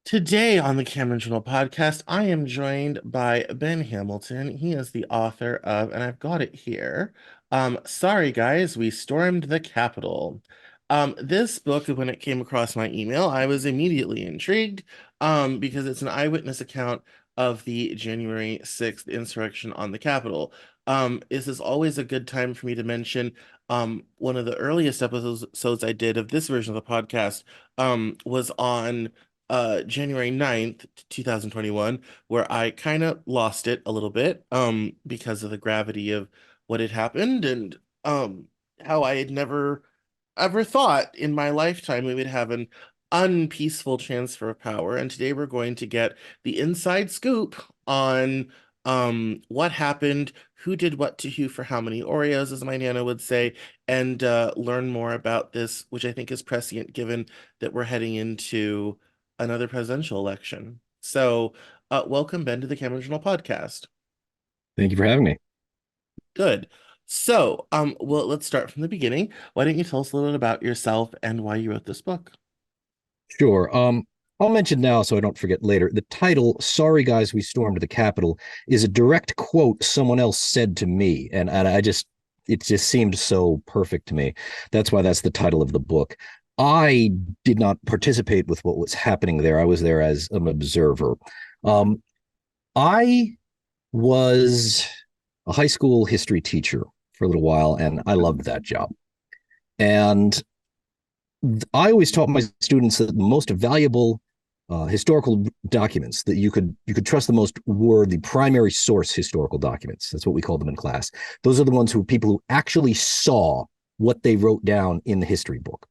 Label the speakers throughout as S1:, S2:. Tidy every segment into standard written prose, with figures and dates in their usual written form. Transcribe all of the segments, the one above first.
S1: Today on the Cameron Journal podcast, I am joined by Ben Hamilton. He is the author of, and I've got it here. Sorry guys, we stormed the Capitol. This book, when it came across my email, I was immediately intrigued, because it's an eyewitness account of the January 6th insurrection on the Capitol. This is always a good time for me to mention one of the earliest episodes I did of this version of the podcast was on January 9th, 2021, where I kind of lost it a little bit because of the gravity of what had happened and how I had never ever thought in my lifetime we would have an unpeaceful transfer of power. And today we're going to get the inside scoop on what happened, who did what to who for how many Oreos, as my Nana would say, and learn more about this, which I think is prescient given that we're heading into another presidential election. So, welcome, Ben, to the Cameron Journal podcast.
S2: Thank you for having me.
S1: Good. So, well, let's start from the beginning. Why don't you tell us a little bit about yourself and why you wrote this book?
S2: Sure. I'll mention now so I don't forget later. The title, Sorry Guys, We Stormed the Capitol, is a direct quote someone else said to me. And it just seemed so perfect to me. That's why that's the title of the book. I did not participate with what was happening there. I was there as an observer. Um, I was a high school history teacher for a little while, and I loved that job. And I always taught my students that the most valuable historical documents that you could trust the most were the primary source historical documents. That's what we called them in class. Those are the ones who people who actually saw what they wrote down in the history book.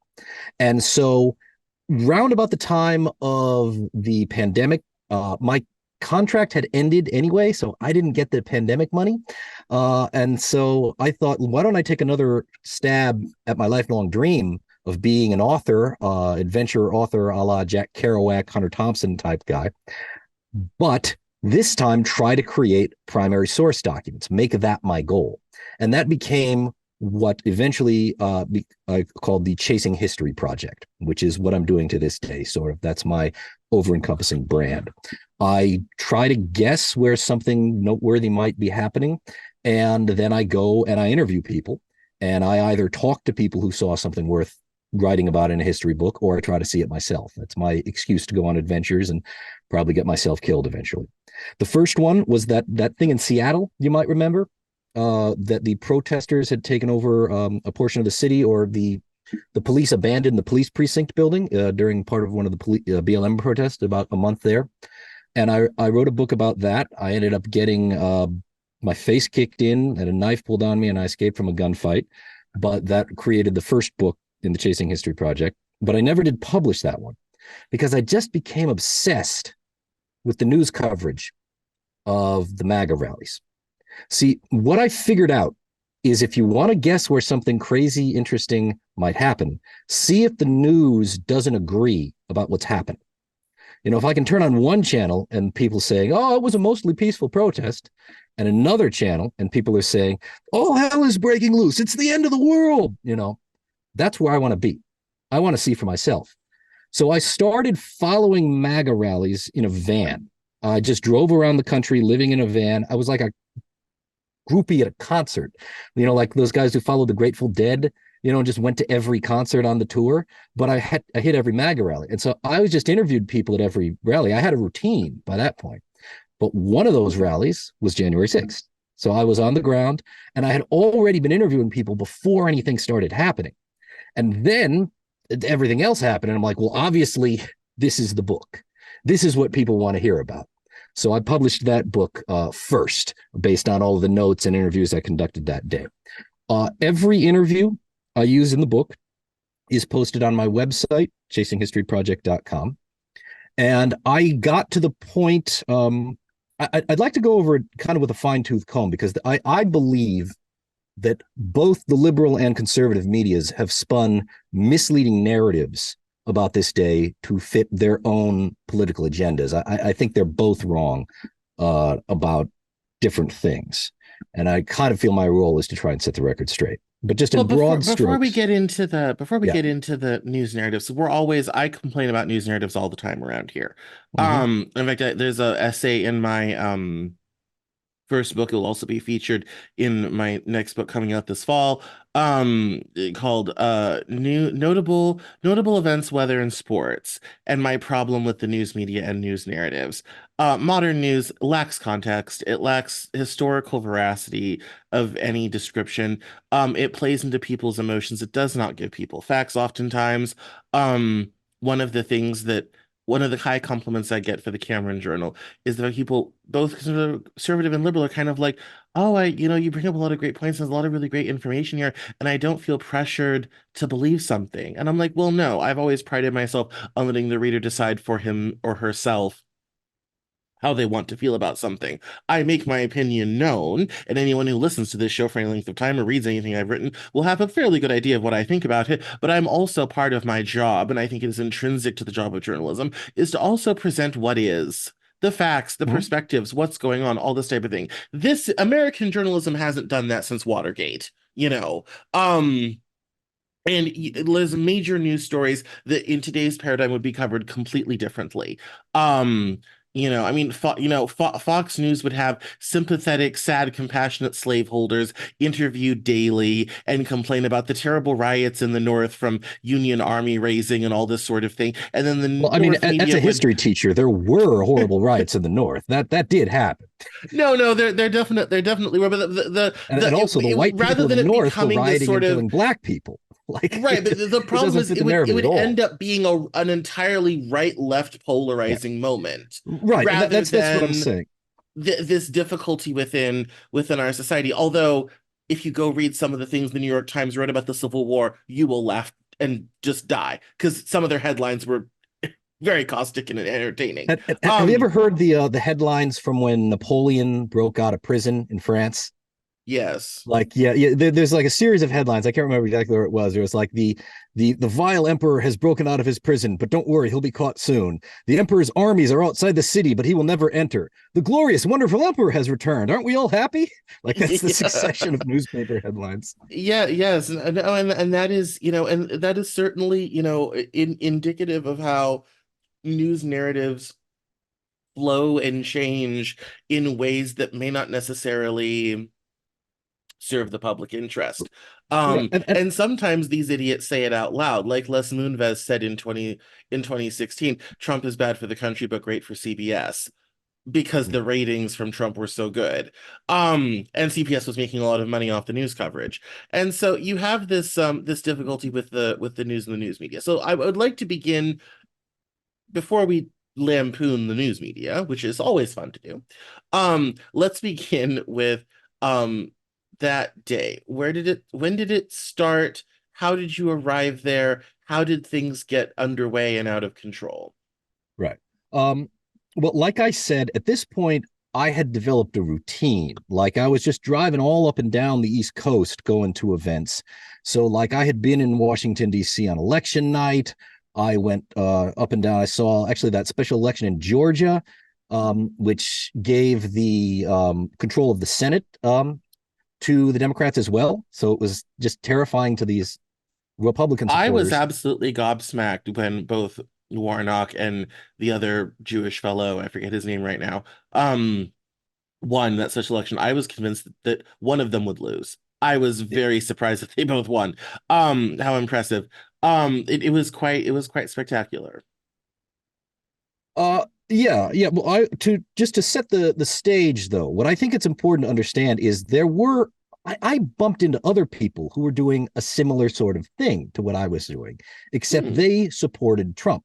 S2: And so, round about the time of the pandemic, my contract had ended anyway, so I didn't get the pandemic money. And so I thought, why don't I take another stab at my lifelong dream of being an author, adventure author a la Jack Kerouac, Hunter Thompson type guy, but this time try to create primary source documents, make that my goal. And that became what eventually I called the Chasing History Project, which is what I'm doing to this day. Sort of that's my over encompassing brand. I try to guess where something noteworthy might be happening. And then I go and I interview people. And I either talk to people who saw something worth writing about in a history book, or I try to see it myself. That's my excuse to go on adventures and probably get myself killed eventually. The first one was that thing in Seattle, you might remember, that the protesters had taken over a portion of the city, or the police abandoned the police precinct building during part of one of the BLM protests about a month there. And I wrote a book about that. I ended up getting my face kicked in and a knife pulled on me, and I escaped from a gunfight. But that created the first book in the Chasing History Project. But I never did publish that one because I just became obsessed with the news coverage of the MAGA rallies. See, what I figured out is if you want to guess where something crazy, interesting might happen, see if the news doesn't agree about what's happened. You know, if I can turn on one channel and people saying, oh, it was a mostly peaceful protest, and another channel and people are saying, oh, hell is breaking loose. It's the end of the world. You know, that's where I want to be. I want to see for myself. So I started following MAGA rallies in a van. I just drove around the country living in a van. I was like a groupie at a concert, you know, like those guys who follow the Grateful Dead, you know, and just went to every concert on the tour. But I hit every MAGA rally. And so I was just interviewed people at every rally. I had a routine by that point. But one of those rallies was January 6th. So I was on the ground and I had already been interviewing people before anything started happening. And then everything else happened. And I'm like, well, obviously, this is the book. This is what people want to hear about. So I published that book first, based on all of the notes and interviews I conducted that day. Every interview I use in the book is posted on my website, chasinghistoryproject.com. And I got to the point, I'd like to go over it kind of with a fine tooth comb, because I believe that both the liberal and conservative medias have spun misleading narratives about this day to fit their own political agendas. I think they're both wrong about different things. And I kind of feel my role is to try and set the record straight. but just
S1: Well,
S2: in
S1: before
S2: broad
S1: before we
S2: strokes.
S1: get into
S2: Yeah.
S1: the news narratives, I complain about news narratives all the time around here.
S2: Hmm.
S1: In fact, there's a essay in my first book. It will also be featured in my next book coming out this fall, called New Notable Events, Weather, and Sports, and my problem with the news media and news narratives. Modern news lacks context. It lacks historical veracity of any description. It plays into people's emotions. It does not give people facts oftentimes. Um, one of the things that one of the high compliments I get for the Cameron Journal is that people, both conservative and liberal, are kind of like, oh, you bring up a lot of great points. There's a lot of really great information here, and I don't feel pressured to believe something. And I'm like, well, no, I've always prided myself on letting the reader decide for him or herself how they want to feel about something. I make my opinion known, and anyone who listens to this show for any length of time or reads anything I've written will have a fairly good idea of what I think about it. But I'm also part of my job, and I think it is intrinsic to the job of journalism, is to also present what is. The facts, the
S2: Hmm.
S1: perspectives, what's going on, all this type of thing. This American journalism hasn't done that since Watergate, you know. Um, and there's major news stories that in today's paradigm would be covered completely differently. Um, I mean, Fox News would have sympathetic, sad, compassionate slaveholders interviewed daily and complain about the terrible riots in the North from Union Army raising and all this sort of thing. And then the
S2: Well, I mean,
S1: North
S2: as
S1: media
S2: a
S1: would
S2: history teacher, there were horrible riots in the North. That did happen.
S1: no, they're definitely were, but
S2: And also the white
S1: rather
S2: people of
S1: than
S2: the
S1: it
S2: North were
S1: becoming this
S2: rioting
S1: sort
S2: and
S1: of
S2: killing black people. Like
S1: right, but the
S2: it
S1: problem
S2: doesn't
S1: is
S2: fit the
S1: it
S2: narrative at
S1: would end
S2: all.
S1: up being an entirely right left
S2: Yeah.
S1: polarizing moment
S2: Right. And
S1: rather
S2: that's what I'm
S1: than
S2: saying.
S1: this difficulty within our society. Although if you go read some of the things the New York Times wrote about the Civil War, you will laugh and just die because some of their headlines were very caustic and entertaining.
S2: Have you
S1: Um,
S2: ever heard the headlines from when Napoleon broke out of prison in France?
S1: yes.
S2: Like, yeah, there's like a series of headlines. I can't remember exactly where it was. It was like the vile emperor has broken out of his prison, but don't worry, he'll be caught soon. The emperor's armies are outside the city, but he will never enter. The glorious, wonderful emperor has returned. Aren't we all happy? Like that's the
S1: Yeah.
S2: succession of newspaper headlines.
S1: Yeah, yes, and that is, and that is certainly, indicative of how news narratives flow and change in ways that may not necessarily serve the public interest.
S2: Right.
S1: And sometimes these idiots say it out loud, like Les Moonves said in 2016, Trump is bad for the country but great for CBS because the ratings from Trump were so good. And CBS was making a lot of money off the news coverage. And so you have this difficulty with the news and the news media. So I would like to begin before we lampoon the news media, which is always fun to do. Let's begin with um that day. When did it start? How did you arrive there? How did things get underway and out of control?
S2: Right. Um, well, like I said, at this point, I had developed a routine. Like I was just driving all up and down the East Coast going to events. So, like I had been in Washington, D.C. on election night. I went up and down. I saw actually that special election in Georgia, which gave the control of the Senate to the Democrats as well. So it was just terrifying to these Republican
S1: I was
S2: supporters.
S1: absolutely gobsmacked when both Warnock and the other Jewish fellow, I forget his name right now, won that such election. I was convinced that one of them would lose. I was very surprised that they both won. How impressive. It was quite spectacular.
S2: Yeah. Well, I to just to set the stage though, what I think it's important to understand is I bumped into other people who were doing a similar sort of thing to what I was doing, except
S1: Hmm.
S2: they supported Trump.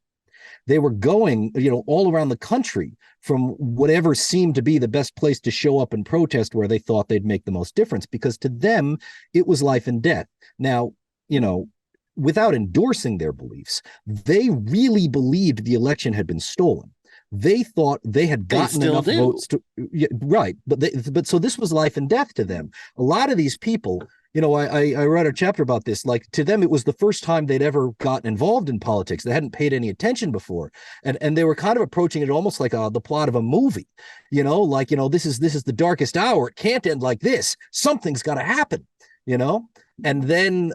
S2: They were going, all around the country from whatever seemed to be the best place to show up and protest where they thought they'd make the most difference because to them it was life and death. Now, you know, without endorsing their beliefs, they really believed the election had been stolen. They thought they had
S1: They
S2: gotten
S1: still
S2: enough
S1: do.
S2: votes to, yeah, right, but so this was life and death to them. A lot of these people, I read a chapter about this. Like to them, it was the first time they'd ever gotten involved in politics. They hadn't paid any attention before, and they were kind of approaching it almost like the plot of a movie. This is the darkest hour. It can't end like this. Something's got to happen. You know, And then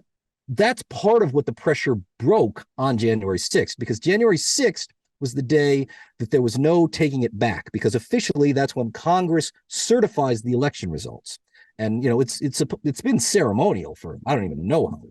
S2: that's part of what the pressure broke on January 6th, because January 6th was the day that there was no taking it back, because officially that's when Congress certifies the election results. And it's been ceremonial for I don't even know how,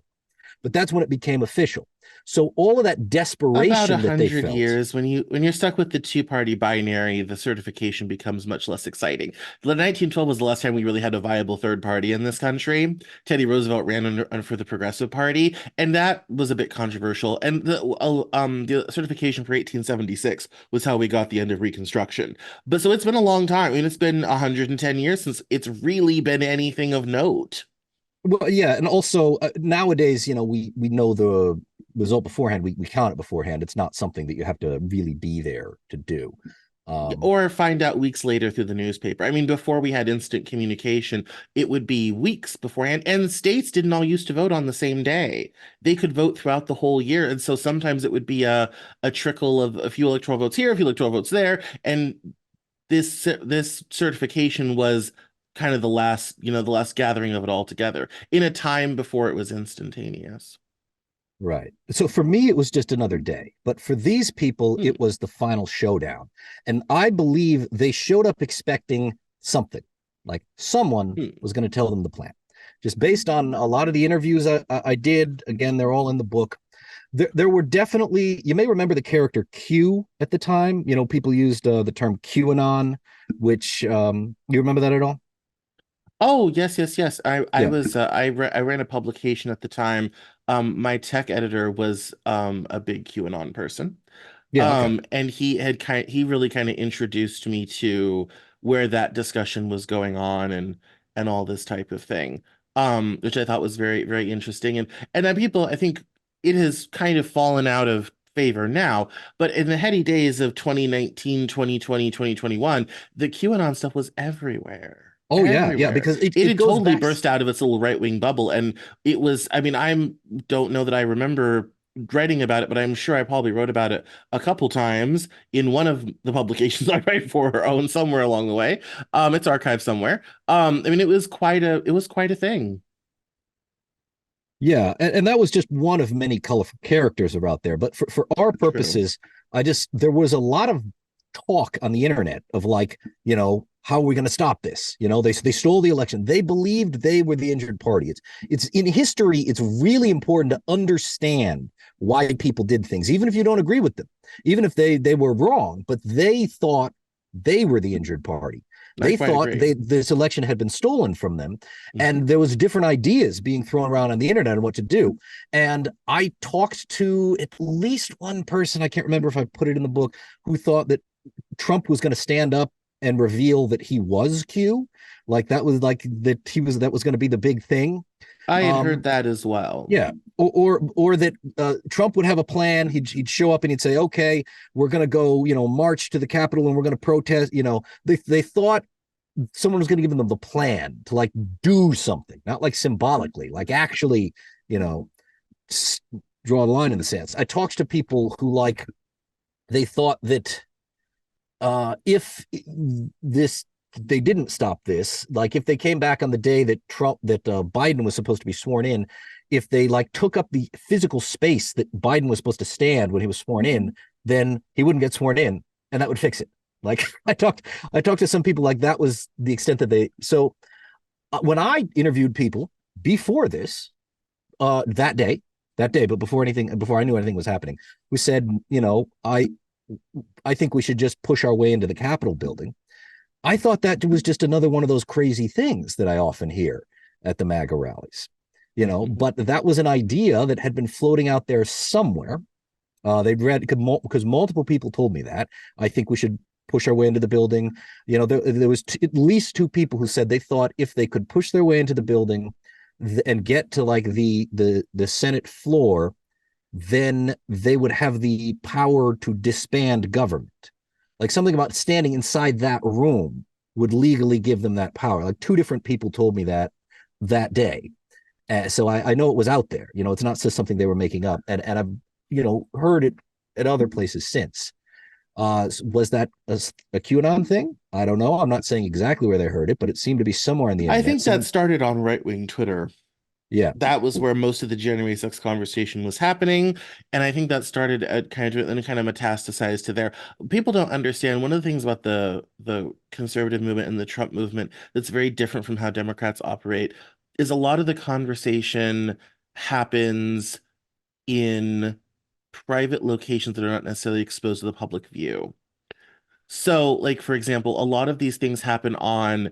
S2: but that's when it became official. So all of that
S1: About a
S2: desperation that they
S1: hundred
S2: felt.
S1: years, when you're stuck with the two-party binary, the certification becomes much less exciting. The 1912 was the last time we really had a viable third party in this country. Teddy Roosevelt ran for the Progressive Party, and that was a bit controversial. And the certification for 1876 was how we got the end of Reconstruction. But so it's been a long time. I mean, it's been 110 years since it's really been anything of note.
S2: Well, yeah, and also nowadays, we know the result beforehand. We count it beforehand. It's not something that you have to really be there to do. Um,
S1: Or find out weeks later through the newspaper. I mean, before we had instant communication, it would be weeks beforehand, and states didn't all used to vote on the same day. They could vote throughout the whole year, and so sometimes it would be a trickle of a few electoral votes here, a few electoral votes there, and this certification was kind of the last gathering of it all together in a time before it was instantaneous.
S2: Right. So for me, it was just another day. But for these people,
S1: Hmm.
S2: it was the final showdown. And I believe they showed up expecting something, like someone
S1: Hmm.
S2: was going to tell them the plan. Just based on a lot of the interviews I did, again, they're all in the book. There were definitely, you may remember the character Q at the time. People used the term QAnon, which, you remember that at all?
S1: Oh, yes, yes, yes. I
S2: Yeah.
S1: was I ran a publication at the time. My tech editor was a big QAnon person.
S2: Yeah. Okay.
S1: And he really kind of introduced me to where that discussion was going on and all this type of thing. Which I thought was very, very interesting. And then people, I think it has kind of fallen out of favor now, but in the heady days of 2019, 2020, 2021, the QAnon stuff was everywhere.
S2: Oh, yeah. Yeah.
S1: Everywhere.
S2: Because it,
S1: It
S2: it
S1: had
S2: goes
S1: totally
S2: back.
S1: burst out of its little right-wing bubble. And it was, I mean, don't know that I remember writing about it, but I'm sure I probably wrote about it a couple times in one of the publications I write for or own somewhere along the way. It's archived somewhere. I mean, it was quite a thing.
S2: Yeah, and that was just one of many colorful characters are out there. But for our
S1: True.
S2: purposes, there was a lot of talk on the internet of like, how are we going to stop this? They stole the election. They believed they were the injured party. It's in history. It's really important to understand why people did things, even if you don't agree with them, even if they were wrong, but they thought they were the injured party.
S1: I
S2: They
S1: quite
S2: thought
S1: agree.
S2: this election had been stolen from them,
S1: Mhm.
S2: and there was different ideas being thrown around on the internet on what to do. And I talked to at least one person, I can't remember if I put it in the book, who thought that Trump was going to stand up and reveal that he was Q, like that was going to be the big thing.
S1: I had heard
S2: um
S1: that as well.
S2: yeah, or that Trump would have a plan. He'd show up and he'd say, "Okay, we're going to go, march to the Capitol and we're going to protest." They thought someone was going to give them the plan to like do something, not like symbolically, like actually, you know, draw the line in the sands. I talked to people who like they thought that if this they didn't stop this, like if they came back on the day that Biden was supposed to be sworn in, if they like took up the physical space that Biden was supposed to stand when he was sworn in, then he wouldn't get sworn in, and that would fix it. Like I talked to some people like that was the extent that they. So when I interviewed people before this, that day, but before I knew anything was happening, we said, I think we should just push our way into the Capitol building. I thought that was just another one of those crazy things that I often hear at the MAGA rallies, but that was an idea that had been floating out there somewhere. They'd read because multiple people told me that. I think we should push our way into the building. There was at least two people who said they thought if they could push their way into the building and get to like the Senate floor, then they would have the power to disband government. Like something about standing inside that room would legally give them that power. Like two different people told me that day. So I know it was out there. It's not just something they were making up. And I've heard it at other places since. Was that a QAnon thing? I don't know. I'm not saying exactly where they heard it, but it seemed to be somewhere on the
S1: I
S2: internet.
S1: think that
S2: Someone,
S1: started on right-wing Twitter.
S2: Yeah.
S1: that was where most of the January 6th conversation was happening. And I think that started at kind of metastasized to there. People don't understand one of the things about the conservative movement and the Trump movement that's very different from how Democrats operate is a lot of the conversation happens in private locations that are not necessarily exposed to the public view. So, like for example, a lot of these things happen on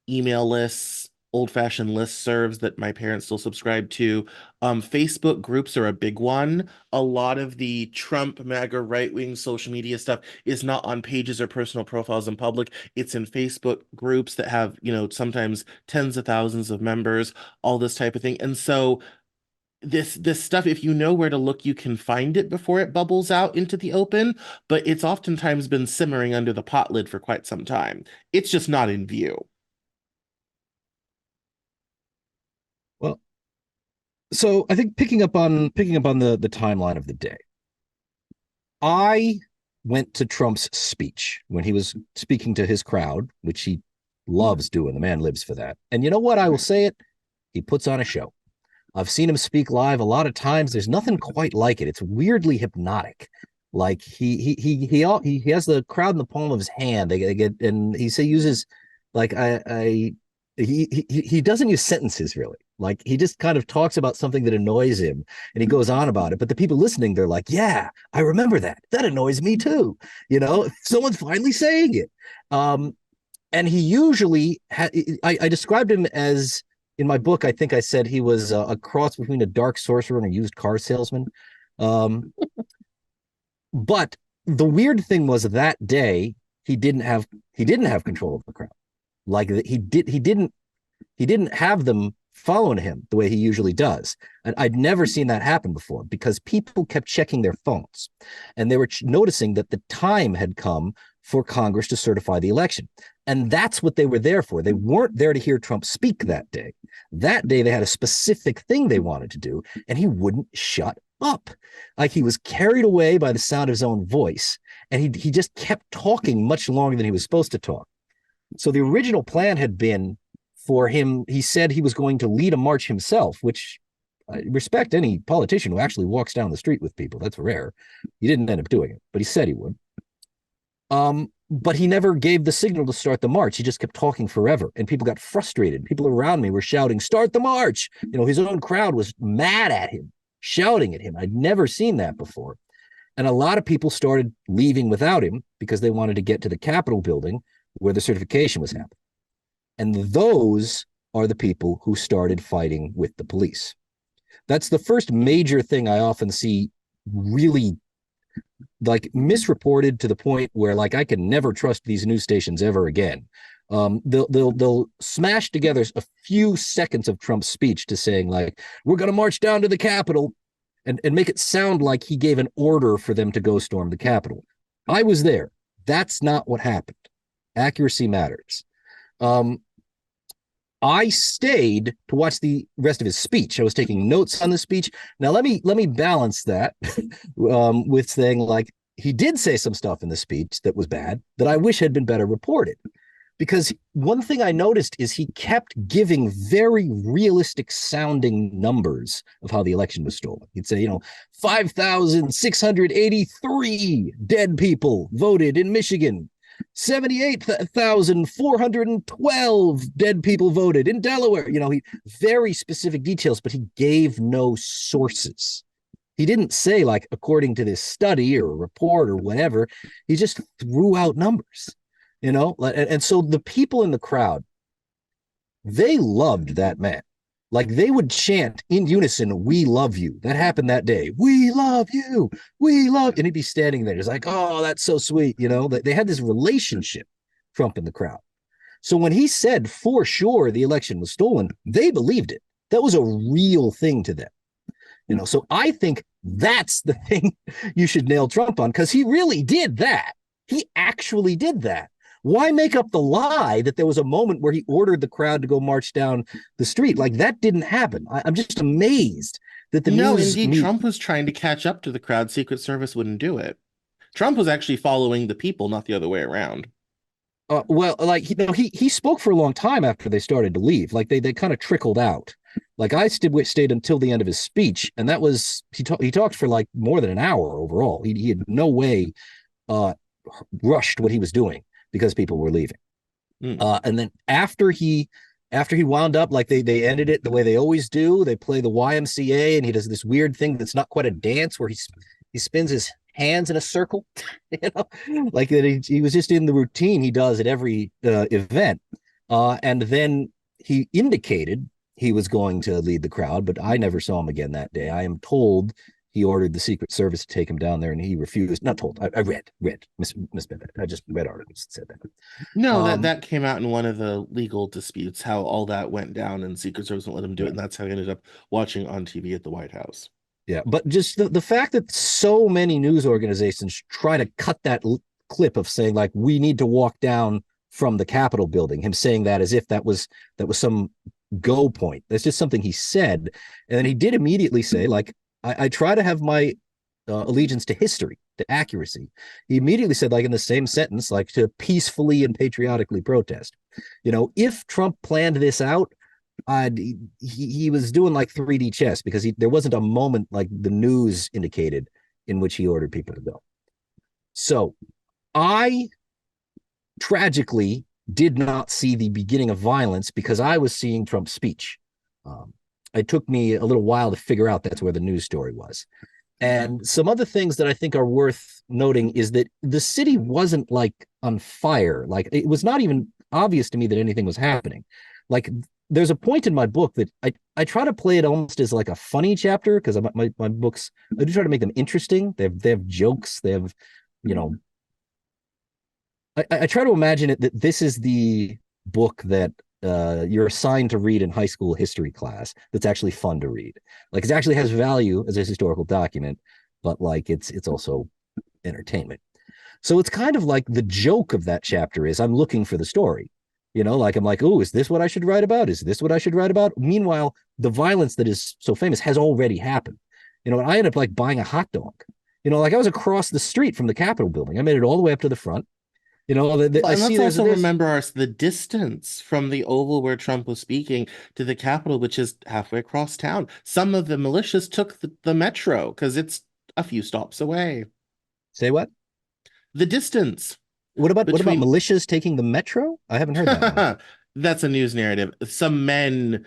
S1: email lists, old-fashioned listservs that my parents still subscribe to. Facebook groups are a big one. A lot of the Trump, MAGA, right-wing social media stuff is not on pages or personal profiles in public. It's in Facebook groups that have, sometimes tens of thousands of members, all this type of thing. And so this stuff, if you know where to look, you can find it before it bubbles out into the open, but it's oftentimes been simmering under the pot lid for quite some time. It's just not in view.
S2: Well, so I think picking up on the timeline of the day, I went to Trump's speech when he was speaking to his crowd, which he loves doing. The man lives for that. And you know what? I will say it. He puts on a show. I've seen him speak live a lot of times. There's nothing quite like it. It's weirdly hypnotic. Like he has the crowd in the palm of his hand. They get and uses like he doesn't use sentences really. Like he just kind of talks about something that annoys him and he goes on about it. But the people listening, they're like, yeah, I remember that. That annoys me too. Someone's finally saying it. And he usually I described him as in my book, I think I said he was a cross between a dark sorcerer and a used car salesman. Um, but the weird thing was that day he didn't have control of the crowd. Like he didn't have them following him the way he usually does. And I'd never seen that happen before because people kept checking their phones and they were noticing that the time had come for Congress to certify the election. And that's what they were there for. They weren't there to hear Trump speak that day. That day, they had a specific thing they wanted to do, and he wouldn't shut up. Like he was carried away by the sound of his own voice, and he just kept talking much longer than he was supposed to talk. So the original plan had been for him, he said he was going to lead a march himself, which I respect any politician who actually walks down the street with people. That's rare. He didn't end up doing it, but he said he would. But he never gave the signal to start the march. He just kept talking forever, and people got frustrated. People around me were shouting, "Start the march!" His own crowd was mad at him, shouting at him. I'd never seen that before. And a lot of people started leaving without him because they wanted to get to the Capitol building where the certification was happening. And those are the people who started fighting with the police. That's the first major thing I often see really like misreported to the point where like I can never trust these news stations ever again. They'll smash together a few seconds of Trump's speech to saying like we're going to march down to the Capitol and make it sound like he gave an order for them to go storm the Capitol. I was there. That's not what happened. Accuracy matters. I stayed to watch the rest of his speech. I was taking notes on the speech. Now let me balance that with saying like he did say some stuff in the speech that was bad that I wish had been better reported. Because one thing I noticed is he kept giving very realistic sounding numbers of how the election was stolen. He'd say, 5,683 dead people voted in Michigan. 78,412 dead people voted in Delaware. He very specific details, but he gave no sources. He didn't say like according to this study or report or whatever. He just threw out numbers, and so the people in the crowd, they loved that man. Like they would chant in unison, "We love you." That happened that day. "We love you. We love," and he'd be standing there just like, "Oh, that's so sweet." They had this relationship, Trump and the crowd. So when he said for sure the election was stolen, they believed it. That was a real thing to them. So I think that's the thing you should nail Trump on because he really did that. He actually did that. Why make up the lie that there was a moment where he ordered the crowd to go march down the street? Like that didn't happen. I'm just amazed that the
S1: No,
S2: news
S1: indeed,
S2: media.
S1: Trump was trying to catch up to the crowd. Secret Service wouldn't do it. Trump was actually following the people, not the other way around.
S2: Well, like he spoke for a long time after they started to leave. Like they kind of trickled out. Like I stayed until the end of his speech, and that was he talked for like more than an hour overall. He had no way uh, rushed what he was doing because people were leaving.
S1: Mm.
S2: And then after he wound up, like they ended it the way they always do. They play the YMCA, and he does this weird thing that's not quite a dance where he spins his hands in a circle, you know, like that he was just in the routine he does at every event. And then he indicated he was going to lead the crowd, but I never saw him again that day. I am told he ordered the Secret Service to take him down there, and he refused. Not told. I read Miss Bennett. I just read articles that said that.
S1: No, that came out in one of the legal disputes, how all that went down and Secret Service won't let him do it,
S2: Right.
S1: and that's how he ended up watching on TV at the White House.
S2: Yeah, but just the fact that so many news organizations try to cut that clip of saying like we need to walk down from the Capitol building, him saying that as if that was some go point. That's just something he said, and then he did immediately say like I try to have my allegiance to history, to accuracy. He immediately said like in the same sentence like to peacefully and patriotically protest. If Trump planned this out, he was doing like 3D chess because there wasn't a moment like the news indicated in which he ordered people to go. So I tragically did not see the beginning of violence because I was seeing Trump's speech. Um, it took me a little while to figure out that's where the news story was. And some other things that I think are worth noting is that the city wasn't like on fire. Like it was not even obvious to me that anything was happening. Like there's a point in my book that I try to play it almost as like a funny chapter because my books, I do try to make them interesting. They have jokes. They have, you know, I try to imagine it that this is the book that you're assigned to read in high school history class. That's actually fun to read. Like it actually has value as a historical document, but like it's also entertainment. So it's kind of like the joke of that chapter is I'm looking for the story. Like I'm like, oh, is this what I should write about? Is this what I should write about? Meanwhile, the violence that is so famous has already happened. And I ended up like buying a hot dog. Like I was across the street from the Capitol building. I made it all the way up to the front.
S1: Well,
S2: I
S1: and
S2: see
S1: let's
S2: there's
S1: also
S2: this.
S1: remember the distance from the Oval where Trump was speaking to the Capitol, which is halfway across town. Some of the militias took the metro because it's a few stops away.
S2: Say what?
S1: The distance
S2: What about
S1: between
S2: militias taking the metro? I haven't heard that one.
S1: that's a news narrative. Some men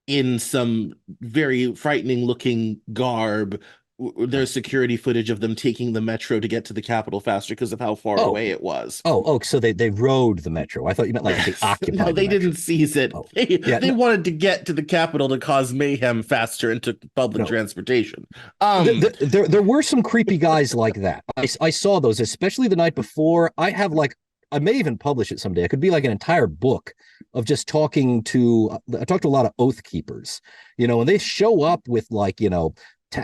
S1: in some very frightening looking garb.
S2: Oh,
S1: There's security footage of them taking the metro to get to the Capitol faster because of how far
S2: oh,
S1: away it was.
S2: oh. So they rode the metro. I thought you meant like they
S1: Yes. No,
S2: occupied the
S1: they
S2: metro.
S1: didn't seize it.
S2: Oh,
S1: They
S2: yeah.
S1: they wanted to get to the Capitol to cause mayhem faster and took public
S2: No,
S1: transportation.
S2: there were some creepy guys like that. I saw those, especially the night before. I may even publish it someday. It could be like an entire book of just talking to. I talked to a lot of oath keepers, and they show up with like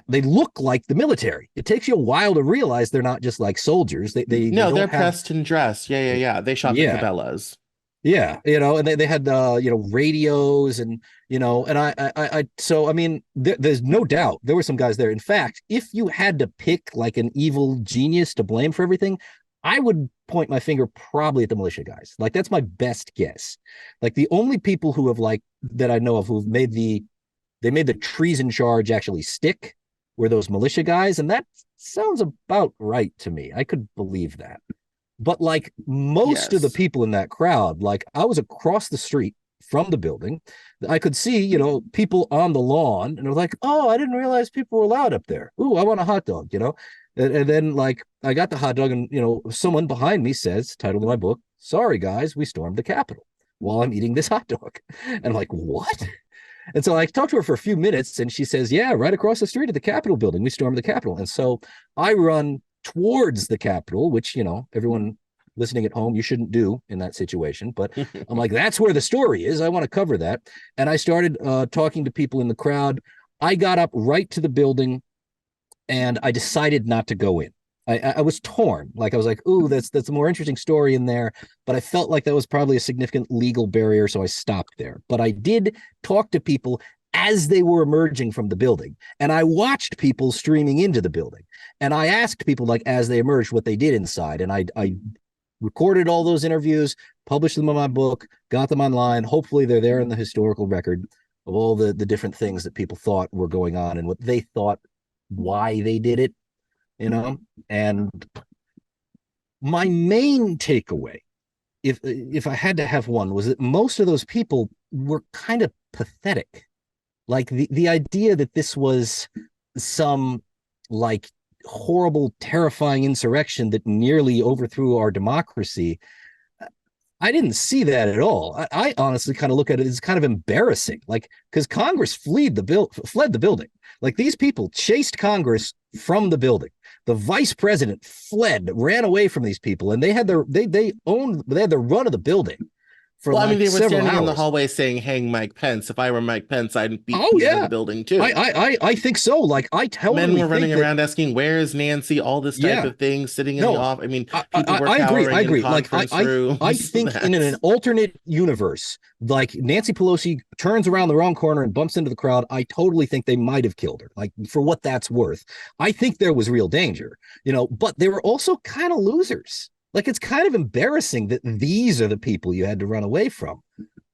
S2: they look like the military. It takes you a while to realize they're not just like soldiers. They
S1: No, they're
S2: don't have.
S1: pressed and dressed. Yeah, yeah, yeah. They shop at
S2: Yeah,
S1: Cabela's.
S2: yeah, and they had radios and and so I mean there's no doubt there were some guys there. In fact, if you had to pick like an evil genius to blame for everything, I would point my finger probably at the militia guys. Like that's my best guess. Like the only people who have like that I know of who've made the treason charge actually stick were those militia guys, and that sounds about right to me. I could believe that. But like most of the
S1: Yes.
S2: people in that crowd, like I was across the street from the building. I could see, people on the lawn and I was like, oh, I didn't realize people were allowed up there. Ooh, I want a hot dog. And then like I got the hot dog and, someone behind me says, title of my book, sorry guys, we stormed the Capitol while I'm eating this hot dog. And I'm like, what? And so I talked to her for a few minutes and she says, yeah, right across the street at the Capitol building, we stormed the Capitol. And so I run towards the Capitol, which, everyone listening at home, you shouldn't do in that situation. But I'm like, that's where the story is. I want to cover that. And I started talking to people in the crowd. I got up right to the building and I decided not to go in. I was torn. Like I was like, ooh, that's a more interesting story in there. But I felt like that was probably a significant legal barrier. So I stopped there. But I did talk to people as they were emerging from the building. And I watched people streaming into the building. And I asked people like as they emerged what they did inside. And I recorded all those interviews, published them in my book, got them online. Hopefully they're there in the historical record. of all the different things that people thought were going on and what they thought why they did it, you know. And my main takeaway, if I had to have one, was that most of those people were kind of pathetic. Like the idea that this was some like horrible, terrifying insurrection that nearly overthrew our democracy, I didn't see that at all. I honestly kind of look at it as kind of embarrassing, like because Congress fled the building. Like these people chased Congress from the building. The vice president fled, ran away from these people, and they had the run of the building for
S1: Well, I mean,
S2: like
S1: they were
S2: several
S1: standing in the
S2: hours.
S1: hallway saying, "Hang Mike Pence." If I were Mike Pence, I'd beat
S2: Oh
S1: people in the
S2: yeah,
S1: building
S2: I
S1: too.
S2: I I think so. Like I
S1: Men
S2: totally
S1: were running
S2: think that.
S1: around asking, "Where is Nancy?" All this type
S2: Yeah,
S1: of thing, sitting in the
S2: no,
S1: off. I mean,
S2: I,
S1: people
S2: I,
S1: were
S2: I agree. I
S1: cowering in
S2: agree. Like
S1: conference
S2: I
S1: rooms.
S2: think in an alternate universe, like Nancy Pelosi turns around the wrong corner and bumps into the crowd, I totally think they might have killed her. Like for what that's worth, I think there was real danger, but they were also kind of losers. Like it's kind of embarrassing that these are the people you had to run away from.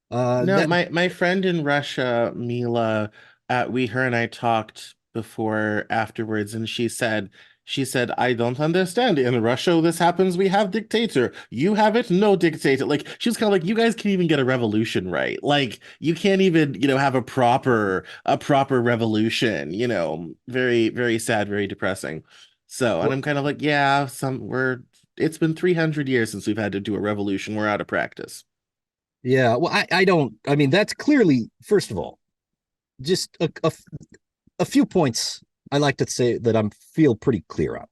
S1: No,
S2: That
S1: my friend in Russia, Mila, her and I talked before afterwards, and she said, I don't understand. In Russia, this happens, we have dictator. You have it, no dictator. Like she was kind of like, you guys can't even get a revolution right. Like you can't even, have a proper revolution, very, very sad, very depressing. So, and I'm kind of like, yeah, it's been 300 years since we've had to do a revolution. We're out of practice.
S2: yeah. Well, I don't. I mean, that's clearly first of all just a few points I like to say that I feel pretty clear on.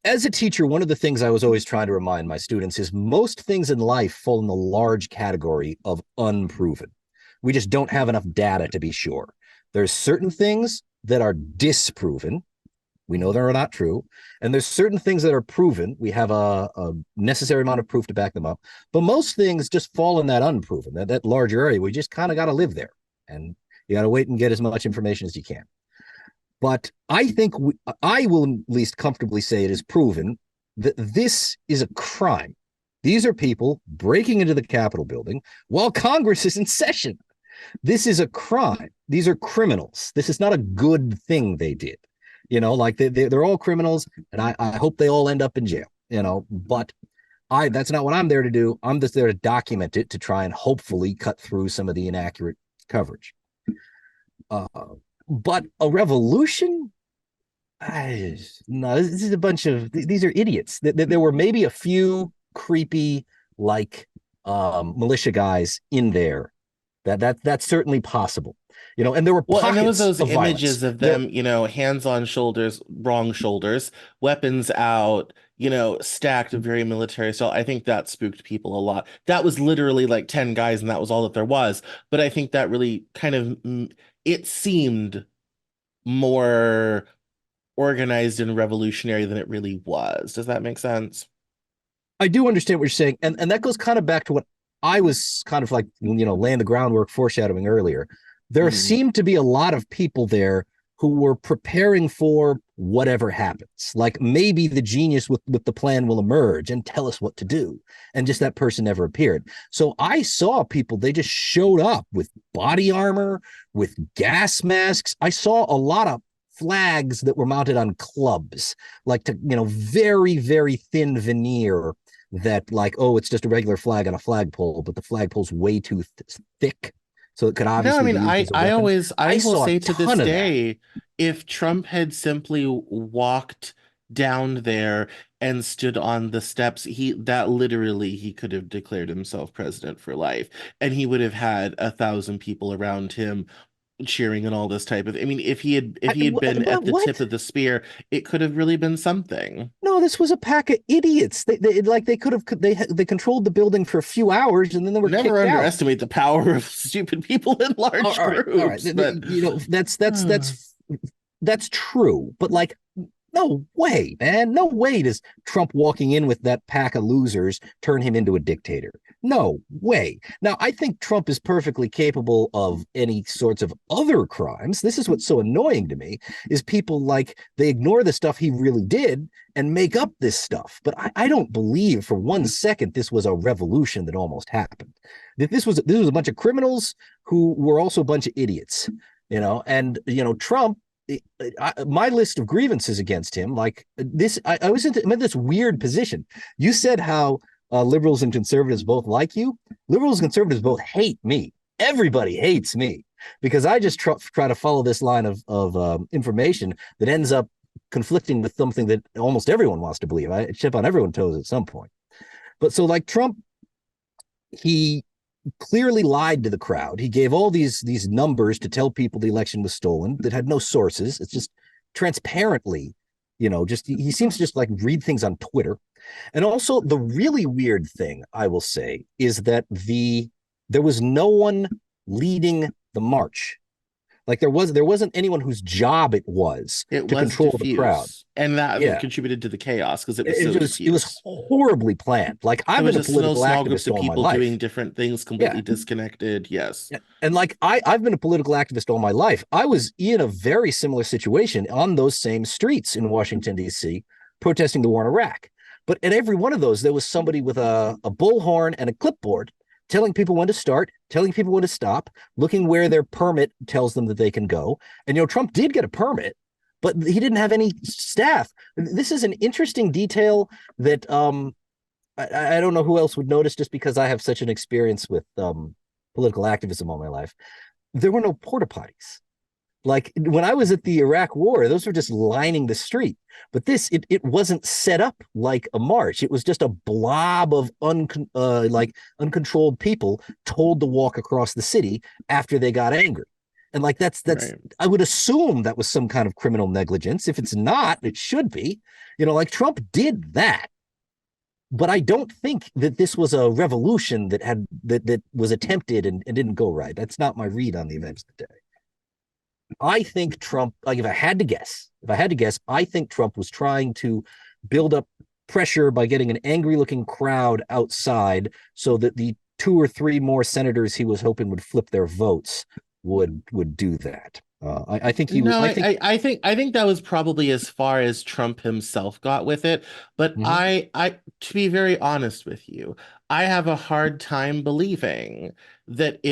S2: As a teacher, one of the things I was always trying to remind my students is most things in life fall in the large category of unproven. We just don't have enough data to be sure. There's certain things that are disproven. We know they're not true. And there's certain things that are proven. We have a necessary amount of proof to back them up. But most things just fall in that unproven, that larger area. We just kind of got to live there. And you got to wait and get as much information as you can. But I will at least comfortably say it is proven that this is a crime. These are people breaking into the Capitol building while Congress is in session. This is a crime. These are criminals. This is not a good thing they did. Like they're all criminals, and I hope they all end up in jail, but that's not what I'm there to do. I'm just there to document it to try and hopefully cut through some of the inaccurate coverage. Uh, but a revolution? No, this is a bunch of these are idiots. There were maybe a few creepy like militia guys in there. That's certainly possible. And there were
S1: Well, and there was
S2: pockets
S1: those
S2: of violence.
S1: images of
S2: There,
S1: them, hands on shoulders, wrong shoulders, weapons out, stacked very military style. I think that spooked people a lot. That was literally like 10 guys and that was all that there was. But I think that really kind of it seemed more organized and revolutionary than it really was. Does that make sense?
S2: I do understand what you're saying, and that goes kind of back to what I was kind of like, laying the groundwork, foreshadowing earlier. There
S1: Mhm.
S2: seemed to be a lot of people there who were preparing for whatever happens. Like maybe the genius with the plan will emerge and tell us what to do. And just that person never appeared. So I saw people, they just showed up with body armor, with gas masks. I saw a lot of flags that were mounted on clubs, like to, very, very thin veneer that like, oh, it's just a regular flag on a flagpole, but the flagpole's way too thick. So it could
S1: No, I
S2: obviously
S1: mean,
S2: be used
S1: I
S2: as a
S1: I
S2: weapon.
S1: always I
S2: I
S1: will
S2: saw a
S1: say to this
S2: ton of that.
S1: day, if Trump had simply walked down there and stood on the steps, he could have declared himself president for life, and he would have had 1,000 people around him cheering and all this type of. I mean, if he had been at the tip
S2: What?
S1: of the spear, it could have really been something.
S2: No, this was a pack of idiots. They could have they controlled the building for a few hours and then they were
S1: Never
S2: kicked out.
S1: underestimate the power of stupid people in large
S2: All right.
S1: groups, but.
S2: That's true. But like, no way, man. No way does Trump walking in with that pack of losers turn him into a dictator. No way. Now, I think Trump is perfectly capable of any sorts of other crimes. This is what's so annoying to me is people like they ignore the stuff he really did and make up this stuff. But I don't believe for one second this was a revolution that almost happened. that this was a bunch of criminals who were also a bunch of idiots, and Trump. My list of grievances against him, like this, I was I'm in this weird position. You said how liberals and conservatives both like you. Liberals and conservatives both hate me. Everybody hates me because I just try to follow this line of information that ends up conflicting with something that almost everyone wants to believe. I chip on everyone's toes at some point. But so, like Trump, he clearly lied to the crowd. He gave all these numbers to tell people the election was stolen that had no sources. It's just transparently, just he seems to just like read things on Twitter. And also the really weird thing I will say is that there was no one leading the march. Like there wasn't anyone whose job it was
S1: It
S2: to
S1: was
S2: control the crowd.
S1: diffuse, and that
S2: Yeah,
S1: contributed to the chaos because it was so
S2: it was
S1: diffuse.
S2: horribly planned. Like
S1: There
S2: I've
S1: was
S2: been a
S1: just no
S2: political
S1: small groups
S2: activist
S1: of
S2: all my
S1: people
S2: life.
S1: doing different things,
S2: Yeah,
S1: completely disconnected. Yes,
S2: and like I've been a political activist all my life. I was in a very similar situation on those same streets in Washington D.C. protesting the war in Iraq. But at every one of those, there was somebody with a bullhorn and a clipboard telling people when to start, telling people when to stop, looking where their permit tells them that they can go. And Trump did get a permit, but he didn't have any staff. This is an interesting detail that I don't know who else would notice just because I have such an experience with political activism all my life. There were no porta potties. Like when I was at the Iraq War, those were just lining the street. But it wasn't set up like a march. It was just a blob of uncontrolled people told to walk across the city after they got angry. And like that's
S1: right.
S2: I would assume that was some kind of criminal negligence. If it's not, it should be. Like Trump did that, but I don't think that this was a revolution that was attempted and didn't go right. That's not my read on the events of the day. I think Trump, like if I had to guess, I think Trump was trying to build up pressure by getting an angry looking crowd outside so that the two or three more senators he was hoping would flip their votes would do that. I think he would.
S1: No,
S2: I think.
S1: I think that was probably as far as Trump himself got with it. But
S2: Mhm.
S1: to be very honest with you, I have a hard time believing that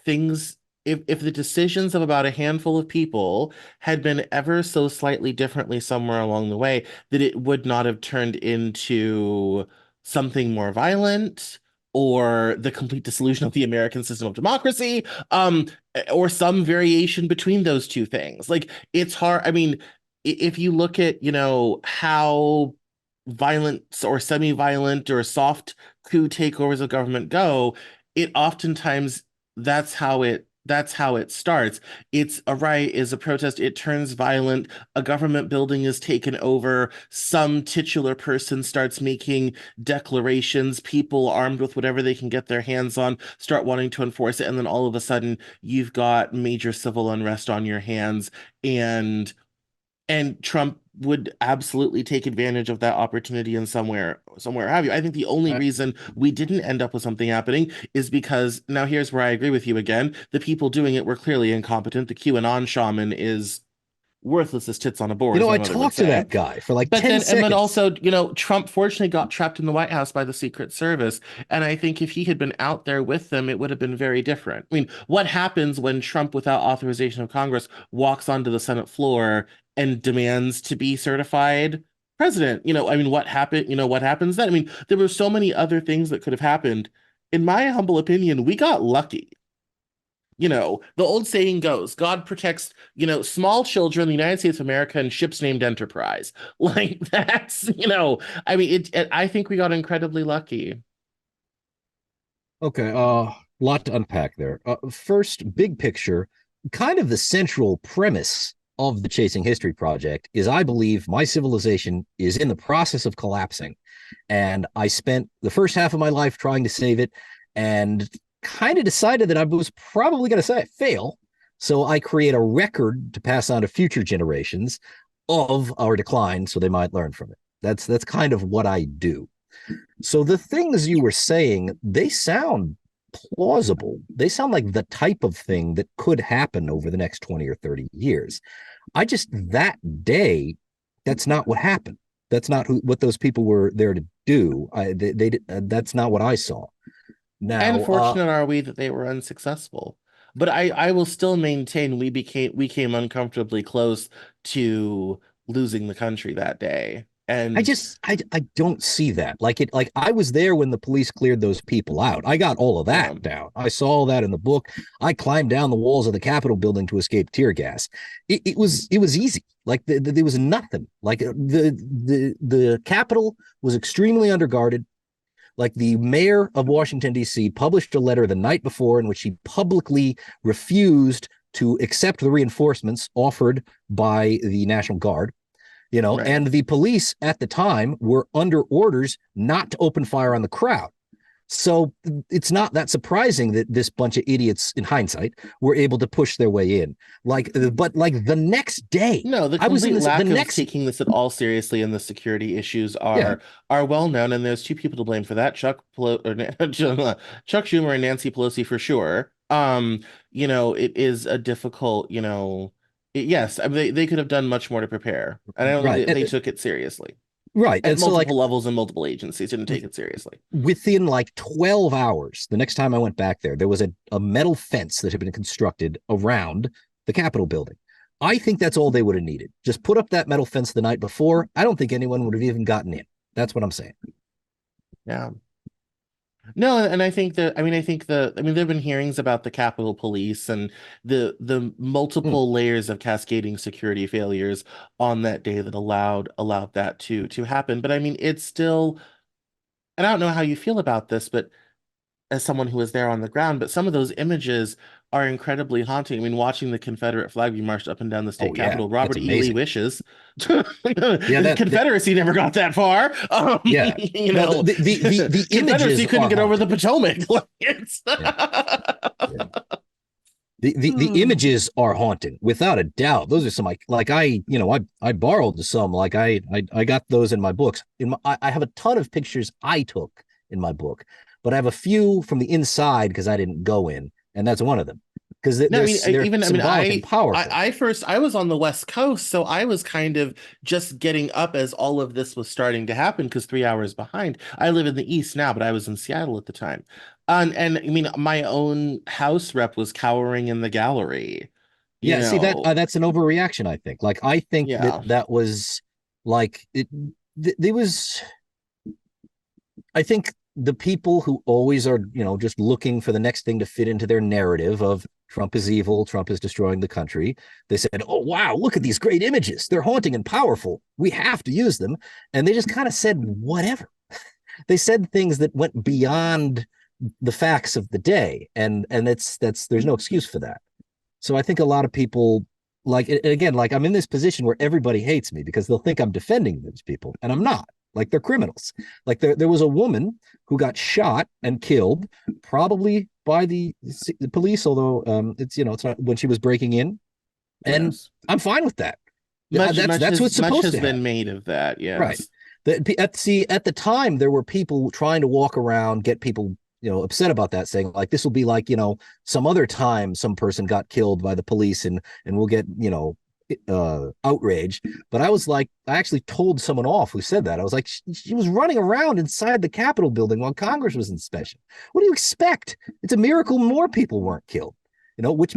S1: things if the decisions of about a handful of people had been ever so slightly differently somewhere along the way, that it would not have turned into something more violent or the complete dissolution of the American system of democracy. Or some variation between those two things. Like it's hard. I mean, if you look at, how violent or semi-violent or soft coup takeovers of government go, it oftentimes that's how it starts. It's a riot, is a protest, it turns violent, a government building is taken over, some titular person starts making declarations, people armed with whatever they can get their hands on start wanting to enforce it, and then all of a sudden you've got major civil unrest on your hands, and Trump would absolutely take advantage of that opportunity in somewhere have you. I think the only
S2: I,
S1: reason we didn't end up with something happening is because now here's where I agree with you again. The people doing it were clearly incompetent. The QAnon shaman is worthless as tits on a board, as my
S2: I
S1: mother would
S2: talked to
S1: say.
S2: that guy for like
S1: But
S2: 10
S1: then, and then
S2: seconds.
S1: also, Trump fortunately got trapped in the White House by the Secret Service. And I think if he had been out there with them, it would have been very different. I mean, what happens when Trump, without authorization of Congress, walks onto the Senate floor and demands to be certified president? I mean, what happened? What happens then? I mean, there were so many other things that could have happened. In my humble opinion, we got lucky. The old saying goes, God protects, small children, the United States of America, and ships named Enterprise. Like that's, I mean, I think we got incredibly lucky.
S2: Okay, lot to unpack there. First, big picture, kind of the central premise of the Chasing History project is I believe my civilization is in the process of collapsing. And I spent the first half of my life trying to save it and kind of decided that I was probably going to say fail. So I create a record to pass on to future generations of our decline so they might learn from it. That's kind of what I do. So the things you were saying, they sound plausible. They sound like the type of thing that could happen over the next 20 or 30 years. That day, that's not what happened. That's not what those people were there to do. That's not what I saw.
S1: And
S2: Now,
S1: fortunate are we that they were unsuccessful. But I will still maintain we came uncomfortably close to losing the country that day. And
S2: I don't see that. Like I was there when the police cleared those people out. I got all of that
S1: yeah,
S2: down. I saw all that in the book. I climbed down the walls of the Capitol building to escape tear gas. It was easy. Like there was nothing. Like the Capitol was extremely underguarded. Like the mayor of Washington D.C. published a letter the night before in which he publicly refused to accept the reinforcements offered by the National Guard,
S1: right.
S2: and the police at the time were under orders not to open fire on the crowd. So it's not that surprising that this bunch of idiots, in hindsight, were able to push their way in. But like the next day,
S1: No, the
S2: I was in
S1: complete
S2: this. The
S1: lack of
S2: next,
S1: taking this at all seriously and the security issues
S2: yeah,
S1: are well known, and there's two people to blame for that, Chuck Schumer and Nancy Pelosi for sure. It is a difficult, yes, I mean, they could have done much more to prepare, and I don't think
S2: right,
S1: they took it seriously
S2: right,
S1: at
S2: and so like
S1: multiple levels and multiple agencies didn't take it seriously.
S2: within like 12 hours, the next time I went back there was a metal fence that had been constructed around the Capitol building. I think that's all they would have needed. Just put up that metal fence the night before. I don't think anyone would have even gotten in. That's what I'm saying.
S1: Yeah. No, and I think that I mean there have been hearings about the Capitol Police and the
S2: Mm.
S1: multiple layers of cascading security failures on that day that allowed that to happen. But I mean it's still, and I don't know how you feel about this, but as someone who was there on the ground, but some of those images are incredibly haunting. I mean, watching the Confederate flag be marched up and down the
S2: Oh
S1: state
S2: yeah,
S1: capitol,
S2: that's
S1: Robert E. Lee
S2: amazing.
S1: wishes.
S2: Yeah, that
S1: Confederacy never got that far.
S2: yeah. No, the
S1: Confederacy
S2: images
S1: couldn't
S2: are
S1: get over the
S2: haunting.
S1: Potomac. Like, it's
S2: Yeah, yeah. The images are haunting without a doubt. Those are some I borrowed some, like I got those in my books. I have a ton of pictures I took in my book, but I have a few from the inside because I didn't go in, and that's one of them because
S1: No, I mean,
S2: they're
S1: even I mean,
S2: symbolic and powerful.
S1: I was on the West Coast, so I was kind of just getting up as all of this was starting to happen because 3 hours behind. I live in the East now, but I was in Seattle at the time, and I mean, my own house rep was cowering in the gallery, you
S2: Yeah, see
S1: know.
S2: that's an overreaction. I think. Like I think that
S1: Yeah,
S2: that was like it. There was I think the people who always are, just looking for the next thing to fit into their narrative of Trump is evil, Trump is destroying the country, they said, oh, wow, look at these great images. They're haunting and powerful. We have to use them. And they just kind of said, whatever. They said things that went beyond the facts of the day. And there's no excuse for that. So I think a lot of people, like, again, like I'm in this position where everybody hates me because they'll think I'm defending these people, and I'm not. Like they're criminals. Like there was a woman who got shot and killed, probably by the police, although it's not when she was breaking in, and
S1: yes.
S2: I'm fine with that.
S1: Much
S2: That's
S1: much
S2: that's
S1: has
S2: what's
S1: much
S2: supposed
S1: has
S2: to happen,
S1: been made of that.
S2: right?
S1: Yes,
S2: At the time there were people trying to walk around, get people upset about that, saying like this will be like some other time some person got killed by the police and we'll get outrage. But I was like, I actually told someone off who said that. I was like, she was running around inside the Capitol building while Congress was in session. What do you expect? It's a miracle more people weren't killed.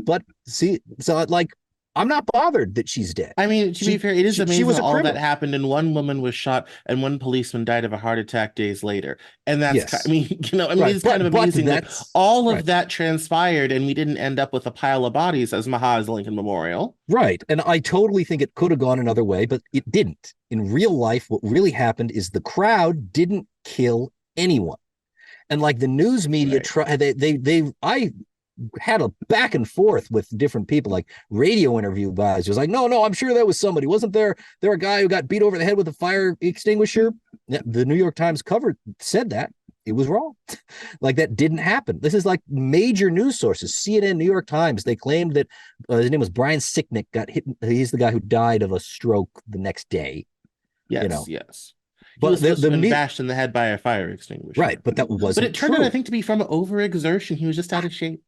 S2: But see, so like I'm not bothered that she's dead.
S1: I mean, to be
S2: She
S1: fair, it is
S2: she
S1: amazing
S2: was
S1: that
S2: a
S1: all that
S2: criminal.
S1: happened and one woman was shot and one policeman died of a heart attack days later. And I
S2: Yes.
S1: mean,
S2: Right.
S1: it's kind of
S2: But
S1: amazing that
S2: that's
S1: all of
S2: right.
S1: that transpired and we didn't end up with a pile of bodies as Maha's Lincoln Memorial.
S2: Right. And I totally think it could have gone another way, but it didn't. In real life, what really happened is the crowd didn't kill anyone. And like the news media
S1: Right.
S2: try I had a back and forth with different people, like radio interview guys. Just like, no, I'm sure that was somebody. Wasn't there a guy who got beat over the head with a fire extinguisher? Yeah, the New York Times cover said that. It was wrong. Like that didn't happen. This is like major news sources, CNN, New York Times. They claimed that his name was Brian Sicknick, got hit. He's the guy who died of a stroke the next day. You
S1: Yes,
S2: know,
S1: yes. He
S2: but
S1: was supposed to have been
S2: the
S1: bashed in the head by a fire
S2: right,
S1: extinguisher.
S2: but that
S1: But it
S2: wasn't
S1: turned out, I
S2: true.
S1: think, to be from overexertion. He was just out of shape.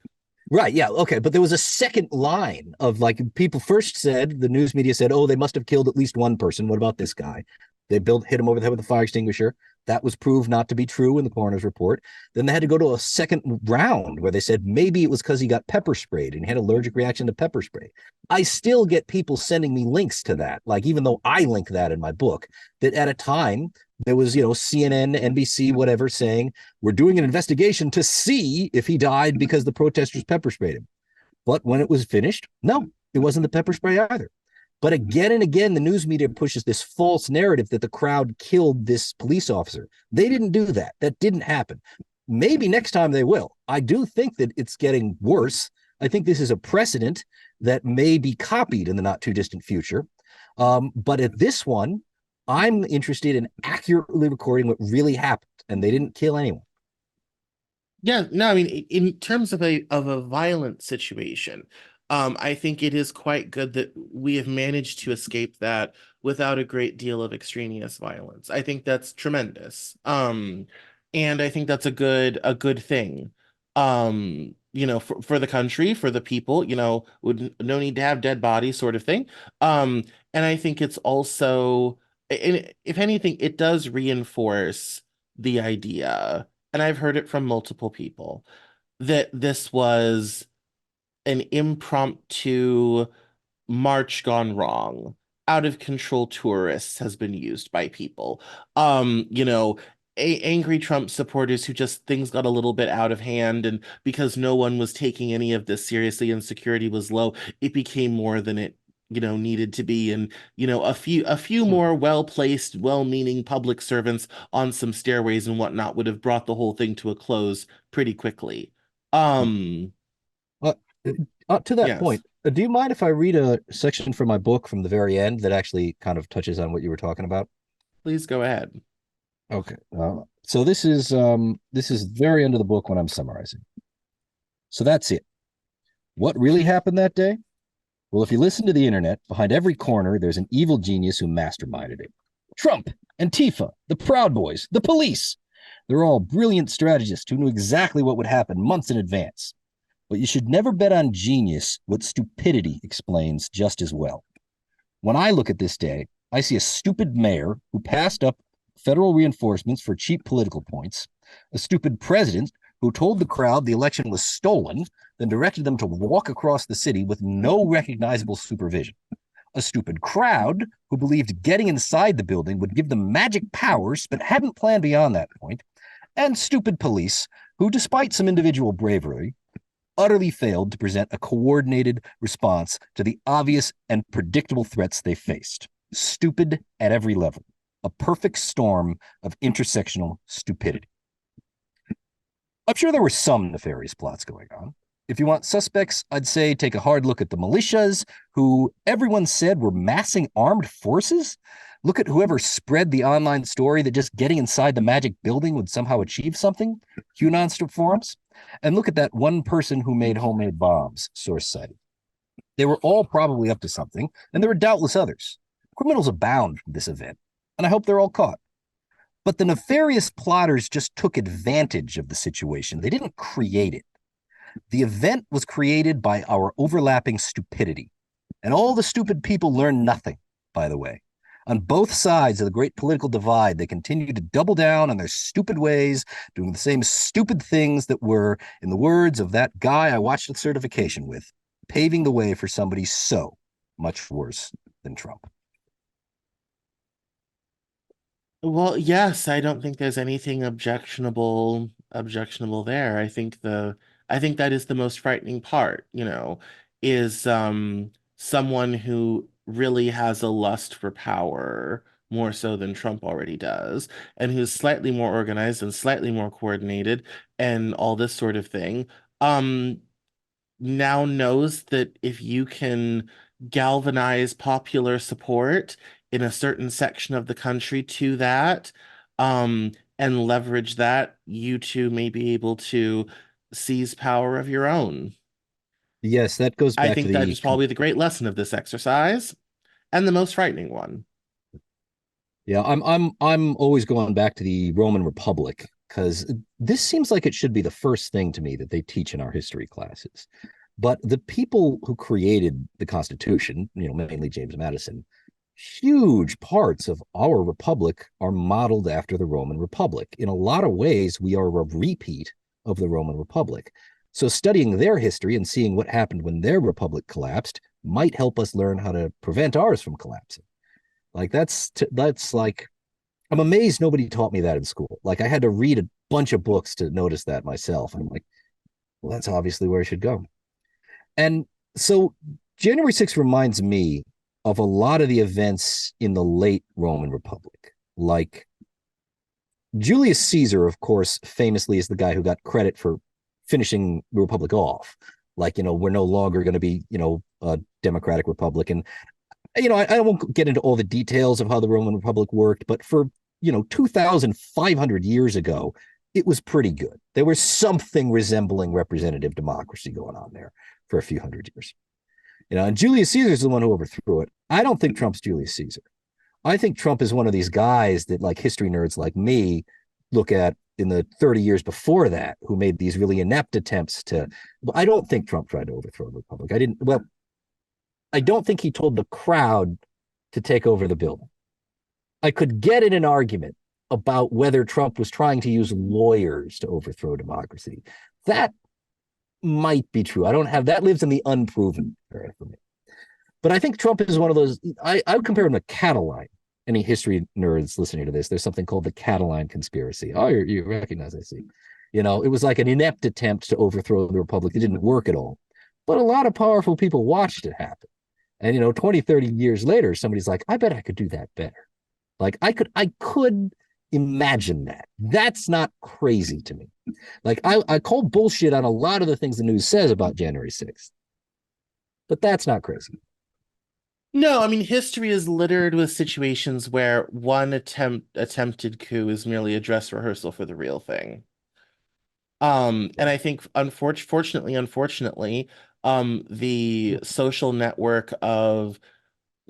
S2: Right. Yeah. Okay. But there was a second line of like people first said, the news media said, oh, they must have killed at least one person. What about this guy? They hit him over the head with a fire extinguisher. That was proved not to be true in the coroner's report. Then they had to go to a second round where they said maybe it was because he got pepper sprayed and had allergic reaction to pepper spray. I still get people sending me links to that. Like, even though I link that in my book, that at a time there was, CNN, NBC, whatever, saying we're doing an investigation to see if he died because the protesters pepper sprayed him. But when it was finished, no, it wasn't the pepper spray either. But again and again, the news media pushes this false narrative that the crowd killed this police officer. They didn't do that. That didn't happen. Maybe next time they will. I do think that it's getting worse. I think this is a precedent that may be copied in the not too distant future. But at this one, I'm interested in accurately recording what really happened, and they didn't kill anyone.
S1: Yeah, no, I mean, in terms of a violent situation, I think it is quite good that we have managed to escape that without a great deal of extraneous violence. I think that's tremendous. And I think that's a good thing. For the country, for the people, would no need to have dead bodies, sort of thing. And I think it's also, and if anything, it does reinforce the idea, and I've heard it from multiple people, that this was an impromptu march gone wrong. Out of control tourists has been used by people. Angry Trump supporters who just things got a little bit out of hand, and because no one was taking any of this seriously and security was low, it became more than it needed to be. And a few more well-placed, well-meaning public servants on some stairways and whatnot would have brought the whole thing to a close pretty quickly. um
S2: Uh, to that
S1: yes,
S2: point, do you mind if I read a section from my book from the very end that actually kind of touches on what you were talking about?
S1: please go ahead.
S2: Okay. So this is very end of the book when I'm summarizing. So that's it. What really happened that day? Well, if you listen to the internet, behind every corner, there's an evil genius who masterminded it. Trump, Antifa, the Proud Boys, the police. They're all brilliant strategists who knew exactly what would happen months in advance. But you should never bet on genius what stupidity explains just as well. When I look at this day, I see a stupid mayor who passed up federal reinforcements for cheap political points, a stupid president who told the crowd the election was stolen, then directed them to walk across the city with no recognizable supervision, a stupid crowd who believed getting inside the building would give them magic powers but hadn't planned beyond that point, and stupid police who, despite some individual bravery, utterly failed to present a coordinated response to the obvious and predictable threats they faced. Stupid at every level. A perfect storm of intersectional stupidity. I'm sure there were some nefarious plots going on. If you want suspects, I'd say take a hard look at the militias, who everyone said were massing armed forces. Look at whoever spread the online story that just getting inside the magic building would somehow achieve something, QAnon forums. And look at that one person who made homemade bombs, source cited. They were all probably up to something, and there were doubtless others. Criminals abound from this event, and I hope they're all caught. But the nefarious plotters just took advantage of the situation. They didn't create it. The event was created by our overlapping stupidity. And all the stupid people learned nothing, by the way. On both sides of the great political divide, they continue to double down on their stupid ways, doing the same stupid things that were, in the words of that guy I watched the certification with, paving the way for somebody so much worse than Trump.
S1: Well, yes, I don't think there's anything objectionable there. I think that is the most frightening part, is someone who really has a lust for power more so than Trump already does, and who's slightly more organized and slightly more coordinated and all this sort of thing. Um, now knows that if you can galvanize popular support in a certain section of the country to that, and leverage that, you too may be able to seize power of your own.
S2: Yes, that goes
S1: I
S2: back to
S1: think that
S2: the
S1: is probably the great lesson of this exercise, and the most frightening one.
S2: yeah, I'm always going back to the Roman Republic because this seems like it should be the first thing to me that they teach in our history classes. But the people who created the Constitution, mainly James Madison, huge parts of our republic are modeled after the Roman Republic. In a lot of ways, we are a repeat of the Roman Republic. So, studying their history and seeing what happened when their republic collapsed might help us learn how to prevent ours from collapsing. Like that's like I'm amazed nobody taught me that in school. Like I had to read a bunch of books to notice that myself. And I'm like, well, that's obviously where I should go. And so January 6th reminds me of a lot of the events in the late Roman Republic. Like Julius Caesar, of course, famously is the guy who got credit for finishing the Republic off. Like, we're no longer going to be, a democratic republic. And, I won't get into all the details of how the Roman Republic worked, but for, 2,500 years ago, it was pretty good. There was something resembling representative democracy going on there for a few hundred years. And Julius Caesar is the one who overthrew it. I don't think Trump's Julius Caesar. I think Trump is one of these guys that like history nerds like me look at in the 30 years before that, who made these really inept attempts to. I don't think Trump tried to overthrow the republic. I don't think he told the crowd to take over the building. I could get in an argument about whether Trump was trying to use lawyers to overthrow democracy. That might be true. I don't have that lives in the unproven area for me. But I think Trump is one of those. I would compare him to Cataline. Any history nerds listening to this, there's something called the Cataline conspiracy. Oh, you recognize, I see. It was like an inept attempt to overthrow the republic. It didn't work at all. But a lot of powerful people watched it happen. And 20, 30 years later, somebody's like, I bet I could do that better. Like I could imagine that. That's not crazy to me. Like I call bullshit on a lot of the things the news says about January 6th, but that's not crazy.
S1: No, I mean history is littered with situations where one attempted coup is merely a dress rehearsal for the real thing. And I think unfortunately, the social network of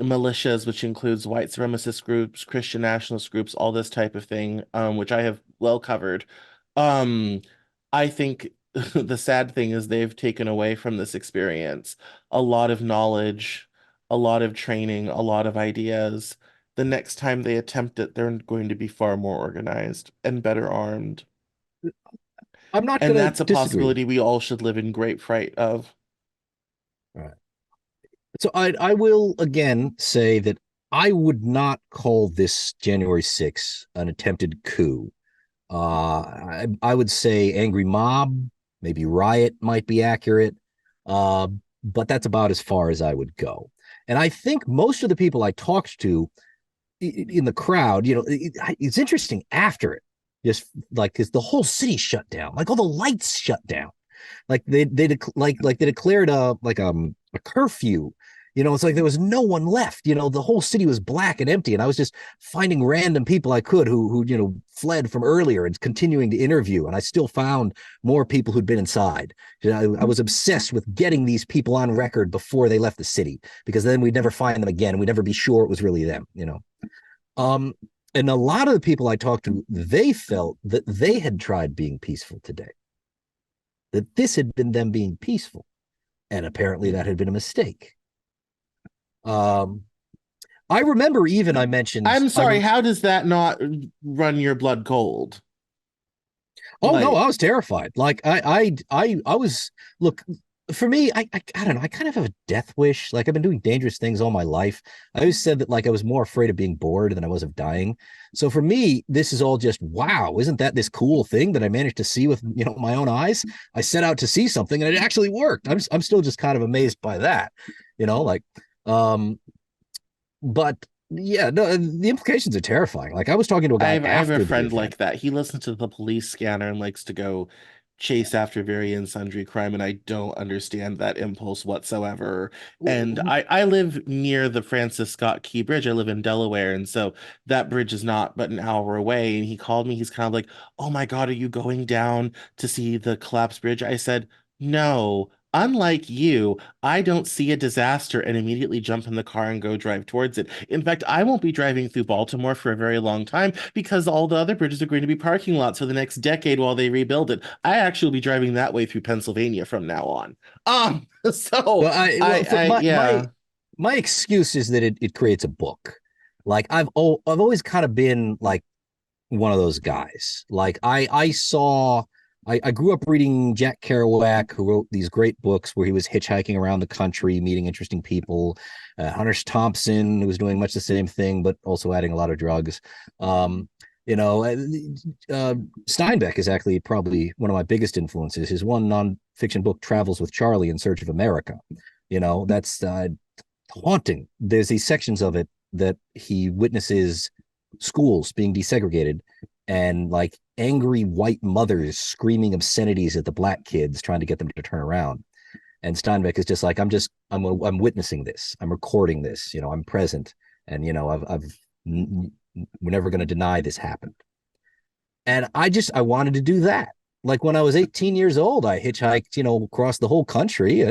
S1: militias, which includes white supremacist groups, Christian nationalist groups, all this type of thing, which I have well covered. Um, I think the sad thing is they've taken away from this experience a lot of knowledge, a lot of training, a lot of ideas. The next time they attempt it, they're going to be far more organized and better armed.
S2: I'm not
S1: And
S2: going to
S1: that's a
S2: disagree.
S1: possibility we all should live in great fright of.
S2: All right. So I will again say that I would not call this January 6th an attempted coup. I would say angry mob, maybe riot might be accurate, uh, but that's about as far as I would go. And I think most of the people I talked to in the crowd, it's interesting after it, just like because the whole city shut down, like all the lights shut down, like they declared a curfew. It's like there was no one left. The whole city was black and empty, and I was just finding random people I could who fled from earlier and continuing to interview, and I still found more people who'd been inside. I was obsessed with getting these people on record before they left the city, because then we'd never find them again. We'd never be sure it was really them. Um, and a lot of the people I talked to, they felt that they had tried being peaceful today, that this had been them being peaceful. And apparently that had been a mistake. Um, I remember even I mentioned,
S1: I'm sorry, how does that not run your blood cold?
S2: oh no,
S1: Like,
S2: I was terrified. Like I was, look, for me, I don't know. I kind of have a death wish. Like I've been doing dangerous things all my life. I always said that like I was more afraid of being bored than I was of dying. So for me, this is all just wow. Isn't that this cool thing that I managed to see with my own eyes? I set out to see something and it actually worked. I'm still just kind of amazed by that. Like um, but yeah, no, the implications are terrifying. Like I was talking to a guy
S1: I have a
S2: after the
S1: friend
S2: event.
S1: like that. He listens to the police scanner and likes to go chase after very and sundry crime, and I don't understand that impulse whatsoever. And I live near the Francis Scott Key Bridge. I live in Delaware, and so that bridge is not but an hour away. And he called me. He's kind of like, "Oh my God, are you going down to see the collapsed bridge?" I said, "No." Unlike you, I don't see a disaster and immediately jump in the car and go drive towards it. In fact, I won't be driving through Baltimore for a very long time because all the other bridges are going to be parking lots for the next decade while they rebuild it. I actually will be driving that way through Pennsylvania from now on. So
S2: Well, for my
S1: yeah.
S2: my excuse is that it creates a book. Like I've always kind of been like one of those guys. Like I grew up reading Jack Kerouac, who wrote these great books where he was hitchhiking around the country, meeting interesting people. Hunter Thompson, who was doing much the same thing, but also adding a lot of drugs. Um, you know, uh, Steinbeck is actually probably one of my biggest influences. His one nonfiction book, Travels with Charlie in Search of America. That's haunting. There's these sections of it that he witnesses schools being desegregated and like angry white mothers screaming obscenities at the black kids trying to get them to turn around. And Steinbeck is just like, I'm witnessing this, I'm recording this, I'm present, and we're never going to deny this happened. And I wanted to do that. Like when I was 18 years old, I hitchhiked, across the whole country,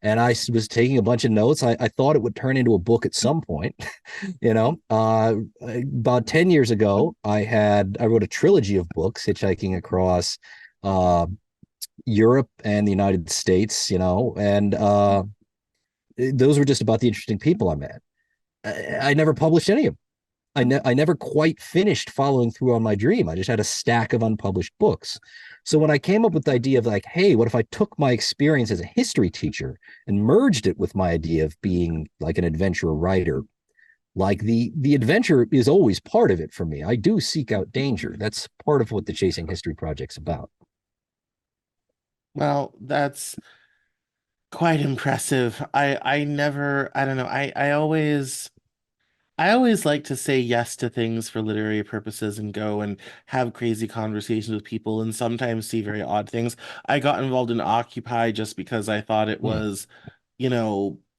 S2: and I was taking a bunch of notes. I thought it would turn into a book at some point. About 10 years ago, I wrote a trilogy of books hitchhiking across uh, Europe and the United States, and those were just about the interesting people I met. I never published any of them. I never quite finished following through on my dream. I just had a stack of unpublished books. So when I came up with the idea of like, hey, what if I took my experience as a history teacher and merged it with my idea of being like an adventure writer? Like the adventure is always part of it for me. I do seek out danger. That's part of what the Chasing History Project's about.
S1: Well, that's quite impressive. I don't know. I always like to say yes to things for literary purposes and go and have crazy conversations with people and sometimes see very odd things. I got involved in Occupy just because I thought it
S2: Hmm.
S1: was,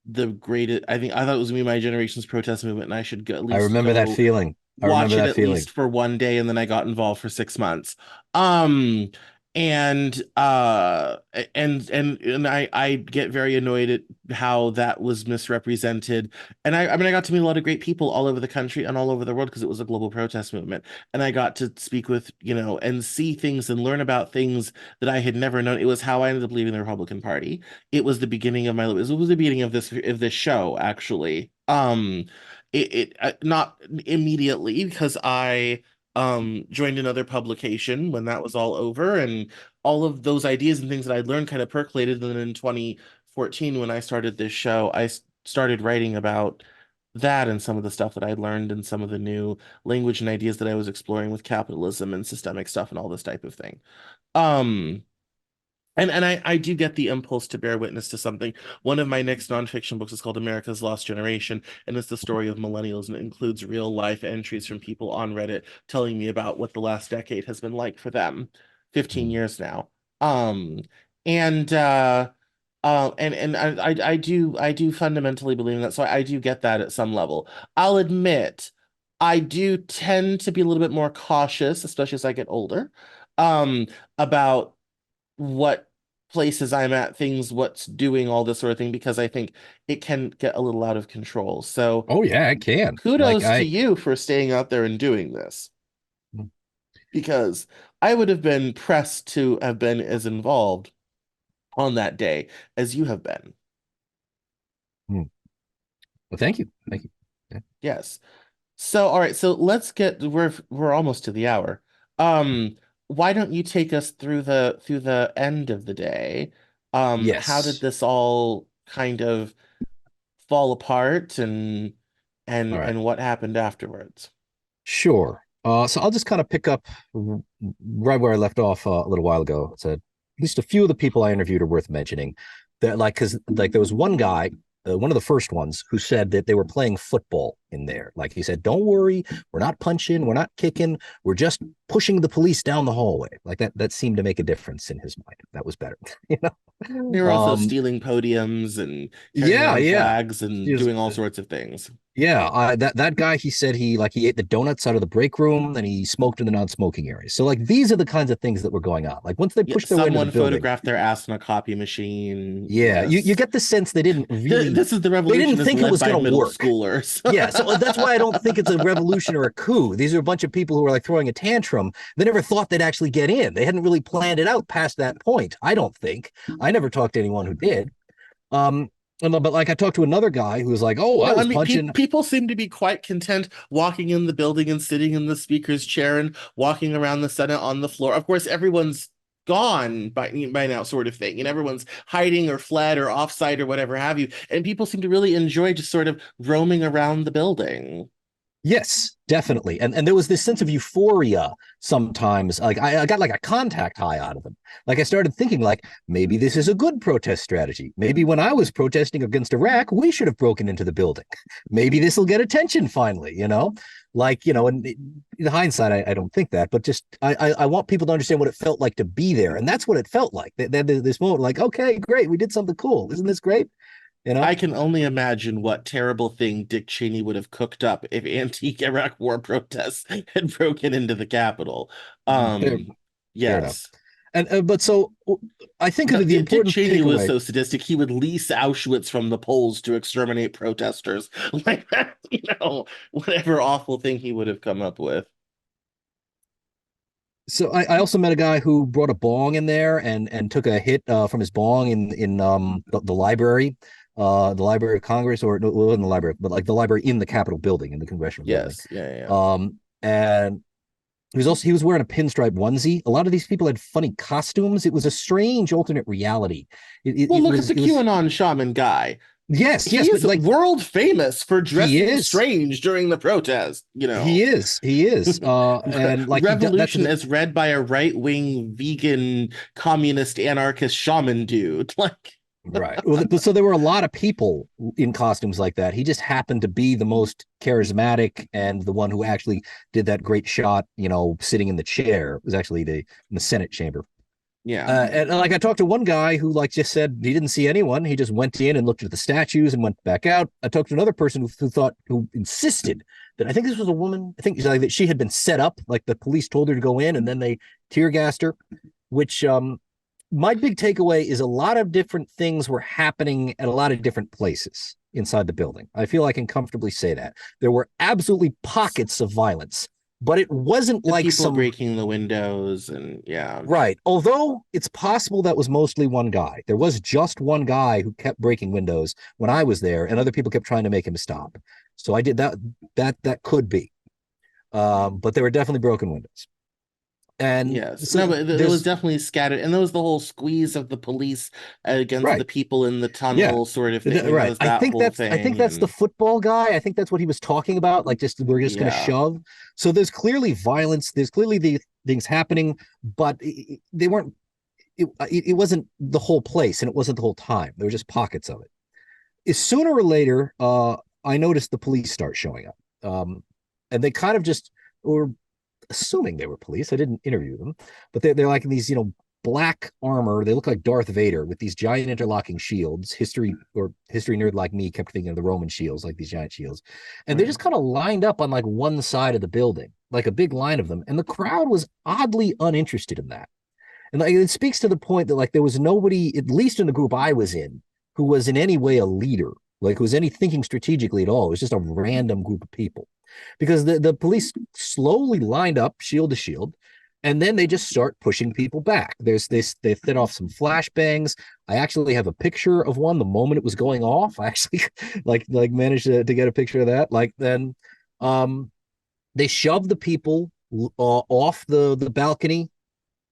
S1: the greatest. I thought it was gonna be my generation's protest movement, and I should go, at
S2: I
S1: least
S2: remember that
S1: go
S2: feeling. I
S1: watch
S2: remember
S1: it
S2: that
S1: at least
S2: feeling.
S1: for one day, and then I got involved for 6 months. Um, and I get very annoyed at how that was misrepresented. And I mean I got to meet a lot of great people all over the country and all over the world because it was a global protest movement. And I got to speak with, and see things and learn about things that I had never known. It was how I ended up leaving the Republican Party. It was the beginning of my, it was the beginning of this show, actually. Not immediately, because I joined another publication when that was all over, and all of those ideas and things that I'd learned kind of percolated. And then in 2014, when I started this show, started writing about that and some of the stuff that I learned and some of the new language and ideas that I was exploring with capitalism and systemic stuff and all this type of thing. Um, and I do get the impulse to bear witness to something. One of my next nonfiction books is called America's Lost Generation, and it's the story of millennials, and it includes real life entries from people on Reddit telling me about what the last decade has been like for them, 15
S2: Mm.
S1: years now. Um, and I do fundamentally believe in that, so I do get that at some level. I'll admit, I do tend to be a little bit more cautious, especially as I get older, about what places I'm at, things, what's doing all this sort of thing, because I think it can get a little out of control. So
S2: Oh yeah, it can. Like
S1: kudos to
S2: I
S1: you for staying out there and doing this, because I would have been pressed to have been as involved on that day as you have been.
S2: Hmm. Well, thank you. Thank you. Yeah.
S1: Yes. So, all right, so we're almost to the hour. Um, why don't you take us through the end of the day? How did
S2: Yes.
S1: this all kind of fall apart, and
S2: All right.
S1: what happened afterwards?
S2: Sure. So I'll just kind of pick up right where I left off a little while ago. So at least a few of the people I interviewed are worth mentioning. That like because like there was one guy, one of the first ones, who said that they were playing football in there. Like he said, "Don't worry, we're not punching, we're not kicking, we're just pushing the police down the hallway." Like that. That seemed to make a difference in his mind. That was better. you
S1: They
S2: know.
S1: were also stealing podiums and carrying
S2: Yeah,
S1: around
S2: yeah.
S1: flags and
S2: Just
S1: doing all sorts of things.
S2: yeah, that guy. He said he ate the donuts out of the break room and he smoked in the non-smoking area. So like these are the kinds of things that were going on. Like once they
S1: Yeah,
S2: pushed their way into the
S1: someone
S2: building,
S1: photographed their ass on a copy machine.
S2: yeah, you
S1: Yes.
S2: get the sense
S1: This is the
S2: they didn't
S1: revolution is
S2: think it
S1: led
S2: was
S1: by
S2: going to
S1: middle
S2: work.
S1: schoolers.
S2: Yeah, so that's why I don't think it's a revolution or a coup. These are a bunch of people who are like throwing a tantrum. They never thought they'd actually get in. They hadn't really planned it out past that point. I don't think. I never talked to anyone who did. But like I talked to another guy who was like, "Oh, I
S1: No, I
S2: was
S1: mean,
S2: punching."
S1: people seem to be quite content walking in the building and sitting in the speaker's chair and walking around the Senate on the floor. Of course, everyone's gone by now, sort of thing, and everyone's hiding or fled or offsite or whatever have you. And people seem to really enjoy just sort of roaming around the building.
S2: Yes, definitely. And there was this sense of euphoria sometimes. Like I got like a contact high out of them. Like I started thinking like maybe this is a good protest strategy. Maybe when I was protesting against Iraq, we should have broken into the building. Maybe this will get attention finally, you know? Like, you know, and in hindsight, I don't think that, but just I want people to understand what it felt like to be there. And that's what it felt like. This moment, like, okay, great, we did something cool. Isn't this great? You know?
S1: I can only imagine what terrible thing Dick Cheney would have cooked up if anti-Iraq war protests had broken into the Capitol.
S2: Fair,
S1: Um,
S2: fair enough.
S1: yes.
S2: And but so I think
S1: No,
S2: the
S1: Dick
S2: important
S1: Cheney was
S2: takeaway.
S1: so sadistic, he would lease Auschwitz from the Poles to exterminate protesters. Like that, whatever awful thing he would have come up with.
S2: So I also met a guy who brought a bong in there and took a hit from his bong in the Library of Congress, or no, it wasn't the library, but like the library in the Capitol building, in the Congressional building.
S1: Yes, yeah, yeah.
S2: And he was wearing a pinstripe onesie. A lot of these people had funny costumes. It was a strange alternate reality.
S1: Well, look at the
S2: It was
S1: QAnon shaman guy.
S2: yes,
S1: He's
S2: but like
S1: world famous for
S2: he
S1: dressing
S2: is.
S1: strange during the protest,
S2: He is. And like that's
S1: Revolution as read by a right-wing vegan communist anarchist shaman dude. Like,
S2: right. Well, so there were a lot of people in costumes like that. He just happened to be the most charismatic and the one who actually did that great shot, you know, sitting in the chair. It was actually in the Senate chamber.
S1: yeah.
S2: And like I talked to one guy who like just said he didn't see anyone. He just went in and looked at the statues and went back out. I talked to another person who insisted that I think this was a woman. I think like that she had been set up, like the police told her to go in and then they tear gassed her, which my big takeaway is a lot of different things were happening at a lot of different places inside the building. I feel I can comfortably say that. There were absolutely pockets of violence, but it wasn't
S1: And
S2: like
S1: people
S2: some
S1: breaking the windows and yeah.
S2: right. Although it's possible that was mostly one guy. There was just one guy who kept breaking windows when I was there, and other people kept trying to make him stop. So I did that. That could be. But there were definitely broken windows. And
S1: Yes.
S2: so
S1: No, but it was
S2: there's
S1: definitely scattered. And there was the whole squeeze of the police against
S2: right.
S1: the people in the
S2: Yeah.
S1: tunnel sort of thing. There
S2: Right.
S1: was that whole
S2: I think
S1: thing.
S2: that's the
S1: And
S2: football guy. I think that's what he was talking about. Like just we're just going to
S1: yeah.
S2: shove. So there's clearly violence. There's clearly the things happening, but they weren't. It wasn't the whole place, and it wasn't the whole time. There were just pockets of it. Is sooner or later, I noticed the police start showing up, and they kind of just were assuming they were police. I didn't interview them, but they're like in these, you know, black armor. They look like Darth Vader with these giant interlocking shields. History nerd like me kept thinking of the Roman shields, like these giant shields, and they're
S1: Right.
S2: just kind of lined up on like one side of the building, like a big line of them, and the crowd was oddly uninterested in that. And like, it speaks to the point that like there was nobody, at least in the group I was in, who was in any way a leader, like who was any thinking strategically at all. It was just a random group of people. Because the police slowly lined up shield to shield, and then they just start pushing people back. There's this, they set off some flashbangs. I actually have a picture of one the moment it was going off. I actually like managed to get a picture of that. Like then they shoved the people off the balcony.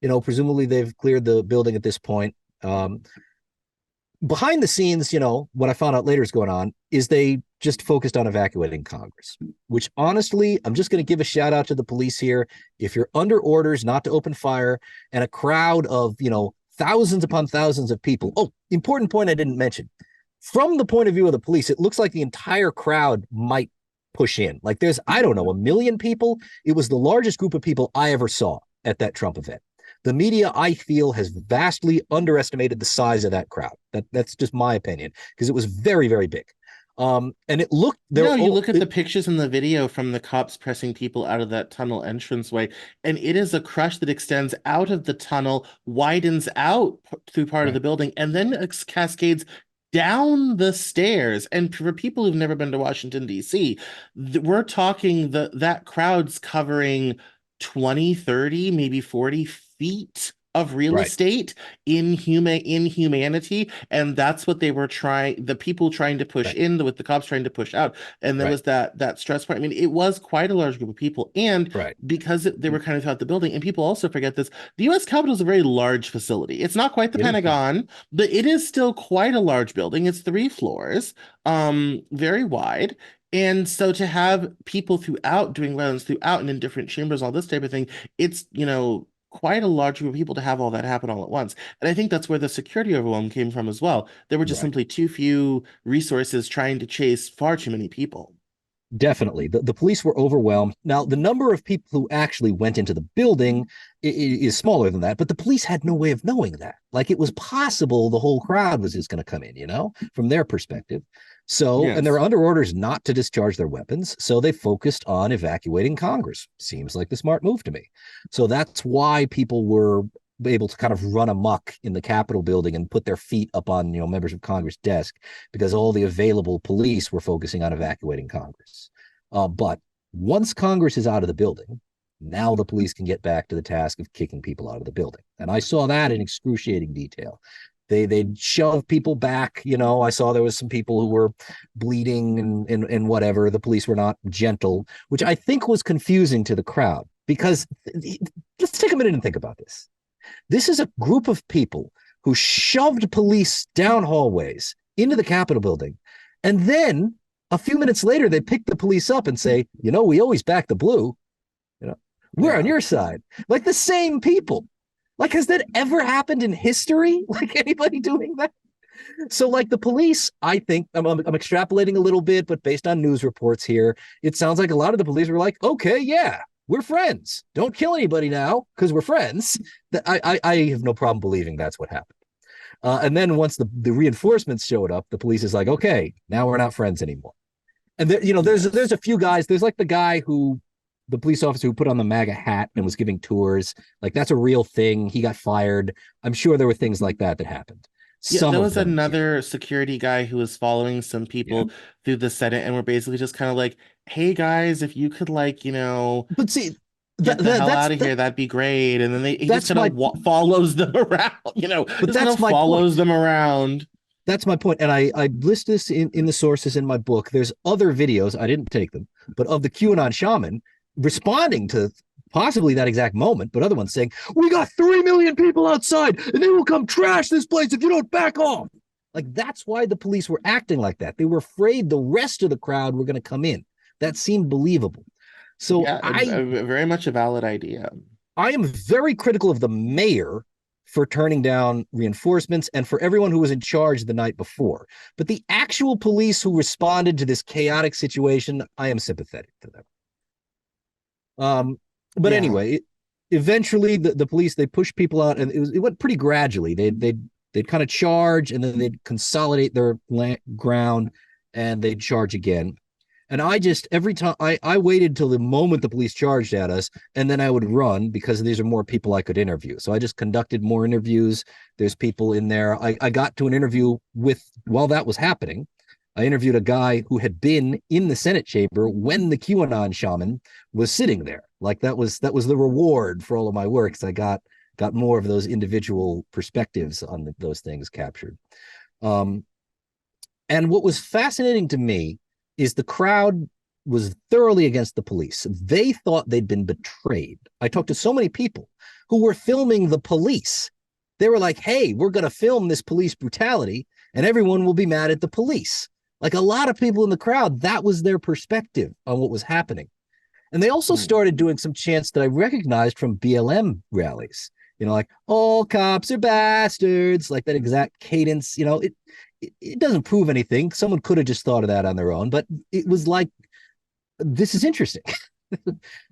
S2: You know, presumably they've cleared the building at this point. Behind the scenes, you know, what I found out later is going on is they just focused on evacuating Congress, which honestly, I'm just going to give a shout out to the police here. If you're under orders not to open fire and a crowd of, you know, thousands upon thousands of people. Oh, important point I didn't mention. From the point of view of the police, it looks like the entire crowd might push in. Like there's, I don't know, a million people. It was the largest group of people I ever saw at that Trump event. The media, I feel, has vastly underestimated the size of that crowd. That's just my opinion because it was very, very big. And it looked there.
S1: No, you
S2: Oh,
S1: look at the pictures in the video from the cops pressing people out of that tunnel entranceway, and it is a crush that extends out of the tunnel, widens out through part of the
S2: right,
S1: building, and then cascades down the stairs. And for people who've never been to Washington, D.C., we're talking that crowd's covering 20, 30, maybe 40 feet of real
S2: Right.
S1: estate in humanity, and that's what they were trying, the people trying to push
S2: Right.
S1: in with the cops trying to push out. And there
S2: Right.
S1: was that stress point. I mean, it was quite a large group of people, and
S2: Right.
S1: because they were kind of throughout the building, and people also forget this, the US Capitol is a very large facility. It's not quite the
S2: It is.
S1: Pentagon, but it is still quite a large building. It's 3 floors, very wide. And so to have people throughout doing rounds throughout and in different chambers, all this type of thing, it's, quite a large group of people to have all that happen all at once. And I think that's where the security overwhelm came from as well. There were just
S2: Right.
S1: simply too few resources trying to chase far too many people.
S2: Definitely. The police were overwhelmed. Now, the number of people who actually went into the building is smaller than that, but the police had no way of knowing that. Like it was possible the whole crowd was just going to come in, from their perspective. So, and they were
S1: Yes.
S2: under orders not to discharge their weapons. So they focused on evacuating Congress. Seems like the smart move to me. So that's why people were able to kind of run amok in the Capitol building and put their feet up on, members of Congress' desk because all the available police were focusing on evacuating Congress. But once Congress is out of the building, now the police can get back to the task of kicking people out of the building. And I saw that in excruciating detail. They'd shove people back. I saw there was some people who were bleeding and whatever. The police were not gentle, which I think was confusing to the crowd because let's take a minute and think about this. This is a group of people who shoved police down hallways into the Capitol building. And then a few minutes later, they pick the police up and say, we always back the blue. You know, we're on
S1: Yeah.
S2: your side. Like the same people. Like, has that ever happened in history? Like anybody doing that? So, like the police, I think I'm extrapolating a little bit, but based on news reports here, it sounds like a lot of the police were like, okay, yeah, we're friends. Don't kill anybody now because we're friends. I have no problem believing that's what happened. And then once the reinforcements showed up, the police is like, okay, now we're not friends anymore. And there, there's
S1: Yes.
S2: a few guys. There's like the guy the police officer who put on the MAGA hat and was giving tours. Like that's a real thing. He got fired. I'm sure there were things like that happened.
S1: Yeah,
S2: Some
S1: there
S2: of
S1: was
S2: them, yeah,
S1: another security guy who was following some
S2: yeah.
S1: people through the Senate and were basically just kind of like, hey guys, if you could like,
S2: But see,
S1: get the hell out of
S2: that
S1: here, that'd be great. And then he just
S2: that's
S1: kind of
S2: my
S1: follows them around,
S2: but
S1: just kind
S2: that's
S1: of
S2: my point.
S1: follows them around.
S2: That's my point. And I list this in the sources in my book. There's other videos, I didn't take them, but of the QAnon shaman responding to possibly that exact moment, but other ones saying, we got 3 million people outside and they will come trash this place if you don't back off. Like that's why the police were acting like that. They were afraid the rest of the crowd were going to come in. That seemed believable. So
S1: Yeah, very much a valid idea.
S2: I am very critical of the mayor for turning down reinforcements and for everyone who was in charge the night before. But the actual police who responded to this chaotic situation, I am sympathetic to them. But
S1: Yeah.
S2: anyway, eventually the police they pushed people out, and it went pretty gradually. They'd kind of charge, and then they'd consolidate their ground, and they'd charge again. And I just every time I waited till the moment the police charged at us, and then I would run because these are more people I could interview. So I just conducted more interviews. There's people in there. I got to an interview with while that was happening. I interviewed a guy who had been in the Senate chamber when the QAnon shaman was sitting there. Like that was the reward for all of my work. So I got more of those individual perspectives on those things captured. Um, and what was fascinating to me is the crowd was thoroughly against the police. They thought they'd been betrayed. I talked to so many people who were filming the police. They were like, hey, we're going to film this police brutality and everyone will be mad at the police. Like a lot of people in the crowd, that was their perspective on what was happening. And they also
S1: Hmm.
S2: started doing some chants that I recognized from BLM rallies, like all cops are bastards, like that exact cadence. It doesn't prove anything. Someone could have just thought of that on their own, but it was like, this is interesting.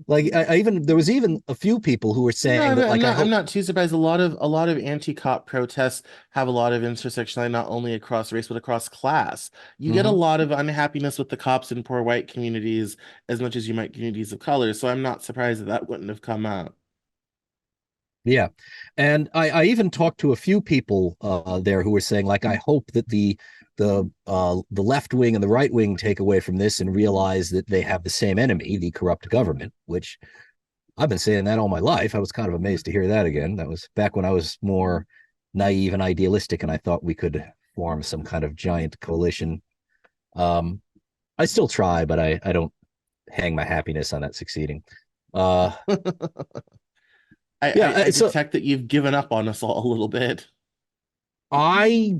S2: Like I even there was even a few people who were
S1: No,
S2: saying that, like, I
S1: I'm
S2: hope.
S1: not too surprised. A lot of anti-cop protests have a lot of intersectionality, not only across race, but across class. You get a
S2: Mhm.
S1: lot of unhappiness with the cops in poor white communities as much as you might communities of color. So I'm not surprised that that wouldn't have come out.
S2: Yeah. And I even talked to a few people there who were saying, like, I hope that the left wing and the right wing take away from this and realize that they have the same enemy, the corrupt government, which I've been saying that all my life. I was kind of amazed to hear that again. That was back when I was more naive and idealistic, and I thought we could form some kind of giant coalition. Um, I still try, but I don't hang my happiness on that succeeding. Uh, yeah,
S1: I
S2: so
S1: detect that you've given up on us all a little bit.
S2: I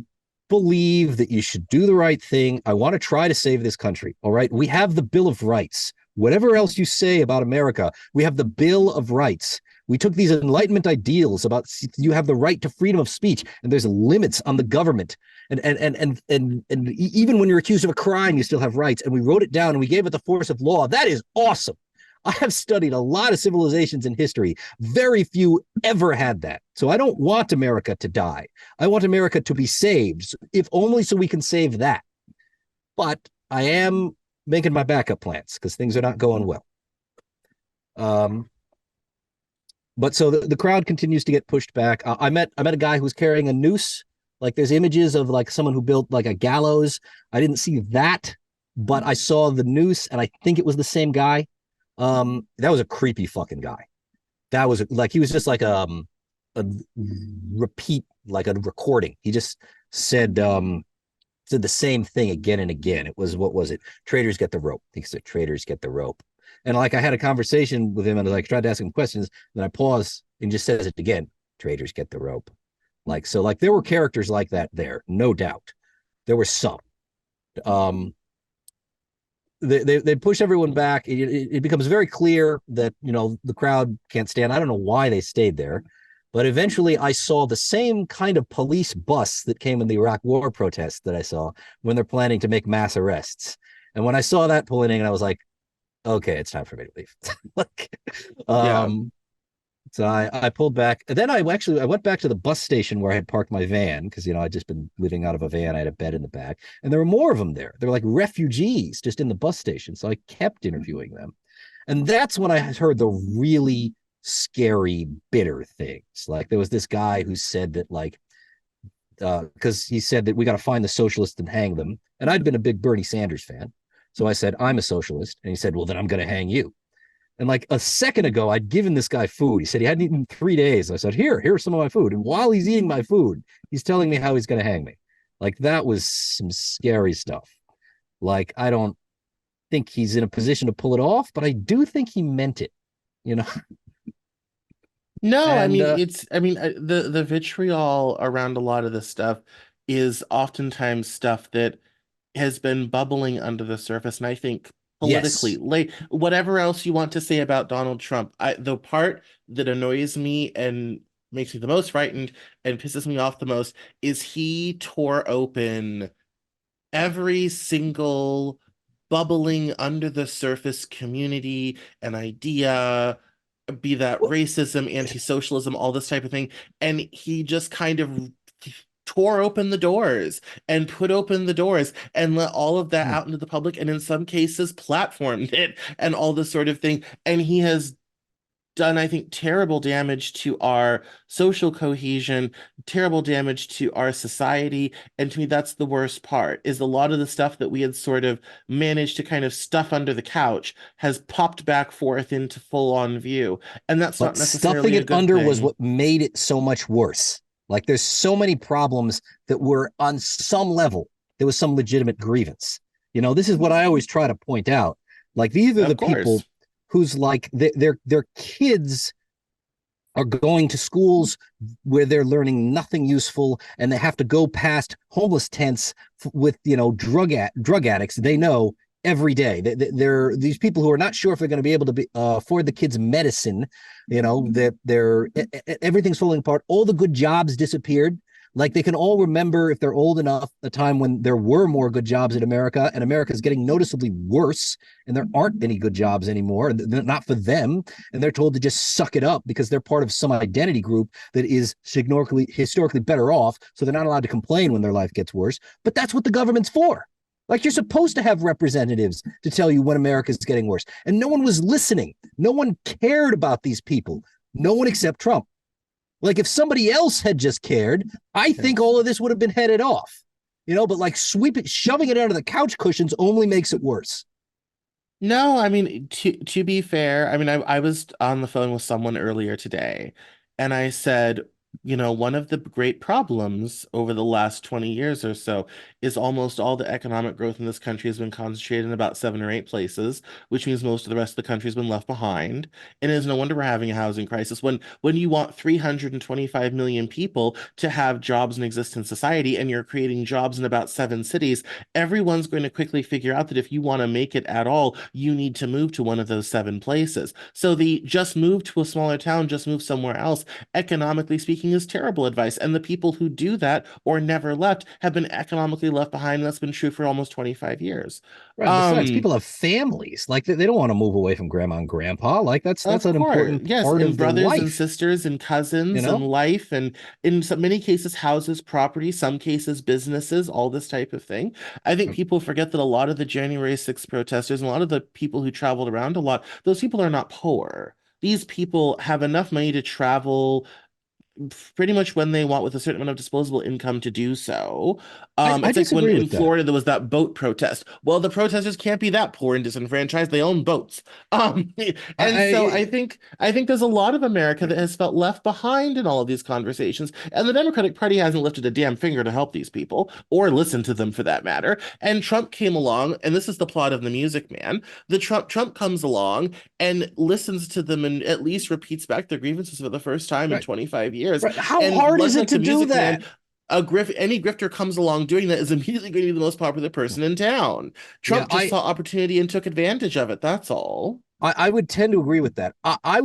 S2: believe that you should do the right thing. I want to try to save this country. All right. We have the Bill of Rights. Whatever else you say about America, we have the Bill of Rights. We took these Enlightenment ideals about you have the right to freedom of speech, and there's limits on the government. And even when you're accused of a crime, you still have rights. And we wrote it down and we gave it the force of law. That is awesome. I have studied a lot of civilizations in history. Very few ever had that. So I don't want America to die. I want America to be saved, if only so we can save that. But I am making my backup plans because things are not going well. Um, but so the crowd continues to get pushed back. I met a guy who was carrying a noose. Like there's images of like someone who built like a gallows. I didn't see that, but I saw the noose, and I think it was the same guy. That was a creepy fucking guy. That was like he was just like a repeat, like a recording. He just said said the same thing again and again. It was, what was it? Traders get the rope. He said traders get the rope. And like I had a conversation with him and I like tried to ask him questions. Then I paused and just says it again. Traders get the rope. Like so, like there were characters like that there, no doubt. There were some. Um, they push everyone back. It becomes very clear that the crowd can't stand. I don't know why they stayed there, but eventually I saw the same kind of police bus that came in the Iraq War protests that I saw when they're planning to make mass arrests. And when I saw that pulling in, I was like, okay, it's time for me to leave. like,
S1: Yeah.
S2: um, so I pulled back. And then I went back to the bus station where I had parked my van because I'd just been living out of a van. I had a bed in the back, and there were more of them there. They were like refugees just in the bus station. So I kept interviewing them, and that's when I heard the really scary, bitter things. Like there was this guy who said that because he said that we got to find the socialists and hang them, and I'd been a big Bernie Sanders fan, so I said I'm a socialist, and he said, well then I'm going to hang you. And like a second ago, I'd given this guy food. He said he hadn't eaten in 3 days. I said, here's some of my food. And while he's eating my food, he's telling me how he's going to hang me. Like that was some scary stuff. Like I don't think he's in a position to pull it off, but I do think he meant it, you know?
S1: No, I
S2: And
S1: mean the vitriol around a lot of this stuff is oftentimes stuff that has been bubbling under the surface, and I think politically,
S2: yes,
S1: like whatever else you want to say about Donald Trump, the part that annoys me and makes me the most frightened and pisses me off the most is he tore open every single bubbling under the surface community and idea, be that
S2: well,
S1: racism, anti-socialism, all this type of thing. And he just kind of tore open the doors and put open the doors and let all of that out into the public, and in some cases platformed it and all this sort of thing. And he has done, I think, terrible damage to our social cohesion, terrible damage to our society. And to me, that's the worst part, is a lot of the stuff that we had sort of managed to kind of stuff under the couch has popped back forth into full on view. And that's not
S2: but stuffing
S1: necessarily a
S2: it
S1: good
S2: under was
S1: thing.
S2: what made it so much worse. Like there's so many problems that were on some level, there was some legitimate grievance. This is what I always try to point out. Like these are
S1: Of
S2: the people
S1: course.
S2: whose like their kids are going to schools where they're learning nothing useful, and they have to go past homeless tents with drug addicts they know every day. They're these people who are not sure if they're going to be able to afford the kids medicine. That they're everything's falling apart. All the good jobs disappeared. Like they can all remember, if they're old enough, a time when there were more good jobs in America, and America is getting noticeably worse, and there aren't any good jobs anymore, and not for them, and they're told to just suck it up because they're part of some identity group that is historically better off, so they're not allowed to complain when their life gets worse. But that's what the government's for. Like you're supposed to have representatives to tell you when America's getting worse. And no one was listening. No one cared about these people. No one except Trump. Like if somebody else had just cared, I think all of this would have been headed off. But like shoving it under the couch cushions only makes it worse.
S1: No, I mean to be fair, I mean I was on the phone with someone earlier today and I said, one of the great problems over the last 20 years or so is almost all the economic growth in this country has been concentrated in about 7 or 8 places, which means most of the rest of the country has been left behind. And it is no wonder we're having a housing crisis when you want 325 million people to have jobs and exist in society and you're creating jobs in about 7 cities. Everyone's going to quickly figure out that if you want to make it at all, you need to move to one of those 7 places. So the just move to a smaller town, just move somewhere else, economically speaking, is terrible advice. And the people who do that or never left have been economically left behind. And that's been true for almost 25 years.
S2: Right. Besides,
S1: Um,
S2: people have families. Like they don't want to move away from grandma and grandpa. Like that's
S1: Of
S2: an
S1: course,
S2: important
S1: yes,
S2: part
S1: and
S2: of their
S1: brothers and
S2: life,
S1: sisters and
S2: you
S1: cousins and
S2: know?
S1: life, and in many cases, houses, property, some cases, businesses, all this type of thing. I think people forget that a lot of the January 6th protesters and a lot of the people who traveled around a lot, those people are not poor. These people have enough money to travel pretty much when they want with a certain amount of disposable income to do so.
S2: I
S1: It's like when
S2: disagree
S1: in
S2: with that.
S1: Florida there was that boat protest. Well, the protesters can't be that poor and disenfranchised. They own boats. And so
S2: I
S1: I think there's a lot of America that has felt left behind in all of these conversations, and the Democratic Party hasn't lifted a damn finger to help these people or listen to them for that matter. And Trump came along, and this is the plot of The Music Man. The Trump comes along and listens to them and at least repeats back their grievances for the first time in
S2: right,
S1: 25 years.
S2: right. How
S1: And
S2: hard
S1: much
S2: is it
S1: like
S2: to
S1: the
S2: do
S1: Music
S2: that?
S1: Man, any grifter comes along doing that is immediately going to be the most popular person in town.
S2: Yeah,
S1: Trump just saw opportunity and took advantage of it. That's all.
S2: I would tend to agree with that. I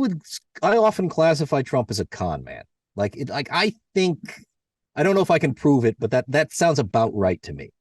S2: often classify Trump as a con man. Like I think I don't know if I can prove it, but that sounds about right to me.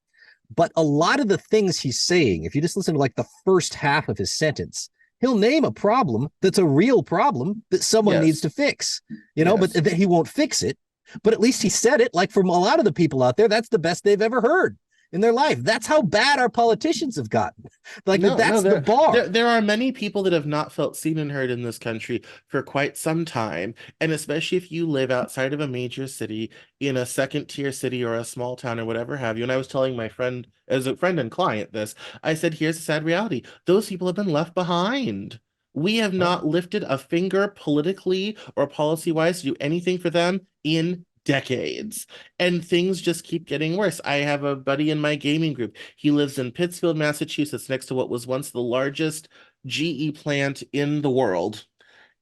S2: But a lot of the things he's saying, if you just listen to like the first half of his sentence, he'll name a problem that's a real problem that someone needs
S1: Yes.
S2: to fix, but
S1: Yes.
S2: that he won't fix it. But at least he said it. Like from a lot of the people out there, that's the best they've ever heard in their life. That's how bad our politicians have gotten. Like
S1: No, no,
S2: that's the bar.
S1: there are many people that have not felt seen and heard in this country for quite some time. And especially if you live outside of a major city, in a second tier city or a small town or whatever have you. And I was telling my friend, as a friend and client, this, I said, here's the sad reality. Those people have been left behind. We have
S2: Right.
S1: not lifted a finger politically or policy-wise to do anything for them in decades. And things just keep getting worse. I have a buddy in my gaming group. He lives in Pittsfield, Massachusetts, next to what was once the largest GE plant in the world.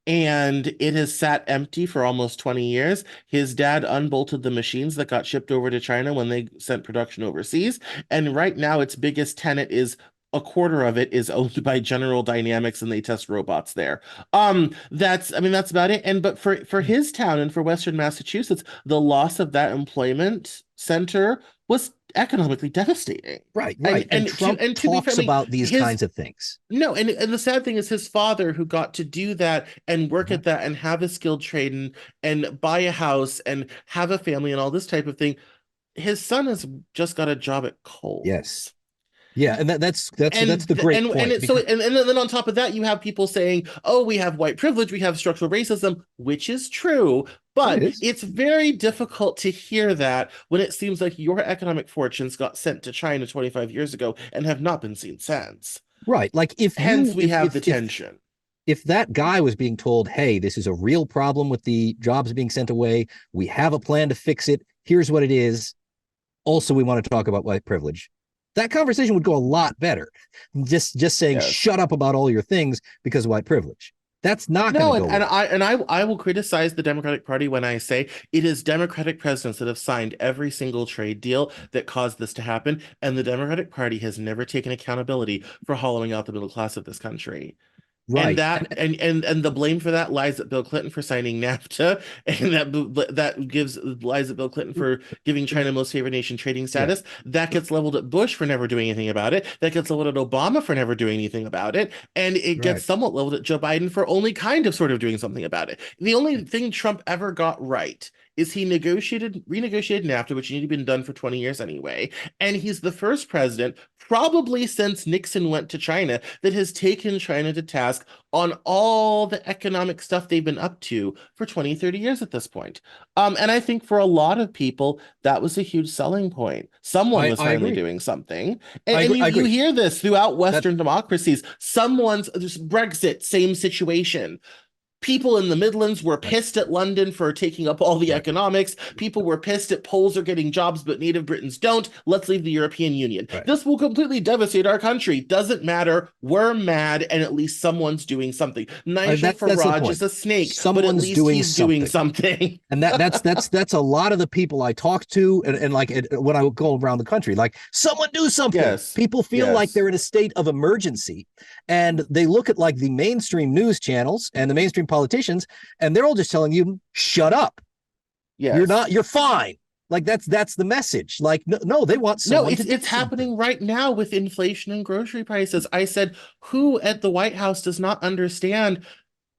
S1: And it has sat empty for almost 20 years. His dad unbolted the machines that got shipped over to China when they sent production overseas. And right now, its biggest tenant is a quarter of it is owned by General Dynamics and they test robots there. I mean, that's about it. And but for his town and for Western Massachusetts, the loss of that employment center was economically devastating.
S2: Right, right. And Trump
S1: And to be fair, I
S2: talks
S1: mean,
S2: about these
S1: his
S2: kinds of things.
S1: no, and the sad thing is his father who got to do that and work
S2: Mhm.
S1: at that and have a skilled trade and buy a house and have a family and all this type of thing. His son has just got a job at
S2: Yes.
S1: Kohl's.
S2: Yeah, and that's the great
S1: And
S2: point
S1: it so
S2: because
S1: and then on top of that you have people saying, "Oh, we have white privilege, we have structural racism," which is true,
S2: it
S1: but
S2: is.
S1: it's very difficult to hear that when it seems like your economic fortunes got sent to China 25 years ago and have not been seen since.
S2: Right. Like if
S1: Hence
S2: you
S1: we have the tension.
S2: if that guy was being told, "Hey, this is a real problem with the jobs being sent away. We have a plan to fix it. Here's what it is. Also, we want to talk about white privilege." That conversation would go a lot better. Just saying
S1: Yes.
S2: shut up about all your things because of white privilege. That's not going to
S1: No,
S2: go well.
S1: I will criticize the Democratic Party when I say it is Democratic presidents that have signed every single trade deal that caused this to happen, and the Democratic Party has never taken accountability for hollowing out the middle class of this country. And
S2: Right.
S1: that and the blame for that lies at Bill Clinton for signing NAFTA, and that gives lies at Bill Clinton for giving China most favored nation trading
S2: Yeah.
S1: status. That gets leveled at Bush for never doing anything about it. That gets leveled at Obama for never doing anything about it, and it gets
S2: Right.
S1: somewhat leveled at Joe Biden for only kind of sort of doing something about it. The only thing Trump ever got right is he renegotiated NAFTA, which needed to been done for 20 years anyway. And he's the first president, probably since Nixon went to China, that has taken China to task on all the economic stuff they've been up to for 20, 30 years at this point. And I think for a lot of people, that was a huge selling point. Someone was
S2: I
S1: finally
S2: agree.
S1: doing something.
S2: I
S1: And
S2: agree. I
S1: you
S2: agree.
S1: hear this throughout
S2: That
S1: Western democracies. Someone's Brexit, same situation. People in the Midlands were
S2: right,
S1: pissed at London for taking up all the
S2: right,
S1: economics. People were pissed at Poles are getting jobs, but native Britons don't. Let's leave the European Union.
S2: right.
S1: This will completely devastate our country. Doesn't matter. We're mad, and at least someone's doing something. Nigel
S2: That's the
S1: Farage
S2: point.
S1: is a snake, but at
S2: Someone's
S1: least
S2: doing
S1: he's doing
S2: something.
S1: something.
S2: And that's a lot of the people I talk to, and like when I go around the country, like someone do something.
S1: Yes.
S2: People feel like
S1: Yes.
S2: they're in a state of emergency, and they look at like the mainstream news channels and the mainstream politicians, and they're all just telling you, "Shut up, you're
S1: Yes.
S2: not, you're fine." Like that's the message. Like no, they want
S1: No,
S2: someone to do
S1: it's
S2: something.
S1: happening right now with inflation and grocery prices. I said, who at the White House does not understand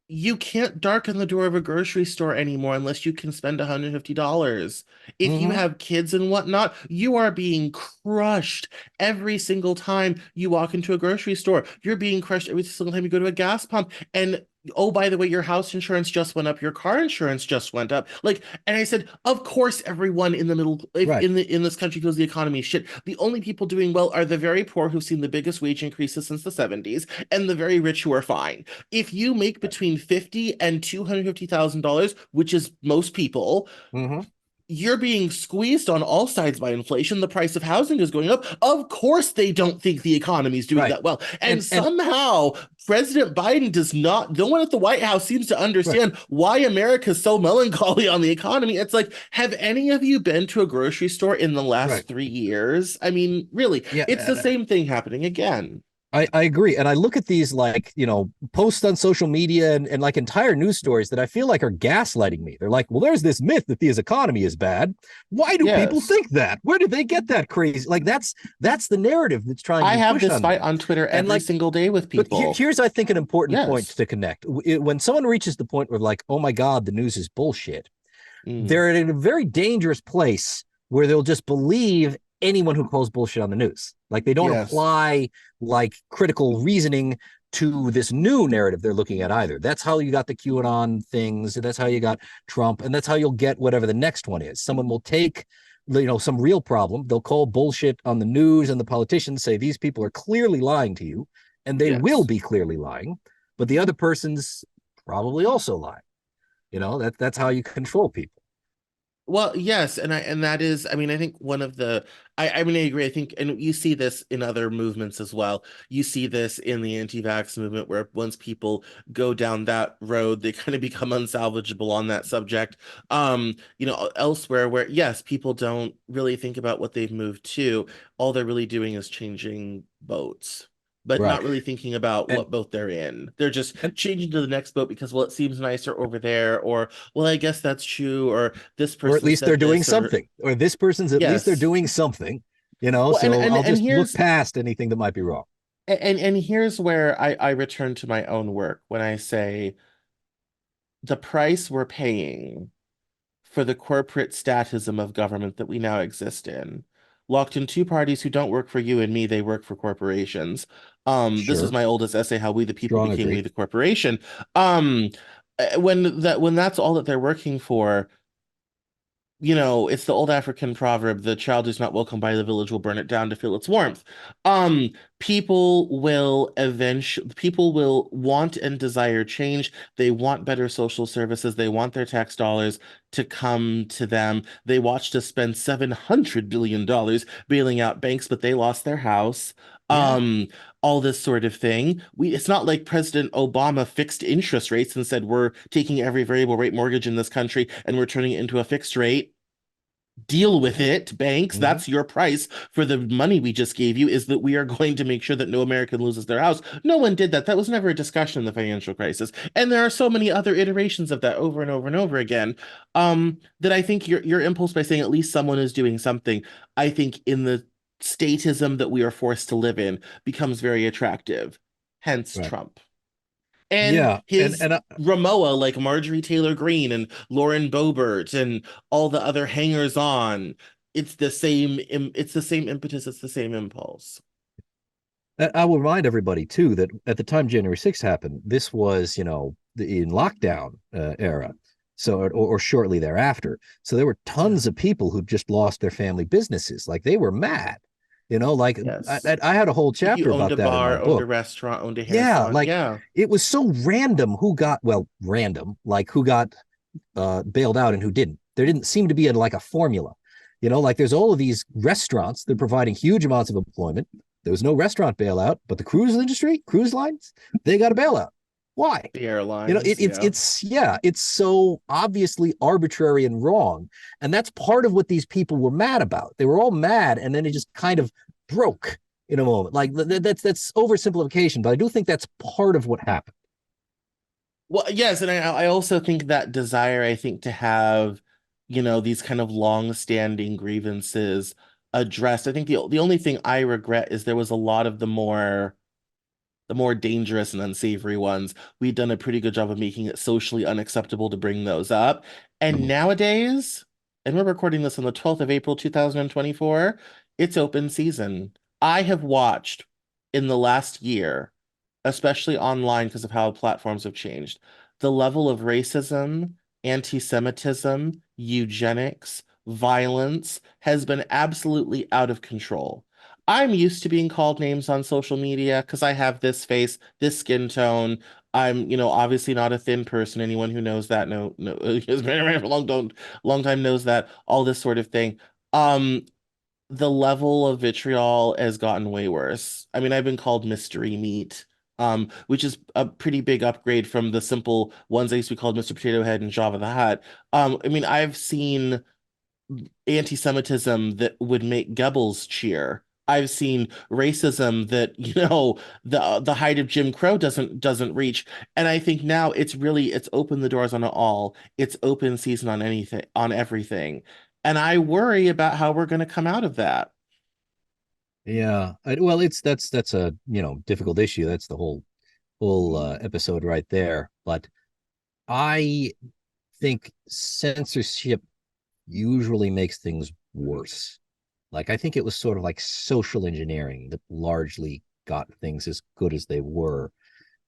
S1: you can't darken the door of a grocery store anymore unless you can spend $150. If you
S2: Mm-hmm.
S1: have kids and whatnot, you are being crushed every single time you walk into a grocery store. You're being crushed every single time you go to a gas pump. And oh, by the way, your house insurance just went up, your car insurance just went up. Like, and I said, of course, everyone in the middle, if
S2: Right.
S1: in this country feels the economy is shit. The only people doing well are the very poor who've seen the biggest wage increases since the 70s, and the very rich who are fine. If you make between 50 and $250,000, which is most people,
S2: Mm-hmm.
S1: you're being squeezed on all sides by inflation. The price of housing is going up. Of course, they don't think the economy is doing
S2: Right.
S1: that well. And
S2: And
S1: somehow, President Biden does not, no one at the White House seems to
S2: right.
S1: understand why America is so melancholy on the economy. It's like, have any of you been to a grocery store in the
S2: Right.
S1: last 3 years? I mean, really, it's the
S2: Yeah.
S1: same thing happening again.
S2: I agree. And I look at these like, posts on social media and like entire news stories that I feel like are gaslighting me. They're like, well, there's this myth that the economy is bad. Why do people
S1: Yes.
S2: think that? Where did they get that crazy? Like that's the narrative that's trying to
S1: I
S2: be
S1: have
S2: pushed
S1: this
S2: on
S1: fight
S2: me.
S1: on Twitter
S2: And
S1: every
S2: like,
S1: single day with
S2: but
S1: people.
S2: here's I think an important point
S1: Yes.
S2: to connect. When someone reaches the point where like, oh my God, the news is bullshit,
S1: Mm,
S2: they're in a very dangerous place where they'll just believe anyone who calls bullshit on the news. Like they don't
S1: yes.
S2: apply like critical reasoning to this new narrative they're looking at either. That's how you got the QAnon things. That's how you got Trump. And that's how you'll get whatever the next one is. Someone will take some real problem. They'll call bullshit on the news and the politicians say these people are clearly lying to you and they will
S1: Yes.
S2: be clearly lying, but the other person's probably also lying. That's how you control people.
S1: Well, yes, and that is, I mean, I think one of the, I mean, I agree. I think, and you see this in other movements as well. You see this in the anti-vax movement, where once people go down that road, they kind of become unsalvageable on that subject. Elsewhere, where yes, people don't really think about what they've moved to. All they're really doing is changing boats, but
S2: Right.
S1: not really thinking about
S2: And
S1: what boat they're in. They're just
S2: and
S1: changing to the next boat because, well, it seems nicer over there, or well, I guess that's true, or this
S2: or at
S1: person
S2: least they're
S1: said
S2: doing
S1: this, or
S2: something, or this person's at least they're
S1: yes.
S2: doing something,
S1: Well, and
S2: so
S1: and
S2: I'll
S1: and
S2: just look
S1: here's
S2: past anything that might be wrong.
S1: and here's where I return to my own work when I say the price we're paying for the corporate statism of government that we now exist in, locked in two parties who don't work for you and me, they work for corporations. This is
S2: Sure.
S1: my oldest essay, How We the People
S2: Strong
S1: Became We
S2: agree.
S1: the Corporation. Um, when that's all that they're working for, it's the old African proverb, the child who's not welcomed by the village will burn it down to feel its warmth. Um, people will want and desire change. They want better social services. They want their tax dollars to come to them. They watched us spend $700 billion bailing out banks, but they lost their house.
S2: Yeah.
S1: Um, all this sort of thing. It's not like President Obama fixed interest rates and said, we're taking every variable rate mortgage in this country and we're turning it into a fixed rate. Deal with
S2: Yeah.
S1: it, banks.
S2: Hmm.
S1: That's your price for the money we just gave you, is that we are going to make sure that no American loses their house. No one did that. That was never a discussion in the financial crisis. And there are so many other iterations of that over and over and over again. That I think your impulse by saying at least someone is doing something, I think in the statism that we are forced to live in becomes very attractive. Hence
S2: Right.
S1: Trump. And
S2: Yeah,
S1: his Ramoa, like Marjorie Taylor Greene and Lauren Boebert and all the other hangers on, it's the same impetus, it's the same impulse.
S2: I will remind everybody too that at the time January 6th happened, this was, in lockdown era. So, or shortly thereafter. So there were
S1: Yeah.
S2: tons of people who just lost their family businesses. Like they were mad, like
S1: Yes.
S2: I had a whole
S1: If you
S2: chapter
S1: owned
S2: about
S1: a
S2: that in my
S1: bar, owned a
S2: book.
S1: restaurant, owned a hair
S2: Yeah.
S1: salon,
S2: Like
S1: yeah.
S2: it was so random random, like who got bailed out and who didn't. There didn't seem to be like a formula. Like there's all of these restaurants that are providing huge amounts of employment. There was no restaurant bailout, but the cruise industry, cruise lines, they got a bailout. Why?
S1: The airlines,
S2: It's
S1: yeah.
S2: it's so obviously arbitrary and wrong, and that's part of what these people were mad about. They were all mad, and then it just kind of broke in a moment. Like that's oversimplification, but I do think that's part of what happened.
S1: Well, yes, and I also think that desire, I think, to have, these kind of long-standing grievances addressed. I think the only thing I regret is there was a lot of the more dangerous and unsavory ones. We've done a pretty good job of making it socially unacceptable to bring those up. And
S2: Mhm.
S1: nowadays, and we're recording this on the 12th of April, 2024, it's open season. I have watched in the last year, especially online because of how platforms have changed, the level of racism, anti-Semitism, eugenics, violence has been absolutely out of control. I'm used to being called names on social media because I have this face, this skin tone. I'm, obviously not a thin person. Anyone who knows that, no, no, has been around for a long time knows that, all this sort of thing. Um, the level of vitriol has gotten way worse. I mean, I've been called mystery meat, which is a pretty big upgrade from the simple ones I used to be called Mr. Potato Head and Java the Hutt. I mean, I've seen anti-Semitism that would make Goebbels cheer. I've seen racism that, the height of Jim Crow doesn't reach. And I think now it's opened the doors on it all. It's open season on anything, on everything. And I worry about how we're going to come out of that.
S2: Yeah. Well, that's a difficult issue. That's the whole episode right there. But I think censorship usually makes things worse. Like I think it was sort of like social engineering that largely got things as good as they were.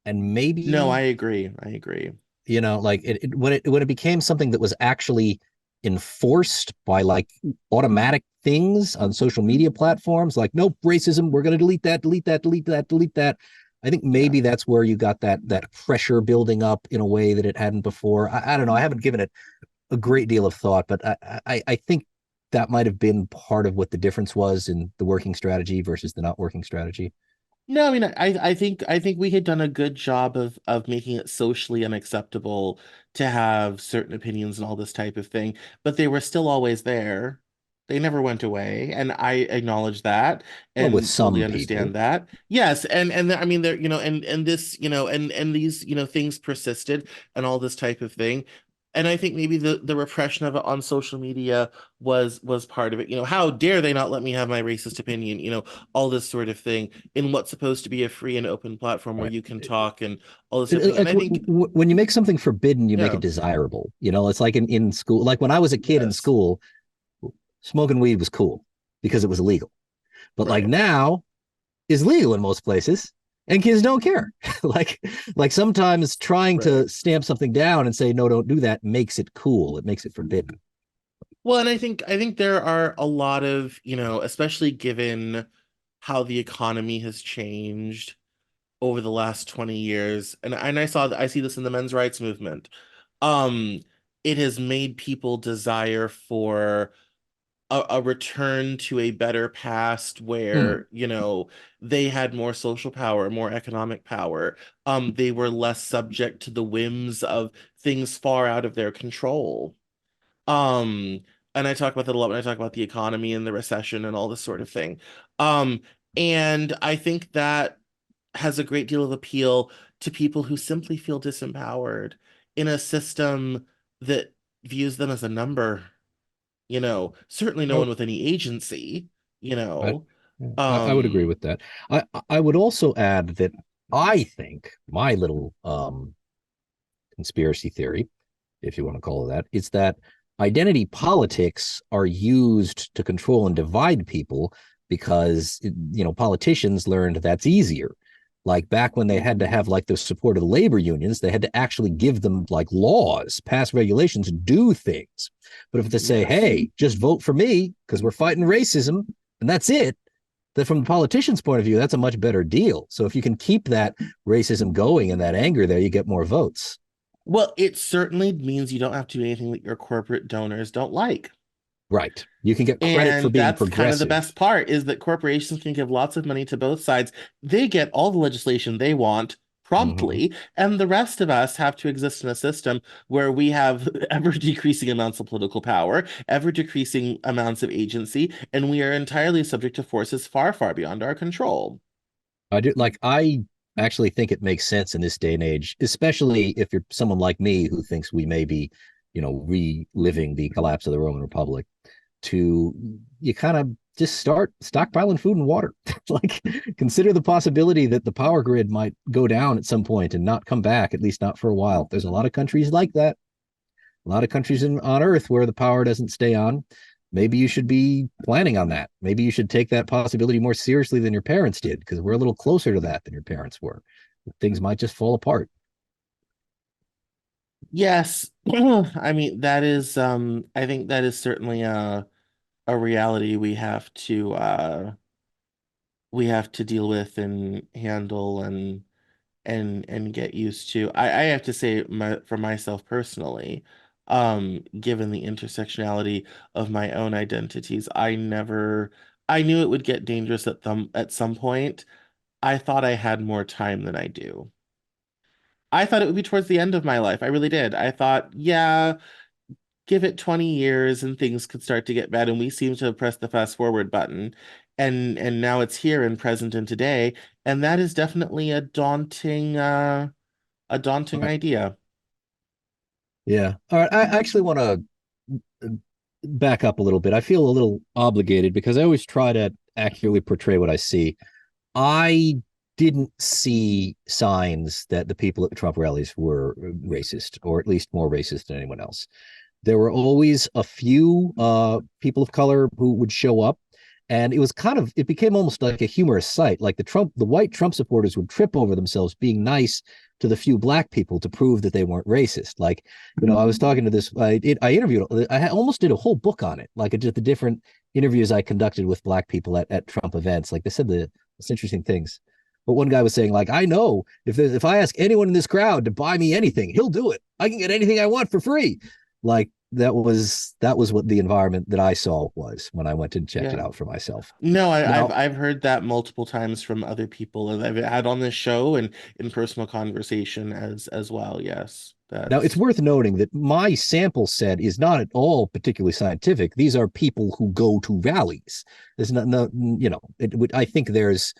S2: And
S1: No, I
S2: maybe,
S1: agree. I agree.
S2: like when it became something that was actually enforced by like automatic things on social media platforms, like nope, racism, we're going to delete that, delete that, delete that, delete that. I think
S1: Yeah.
S2: maybe that's where you got that pressure building up in a way that it hadn't before. I don't know. I haven't given it a great deal of thought, but I think that might have been part of what the difference was in the working strategy versus the not working strategy.
S1: No, I mean, I think we had done a good job of making it socially unacceptable to have certain opinions and all this type of thing, but they were still always there. They never went away, and I acknowledge that
S2: Well, with
S1: and totally
S2: some
S1: understand
S2: people.
S1: that. Yes, and I mean, there, and this, and these, things persisted and all this type of thing. And I think maybe the repression of it on social media was part of it. How dare they not let me have my racist opinion? All this sort of thing in what's supposed to be a free and open platform where
S2: Right.
S1: you can talk and all this sort of thing. And
S2: Like
S1: I think,
S2: when you make something forbidden, you make it
S1: yeah,
S2: desirable. It's like in school. Like when I was a kid in
S1: yes,
S2: school, smoking weed was cool because it was illegal. But like
S1: right,
S2: now, is legal in most places, and kids don't care. like like sometimes trying
S1: right.
S2: to stamp something down and say no, don't do that makes it cool. It makes it forbidden.
S1: Well, and I think there are a lot of, especially given how the economy has changed over the last 20 years, and I see this in the men's rights movement. Um, it has made people desire for a return to a better past
S2: Hmm.
S1: where, they had more social power, more economic power. They were less subject to the whims of things far out of their control. Um, and I talk about that a lot when I talk about the economy and the recession and all this sort of thing. Um, and I think that has a great deal of appeal to people who simply feel disempowered in a system that views them as a number. Certainly no
S2: Oh,
S1: one with any agency, you
S2: I,
S1: know.
S2: I would agree
S1: Um,
S2: with that. I would also add that I think my little conspiracy theory, if you want to call it that, is that identity politics are used to control and divide people because politicians learned that's easier. Like back when they had to have like the support of the labor unions, they had to actually give them like laws, pass regulations, do things. But if they say,
S1: Yes.
S2: hey, just vote for me because we're fighting racism, and that's it, that from the politician's point of view, that's a much better deal. So if you can keep that racism going and that anger there, you get more votes.
S1: Well, it certainly means you don't have to do anything that your corporate donors don't like.
S2: Right. You can get credit for
S1: And
S2: being
S1: that's kind of the
S2: progressive.
S1: best part is that corporations can give lots of money to both sides. They get all the legislation they want
S2: Mm-hmm.
S1: promptly, and the rest of us have to exist in a system where we have ever decreasing amounts of political power, ever decreasing amounts of agency, and we are entirely subject to forces far, far beyond our control.
S2: I actually think it makes sense in this day and age, especially if you're someone like me who thinks we may be, reliving the collapse of the Roman Republic, to you kind of just start stockpiling food and water. Like consider the possibility that the power grid might go down at some point and not come back, at least not for a while. There's a lot of countries like that, a lot of countries on Earth where the power doesn't stay on. Maybe you should be planning on that. Maybe you should take that possibility more seriously than your parents did, because we're a little closer to that than your parents were. Things might just fall apart.
S1: Yes, I mean I think that is certainly a reality we have to deal with and handle and get used to. I have to say for myself personally, given the intersectionality of my own identities, I knew it would get dangerous at some point. I thought I had more time than I do. I thought it would be towards the end of my life. I really did. I thought, yeah, give it 20 years and things could start to get bad. And we seem to have pressed the fast forward button. And now it's here and present and today. And that is definitely a
S2: All
S1: daunting
S2: right.
S1: idea.
S2: Yeah. All right. I actually want to back up a little bit. I feel a little obligated because I always try to accurately portray what I see. I didn't see signs that the people at the Trump rallies were racist, or at least more racist than anyone else. There were always a few people of color who would show up, and it became almost like a humorous sight. Like the white Trump supporters would trip over themselves being nice to the few black people to prove that they weren't racist. Like, I was talking to this, I interviewed, almost did a whole book on it, like just the different interviews I conducted with black people at Trump events. Like they said the most interesting things. But one guy was saying, like, I know if I ask anyone in this crowd to buy me anything, he'll do it. I can get anything I want for free. Like that was what the environment that I saw was when I went and checked it
S1: Yeah.
S2: out for myself.
S1: No,
S2: Now,
S1: I've heard that multiple times from other people that I've had on this show and in personal conversation as well. Yes.
S2: now it's
S1: That's
S2: worth noting that my sample set is not at all particularly scientific. These are people who go to rallies. There's not no I think there's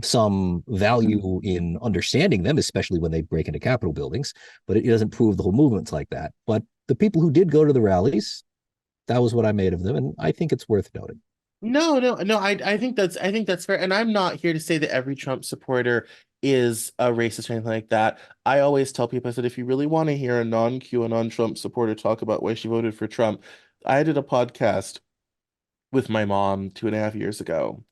S2: some value in understanding them, especially when they break into Capitol buildings, but it doesn't prove the whole movement's like that. But the people who did go to the rallies, that was what I made of them, and I think it's worth noting.
S1: no. I think that's fair. And I'm not here to say that every Trump supporter is a racist or anything like that. I always tell people, I said, if you really want to hear a non-QAnon Trump supporter talk about why she voted for Trump, I did a podcast with my mom 2.5 years ago.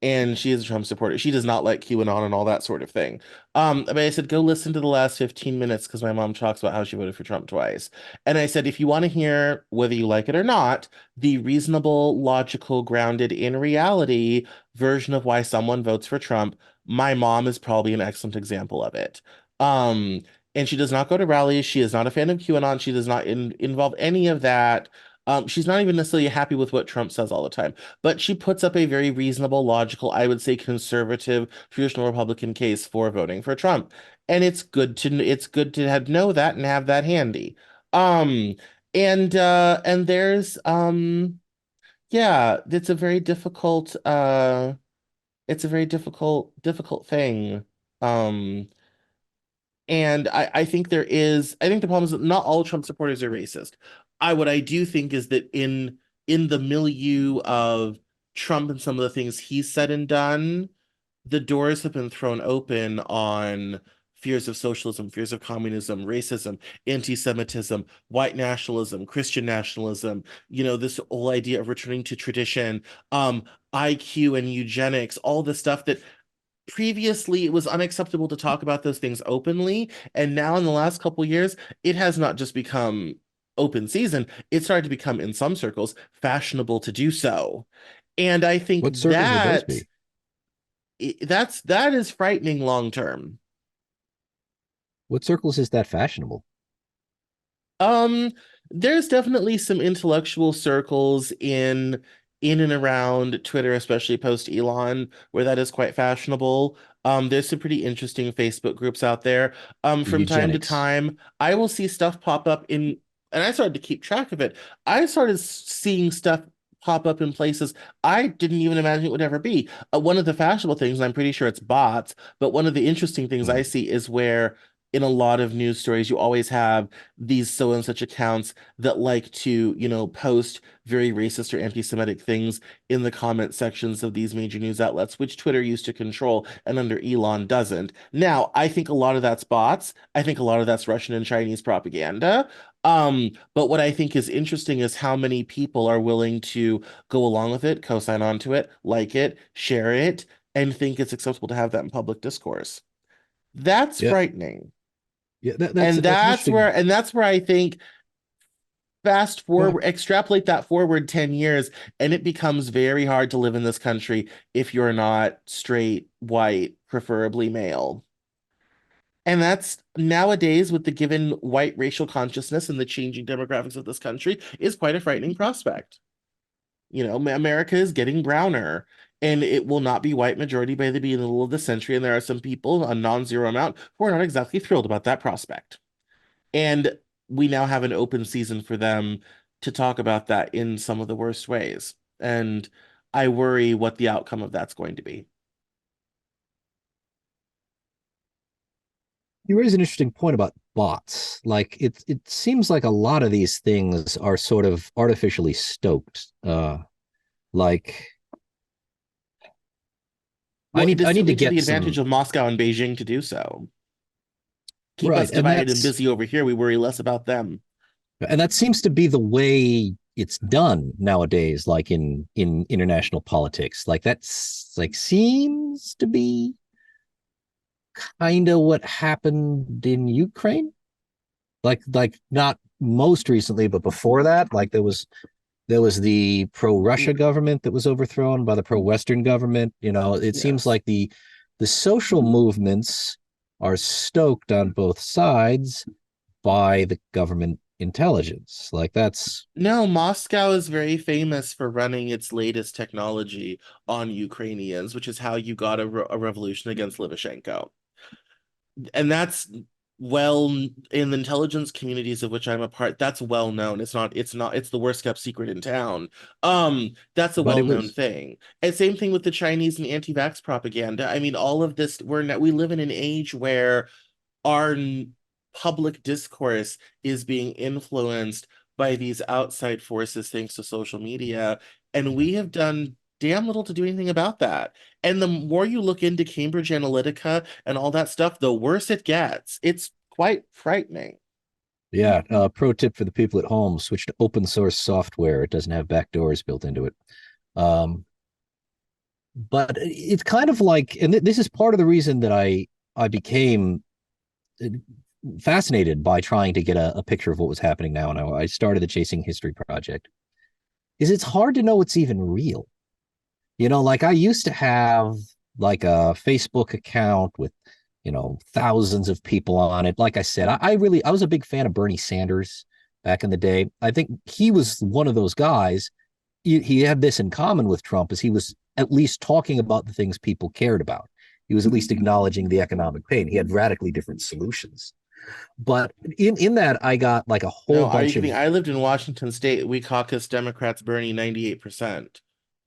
S1: And she is a Trump supporter. She does not like QAnon and all that sort of thing. But I said, go listen to the last 15 minutes because my mom talks about how she voted for Trump twice. And I said, if you want to hear whether you like it or not, the reasonable, logical, grounded in reality version of why someone votes for Trump, my mom is probably an excellent example of it. Um, and she does not go to rallies. She is not a fan of QAnon. She does not involve any of that. She's not even necessarily happy with what Trump says all the time, but she puts up a very reasonable, logical, I would say conservative, traditional Republican case for voting for Trump. And it's good to have know that and have that handy. Um and there's yeah, it's a very difficult thing. Um and I think the problem is that not all Trump supporters are racist. What I do think is that in the milieu of Trump and some of the things he's said and done, the doors have been thrown open on fears of socialism, fears of communism, racism, anti-Semitism, white nationalism, Christian nationalism, this whole idea of returning to tradition, um, IQ and eugenics, all the stuff that previously it was unacceptable to talk about those things openly. And now in the last couple years, it has not just become open season, it started to become, in some circles, fashionable to do so. And I think
S2: What circles would those be?
S1: that is frightening long term.
S2: What circles is that fashionable?
S1: Um, there's definitely some intellectual circles in and around Twitter, especially post Elon, where that is quite fashionable. There's some pretty interesting Facebook groups out there.
S2: The
S1: From time to
S2: eugenics.
S1: time, I will see stuff pop up and I started to keep track of it. I started seeing stuff pop up in places I didn't even imagine it would ever be. One of the fashionable things, and I'm pretty sure it's bots, but one of the interesting things I
S2: Hmm.
S1: see is where in a lot of news stories, you always have these so and such accounts that like to, post very racist or anti-Semitic things in the comment sections of these major news outlets, which Twitter used to control and under Elon doesn't. Now, I think a lot of that's bots. I think a lot of that's Russian and Chinese propaganda. But what I think is interesting is how many people are willing to go along with it, co-sign onto it, like it, share it, and think it's acceptable to have that in public discourse. That's
S2: Yeah,
S1: frightening.
S2: yeah.
S1: And
S2: That's an
S1: that's
S2: interesting.
S1: where and that's where I think fast
S2: Go ahead.
S1: forward, extrapolate that forward 10 years, and it becomes very hard to live in this country if you're not straight, white, preferably male. And that's nowadays, with the given white racial consciousness and the changing demographics of this country, is quite a frightening prospect. America is getting browner, and it will not be white majority by the middle of the century. And there are some people, a non-zero amount, who are not exactly thrilled about that prospect. And we now have an open season for them to talk about that in some of the worst ways. And I worry what the outcome of that's going to be.
S2: You raise an interesting point about bots. Like it seems like a lot of these things are sort of artificially stoked. Like
S1: Well, it
S2: I
S1: is
S2: need to
S1: certainly to the
S2: get
S1: advantage
S2: some
S1: of Moscow and Beijing to do so. Keep us
S2: right,
S1: divided and busy over here. We worry less about them.
S2: and that seems to be the way it's done nowadays, like in international politics. Like that's like seems to be kind of what happened in Ukraine. Like not most recently, but before that, like there was the pro-Russia government that was overthrown by the pro-Western government. You know, it seems
S1: Yes.
S2: like the social movements are stoked on both sides by the government intelligence. Like that's
S1: No, Moscow is very famous for running its latest technology on Ukrainians, which is how you got a revolution against Lukashenko. And that's well in the intelligence communities of which I'm a part, that's well known. It's the worst kept secret in town. That's a
S2: but it
S1: well-known
S2: was
S1: thing. And same thing with the Chinese and anti-vax propaganda. I mean, all of this, we live in an age where our public discourse is being influenced by these outside forces thanks to social media. And we have done damn little to do anything about that. And the more you look into Cambridge Analytica and all that stuff, the worse it gets. It's quite frightening.
S2: yeah, pro tip for the people at home, switch to open source software. It doesn't have backdoors built into it. Um, but it's kind of like, and this is part of the reason that I became fascinated by trying to get a picture of what was happening now, and I started the Chasing History project. Is it's hard to know what's even real. You know, like I used to have like a Facebook account with thousands of people on it. Like I said, I was a big fan of Bernie Sanders back in the day. I think he was one of those guys. He had this in common with Trump, is he was at least talking about the things people cared about. He was at least acknowledging the economic pain. He had radically different solutions. But in that, I got like a whole
S1: No, are you
S2: bunch
S1: kidding?
S2: of
S1: I lived in Washington State. We caucus Democrats Bernie 98%.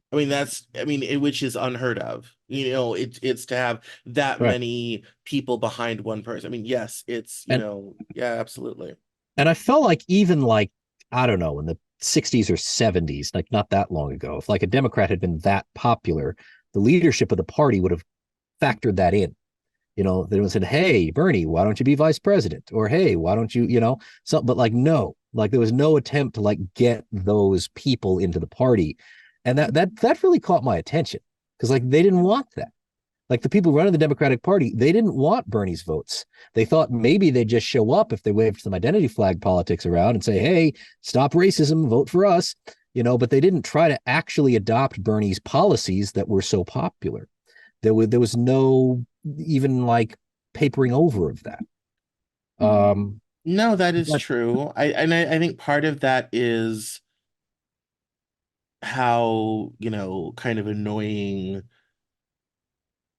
S1: Which is unheard of. It's to have that
S2: right.
S1: many people behind one person. I mean, yes,
S2: And
S1: yeah, absolutely.
S2: and I felt like even like I don't know in the 60s or 70s, like not that long ago, if like a Democrat had been that popular, the leadership of the party would have factored that in. They said, "Hey, Bernie, why don't you be vice president?" Or, "Hey, why don't you, so?" But like, no, like there was no attempt to like get those people into the party, and that really caught my attention because like they didn't want that. Like the people running the Democratic Party, they didn't want Bernie's votes. They thought maybe they'd just show up if they waved some identity flag politics around and say, "Hey, stop racism, vote for us." But they didn't try to actually adopt Bernie's policies that were so popular. There was no even like papering over of that. Um,
S1: No, that is
S2: but
S1: true. I think part of that is how, kind of annoying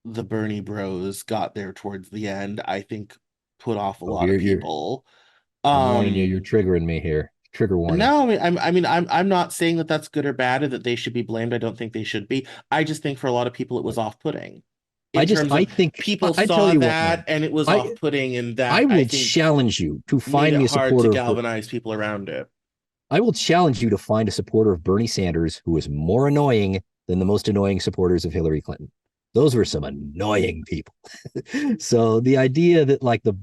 S1: the Bernie Bros got there towards the end, I think put off a
S2: oh,
S1: lot of
S2: you're
S1: people.
S2: I'm warning you, you're
S1: Um,
S2: triggering me here. Trigger warning.
S1: no, I'm not saying that that's good or bad or that they should be blamed. I don't think they should be. I just think for a lot of people it was off-putting in terms
S2: I
S1: of
S2: think
S1: people
S2: I tell
S1: saw
S2: you what,
S1: that
S2: man.
S1: and it was
S2: I
S1: off-putting, and
S2: I
S1: that I
S2: will
S1: think
S2: challenge you to
S1: made
S2: find
S1: it
S2: me a
S1: hard to
S2: supporter of
S1: galvanize people around it.
S2: I will challenge you to find a supporter of Bernie Sanders who is more annoying than the most annoying supporters of Hillary Clinton. Those were some annoying people. So the idea that like the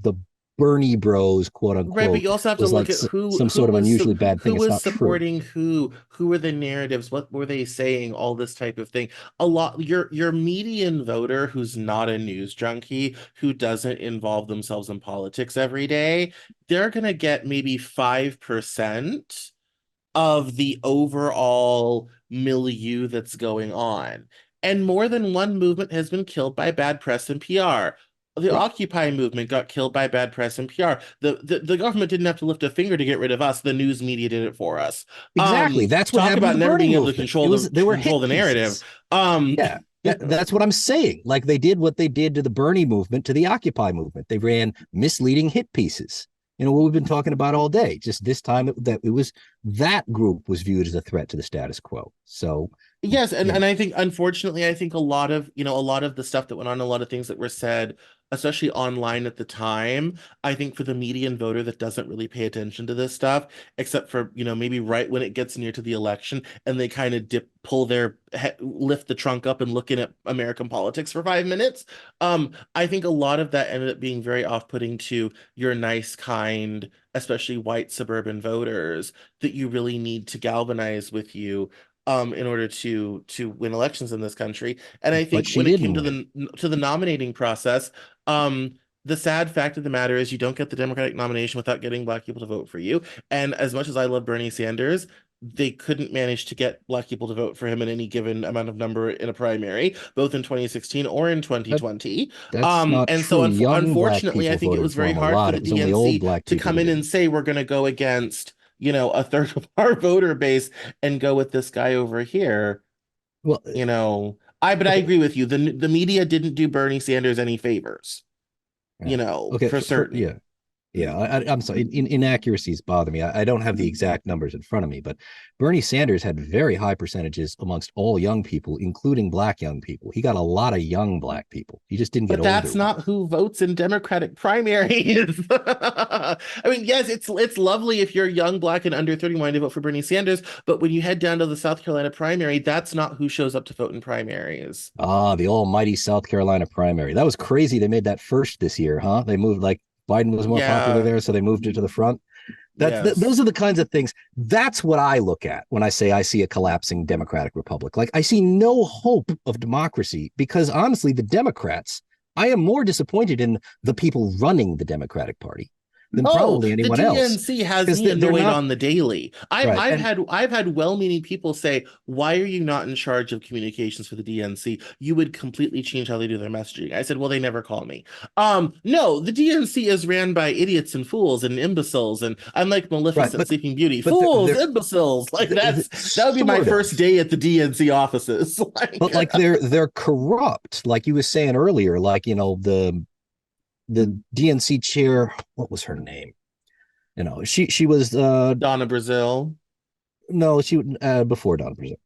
S2: Bernie bros, quote
S1: Right, but
S2: unquote,
S1: you also have to
S2: was
S1: look
S2: like
S1: at
S2: some sort of unusually bad
S1: who
S2: thing, it's
S1: was
S2: not true.
S1: supporting who were the narratives, what were they saying, all this type of thing. A lot your median voter who's not a news junkie, who doesn't involve themselves in politics every day, they're gonna get maybe 5% of the overall milieu that's going on. And more than one movement has been killed by bad press and PR. The
S2: Right.
S1: Occupy movement got killed by bad press and PR. The government didn't have to lift a finger to get rid of us. The news media did it for us.
S2: Exactly. That's what
S1: Talk
S2: happened with
S1: about
S2: the
S1: never
S2: Bernie
S1: being able to
S2: movement.
S1: control
S2: It was
S1: the
S2: they were
S1: control
S2: hit
S1: the narrative.
S2: pieces.
S1: Um,
S2: Yeah, that's what I'm saying. Like they did what they did to the Bernie movement, to the Occupy movement. They ran misleading hit pieces. What we've been talking about all day. Just this time, that it was that group was viewed as a threat to the status quo. So,
S1: Yes, and
S2: you know,
S1: and I think unfortunately I think a lot of, a lot of the stuff that went on, a lot of things that were said, especially online at the time, I think for the median voter that doesn't really pay attention to this stuff, except for, maybe right when it gets near to the election and they kind of lift the trunk up and look in at American politics for 5 minutes. I think a lot of that ended up being very off-putting to your nice, kind, especially white suburban voters that you really need to galvanize with you in order to win elections in this country. And I
S2: but
S1: think
S2: she
S1: when it came
S2: didn't
S1: to
S2: win.
S1: the nominating process, the sad fact of the matter is you don't get the Democratic nomination without getting black people to vote for you. And as much as I love Bernie Sanders, they couldn't manage to get black people to vote for him in any given amount of number in a primary, both in 2016 or in
S2: That
S1: 2020.
S2: that's not
S1: And so
S2: true. Young black
S1: unfortunately, I
S2: people
S1: think it
S2: voted
S1: was
S2: for
S1: very
S2: him a
S1: hard for
S2: lot.
S1: the
S2: It was only old
S1: DNC
S2: black
S1: to
S2: people
S1: come
S2: who
S1: in and
S2: didn't.
S1: say we're going to go against, a third of our voter base and go with this guy over here.
S2: Well,
S1: But I
S2: okay,
S1: agree with you. The media didn't do Bernie Sanders any favors,
S2: yeah, okay,
S1: for certain.
S2: yeah. Yeah, I'm sorry. Inaccuracies bother me. I don't have the exact numbers in front of me, but Bernie Sanders had very high percentages amongst all young people, including black young people. He got a lot of young black people. He just didn't get
S1: But
S2: older
S1: that's
S2: ones.
S1: not who votes in Democratic primaries. I mean, yes, it's lovely if you're young, black, and under 30 wanting to vote for Bernie Sanders, but when you head down to the South Carolina primary, that's not who shows up to vote in primaries.
S2: Ah, the almighty South Carolina primary. That was crazy. They made that first this year, huh? They moved like Biden was more popular
S1: Yeah,
S2: there, so they moved it to the front. Those
S1: yes.
S2: are the kinds of things. That's what I look at when I say I see a collapsing democratic republic. Like I see no hope of democracy because honestly, the Democrats, I am more disappointed in the people running the Democratic Party than
S1: Oh,
S2: probably
S1: the
S2: anyone else
S1: DNC has
S2: because
S1: me
S2: they're
S1: annoyed
S2: not
S1: on the daily.
S2: right. And
S1: I've had well-meaning people say, "Why are you not in charge of communications for the DNC? You would completely change how they do their messaging." I said, "Well, they never call me." No, the DNC is ran by idiots and fools and imbeciles, and I'm like
S2: right,
S1: Maleficent Sleeping Beauty,
S2: but
S1: fools, imbeciles. Like that would be my
S2: sort
S1: first
S2: of.
S1: day at the DNC offices.
S2: But
S1: Like,
S2: like they're corrupt, like you were saying earlier. Like the DNC chair, what was her name? She was
S1: Donna Brazil.
S2: no, she before Don Brazil.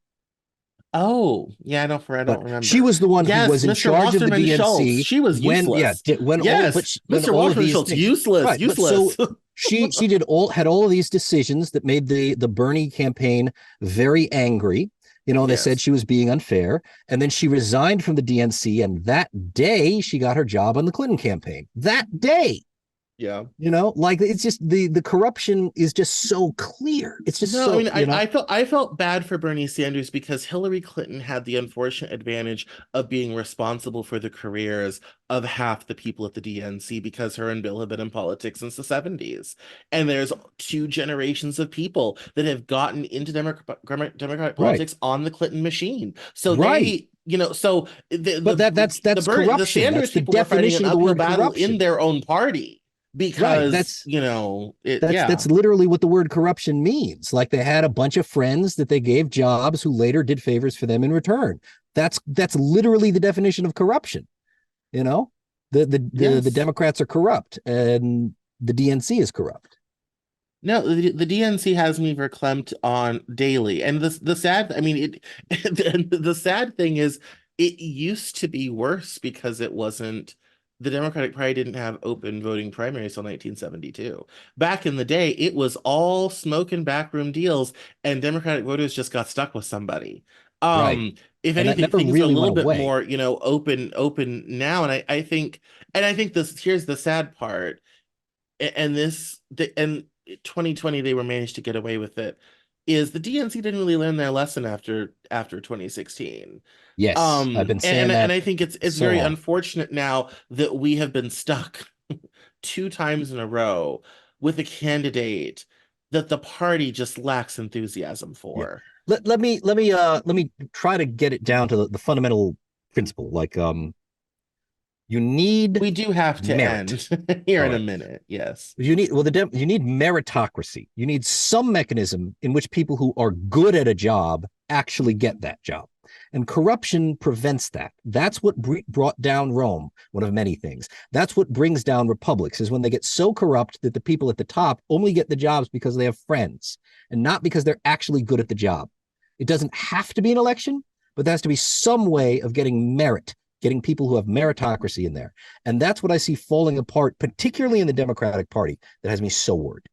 S1: Oh, yeah, I
S2: But
S1: don't
S2: she
S1: remember.
S2: was the one who
S1: Yes,
S2: was in
S1: Mr.
S2: charge of the
S1: Wasserman Schultz.
S2: DNC
S1: She was
S2: when yeah
S1: useless.
S2: when all
S1: Yes,
S2: when
S1: Mr.
S2: all of
S1: Wasserman
S2: these
S1: Schultz,
S2: things
S1: useless,
S2: right. But so
S1: useless.
S2: she did all had all of these decisions that made the Bernie campaign very angry. They said
S1: Yes.
S2: she was being unfair. And then she resigned from the DNC. And that day, she got her job on the Clinton campaign. That day.
S1: Yeah.
S2: Like it's just the corruption is just so clear. It's just
S1: No, I
S2: so,
S1: mean, I felt bad for Bernie Sanders because Hillary Clinton had the unfortunate advantage of being responsible for the careers of half the people at the DNC because her and Bill have been in politics since the 70s. And there's two generations of people that have gotten into Democratic
S2: right.
S1: politics on the Clinton machine. So
S2: Right.
S1: so
S2: But that's
S1: The
S2: corruption.
S1: Sanders
S2: That's the
S1: people were fighting an
S2: definition of the
S1: uphill
S2: word
S1: battle in
S2: corruption.
S1: their own party
S2: Right.
S1: because,
S2: That's
S1: yeah.
S2: literally what the word corruption means. Like they had a bunch of friends that they gave jobs who later did favors for them in return. That's literally the definition of corruption. You know, the
S1: Yes.
S2: Democrats are corrupt and the DNC is corrupt.
S1: No, the DNC has me verklempt on daily. And the sad, I mean, the sad thing is it used to be worse because it wasn't the Democratic Party didn't have open voting primaries till 1972. Back in the day, it was all smoke and backroom deals, and Democratic voters just got stuck with somebody.
S2: Right.
S1: If
S2: And that
S1: anything,
S2: never
S1: things are a
S2: really
S1: little
S2: went
S1: bit
S2: away.
S1: more, open now. And I think this here's the sad part and this the and 2020 they were managed to get away with it is the DNC didn't really learn their lesson after 2016.
S2: Yes. I've been saying
S1: And
S2: that
S1: I think it's
S2: so
S1: very
S2: long.
S1: unfortunate now that we have been stuck two times in a row with a candidate that the party just lacks enthusiasm
S2: Yeah.
S1: for.
S2: Let me try to get it down to the fundamental principle. Like you need
S1: We do have to
S2: merit.
S1: end here
S2: All
S1: in a
S2: right.
S1: minute. Yes.
S2: You need meritocracy. You need some mechanism in which people who are good at a job actually get that job. And corruption prevents that. That's what brought down Rome, one of many things. That's what brings down republics, is when they get so corrupt that the people at the top only get the jobs because they have friends and not because they're actually good at the job. It doesn't have to be an election, but there has to be some way of getting merit, getting people who have meritocracy in there. And that's what I see falling apart, particularly in the Democratic Party, that has me so worried.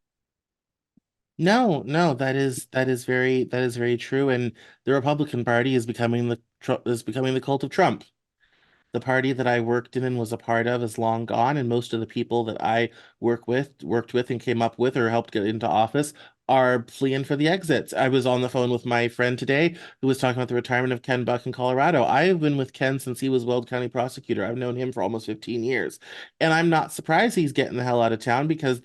S1: No, no, that is very true. And the Republican Party is becoming the cult of Trump. The party that I worked in and was a part of is long gone, and most of the people that I worked with and came up with or helped get into office are fleeing for the exits. I was on the phone with my friend today who was talking about the retirement of Ken Buck in Colorado. I have been with Ken since he was Weld County prosecutor. I've known him for almost 15 years. And I'm not surprised he's getting the hell out of town because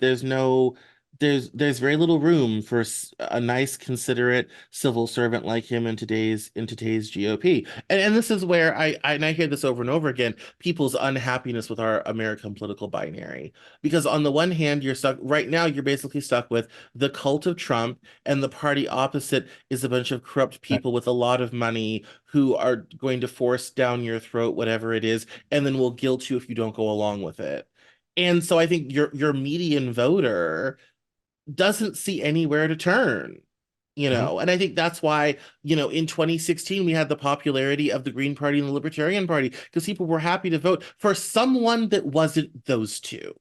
S1: there's very little room for a nice, considerate civil servant like him in today's GOP. And this is where I hear this over and over again, people's unhappiness with our American political binary. Because on the one hand, you're stuck right now, you're basically stuck with the cult of Trump, and the party opposite is a bunch of corrupt people with a lot of money who are going to force down your throat whatever it is, and then will guilt you if you don't go along with it. And so I think your median voter doesn't see anywhere to turn,
S2: Mm-hmm.
S1: and I think that's why, in 2016 we had the popularity of the Green Party and the Libertarian Party because people were happy to vote for someone that wasn't those two.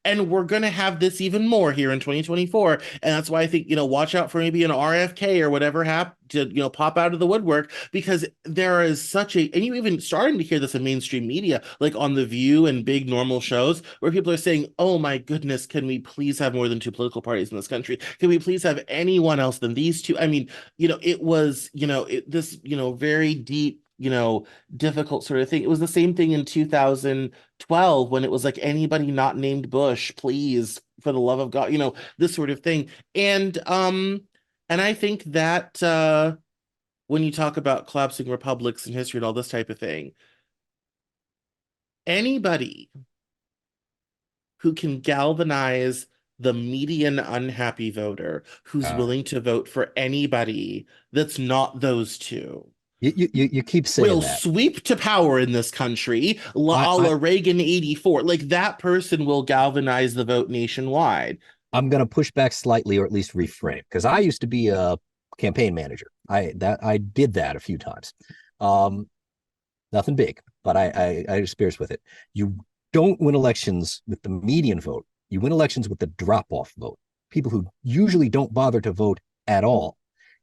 S1: And we're going to have this even more here in 2024. And that's why I think, watch out for maybe an RFK or whatever to, pop out of the woodwork because there is and you even starting to hear this in mainstream media, like on The View and big normal shows where people are saying, oh my goodness, can we please have more than two political parties in this country? Can we please have anyone else than these two? I mean, it was, this, very deep, difficult sort of thing. It was the same thing in 2012 when it was like anybody not named Bush, please, for the love of God, this sort of thing. And I think that when you talk about collapsing republics in history and all this type of thing, anybody who can galvanize the median unhappy voter who's
S2: Uh,
S1: willing to vote for anybody that's not those two
S2: you keep saying
S1: will
S2: that.
S1: sweep to power in this country, a
S2: I
S1: la Reagan 84. Like that person will galvanize the vote nationwide.
S2: I'm going to push back slightly, or at least reframe, because I used to be a campaign manager. I did that a few times. Um, Nothing big, but I had experience with it. You don't win elections with the median vote. You win elections with the drop off vote. People who usually don't bother to vote at all.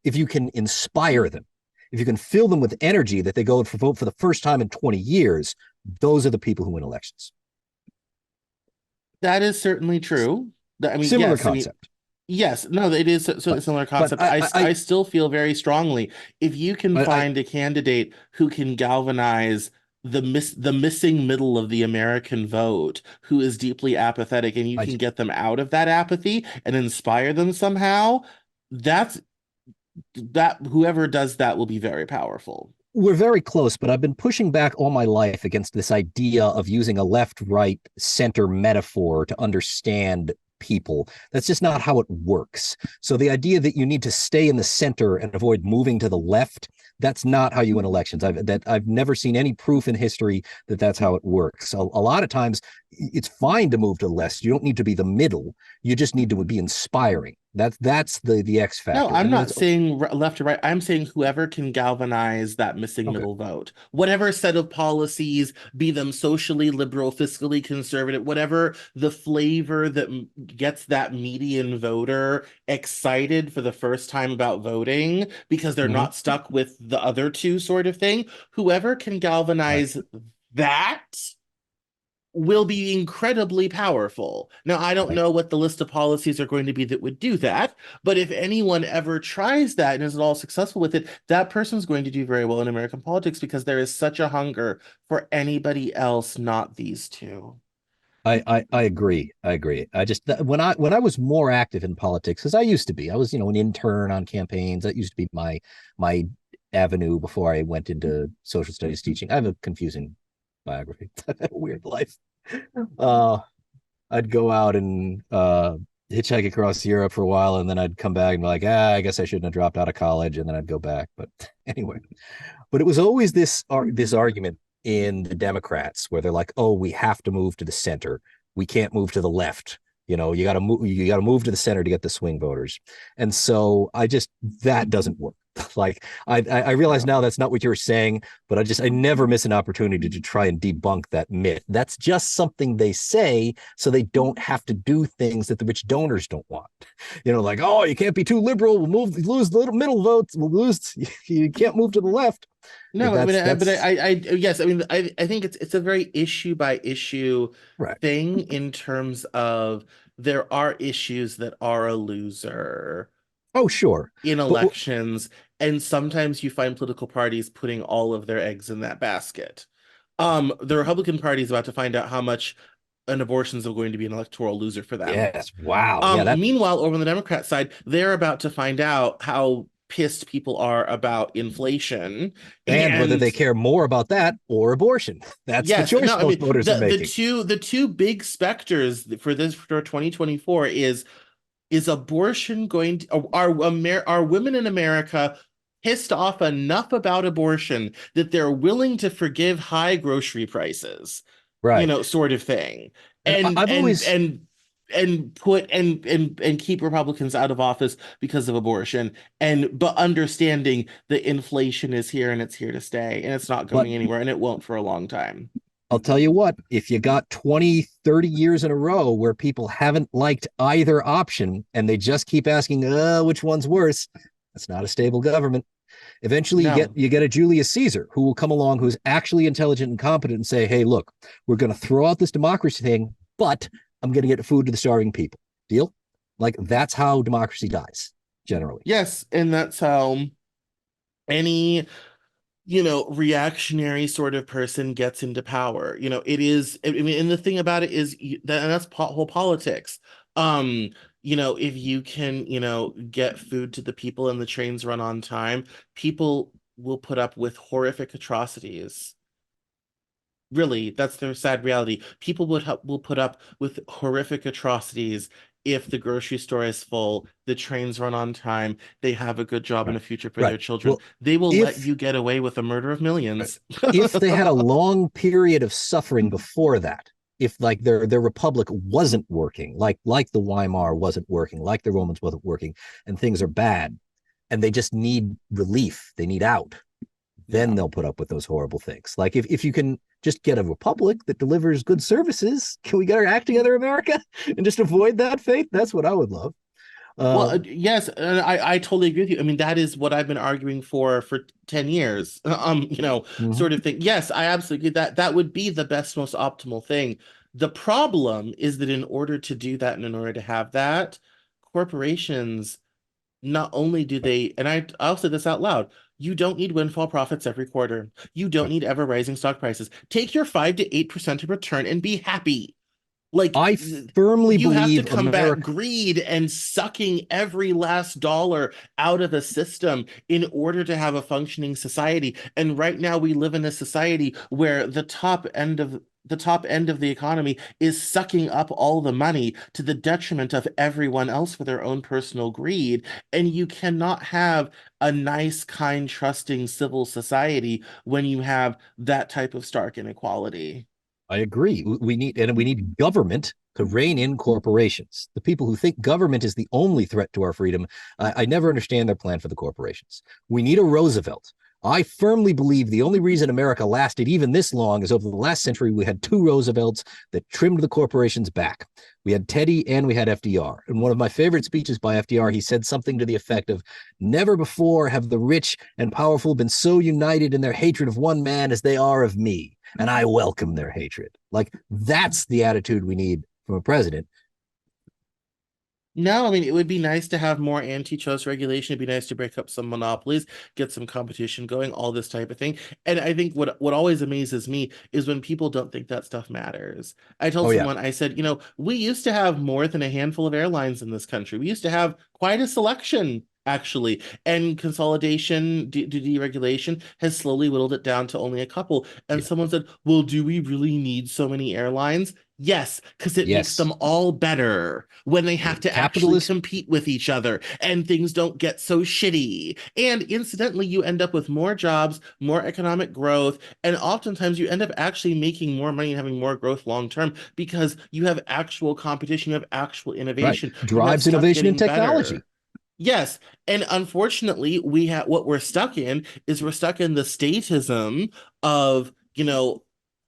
S2: If you can inspire them, If you can fill them with energy that they go for vote for the first time in 20 years, those are the people who win elections.
S1: That is certainly true. I mean,
S2: Similar
S1: yes, I mean,
S2: concept.
S1: yes, no, it is a
S2: But
S1: similar
S2: but
S1: concept. I still feel very strongly if you can
S2: I
S1: find a candidate who can galvanize the missing middle of the American vote, who is deeply apathetic, and you
S2: I
S1: can get them out of that apathy and inspire them somehow, that's that whoever does that will be very powerful.
S2: we're very close, but I've been pushing back all my life against this idea of using a left, right, center metaphor to understand people. That's just not how it works. So the idea that you need to stay in the center and avoid moving to the left, that's not how you win elections. I've never seen any proof in history that that's how it works. So a lot of times it's fine to move to the left. You don't need to be the middle. You just need to be inspiring. That's the X
S1: No,
S2: factor.
S1: I'm
S2: And
S1: not
S2: it's
S1: saying left or right. I'm saying whoever can galvanize that missing
S2: okay.
S1: middle vote, whatever set of policies, be them socially liberal, fiscally conservative, whatever the flavor that gets that median voter excited for the first time about voting because they're
S2: Mm-hmm.
S1: not stuck with the other two sort of thing. Whoever can
S2: Right.
S1: galvanize that will be incredibly powerful. Now, I don't
S2: Right.
S1: know what the list of policies are going to be that would do that, but if anyone ever tries that and is at all successful with it, that person's going to do very well in American politics because there is such a hunger for anybody else, not these two.
S2: I agree. I agree. I just when I was more active in politics, as I used to be, I was an intern on campaigns. That used to be my avenue before I went into social studies teaching. I have a confusing biography, weird life. Uh, I'd go out and hitchhike across Europe for a while, and then I'd come back and be like, I guess I shouldn't have dropped out of college, and then I'd go back. But anyway, but it was always this argument in the Democrats where they're like, "Oh, we have to move to the center. We can't move to the left. You got to move. You got to move to the center to get the swing voters." And so that doesn't work. Like I realize
S1: Yeah.
S2: now that's not what you were saying, but I never miss an opportunity to try and debunk that myth. That's just something they say so they don't have to do things that the rich donors don't want. Like, oh, you can't be too liberal. We'll lose the little middle votes. We'll lose. You can't move to the left.
S1: No, I mean, but
S2: That's
S1: yes, I mean, I think it's a very issue by issue
S2: right.
S1: thing in terms of there are issues that are a loser
S2: Oh, sure.
S1: in
S2: But
S1: elections, and sometimes you find political parties putting all of their eggs in that basket. The Republican Party is about to find out how much an abortion is going to be an electoral loser for them.
S2: yes, wow. Yeah, that
S1: Meanwhile, over on the Democrat side, they're about to find out how pissed people are about inflation.
S2: and whether
S1: And
S2: they care more about that or abortion. That's the
S1: yes,
S2: choice
S1: no, I
S2: most
S1: mean
S2: voters are
S1: the
S2: making.
S1: two big specters for this for 2024 is abortion going to are women in America pissed off enough about abortion that they're willing to forgive high grocery prices,
S2: Right.
S1: sort of thing,
S2: And
S1: and
S2: I've
S1: and
S2: always
S1: and and put and keep Republicans out of office because of abortion, and but understanding that inflation is here and it's here to stay and it's not
S2: but
S1: going anywhere and it won't for a long time.
S2: I'll tell you what, if you got 20, 30 years in a row where people haven't liked either option and they just keep asking, which one's worse, that's not a stable government. Eventually
S1: No,
S2: you get a Julius Caesar who will come along who's actually intelligent and competent and say, hey, look, we're going to throw out this democracy thing, but I'm going to get food to the starving people. Deal? Like that's how democracy dies generally.
S1: yes, and that's how any reactionary sort of person gets into power. It is, I mean, and the thing about it is that, and that's whole politics. Um, if you can, get food to the people and the trains run on time, people will put up with horrific atrocities. Really, that's their sad reality. People will put up with horrific atrocities if the grocery store is full, the trains run on time, they have a good job and
S2: Right.
S1: a future for
S2: Right.
S1: their children.
S2: Well,
S1: They will let
S2: if
S1: you get away with a murder of millions.
S2: if they had a long period of suffering before that, if like their republic wasn't working, like the Weimar wasn't working, like the Romans wasn't working, and things are bad, and they just need relief, they need out, then
S1: Yeah.
S2: they'll put up with those horrible things. Like if you can just get a republic that delivers good services, can we get our act together, America, and just avoid that fate? That's what I would love.
S1: Well,
S2: Um,
S1: yes, and I totally agree with you. I mean, that is what I've been arguing for 10 years.
S2: mhm.
S1: Sort of thing. Yes, I absolutely agree that that would be the best, most optimal thing. The problem is that in order to do that and in order to have that, corporations not only do they, and I'll say this out loud, you don't need windfall profits every quarter. You don't
S2: Right.
S1: need ever rising stock prices. Take your 5 to 8% of return and be happy. Like
S2: I firmly
S1: you have to
S2: believe
S1: combat
S2: America.
S1: greed and sucking every last dollar out of a system in order to have a functioning society. And right now we live in a society where the top end of the economy is sucking up all the money to the detriment of everyone else for their own personal greed. And you cannot have a nice, kind, trusting civil society when you have that type of stark inequality.
S2: I agree. We need government to rein in corporations. The people who think government is the only threat to our freedom, I never understand their plan for the corporations. We need a Roosevelt. I firmly believe the only reason America lasted even this long is over the last century, we had two Roosevelts that trimmed the corporations back. We had Teddy and we had FDR. In one of my favorite speeches by FDR, he said something to the effect of, never before have the rich and powerful been so united in their hatred of one man as they are of me, and I welcome their hatred. Like, that's the attitude we need from a president.
S1: No, I mean, it would be nice to have more antitrust regulation. It'd be nice to break up some monopolies, get some competition going, all this type of thing. And I think what always amazes me is when people don't think that stuff matters. I told
S2: Oh yeah,
S1: someone, I said, we used to have more than a handful of airlines in this country. We used to have quite a selection, actually. And consolidation, deregulation has slowly whittled it down to only a couple. And
S2: yeah,
S1: someone said, well, do we really need so many airlines? Yes, because it makes
S2: yes.
S1: them all better when they have to actually
S2: Capitalist,
S1: compete with each other and things don't get so shitty. And incidentally, you end up with more jobs, more economic growth, and oftentimes you end up actually making more money and having more growth long term because you have actual competition, you have actual
S2: right,
S1: innovation, you have
S2: drives
S1: stuff
S2: innovation and
S1: getting better.
S2: technology.
S1: Yes, and unfortunately, we have what we're stuck in is we're stuck in the statism of,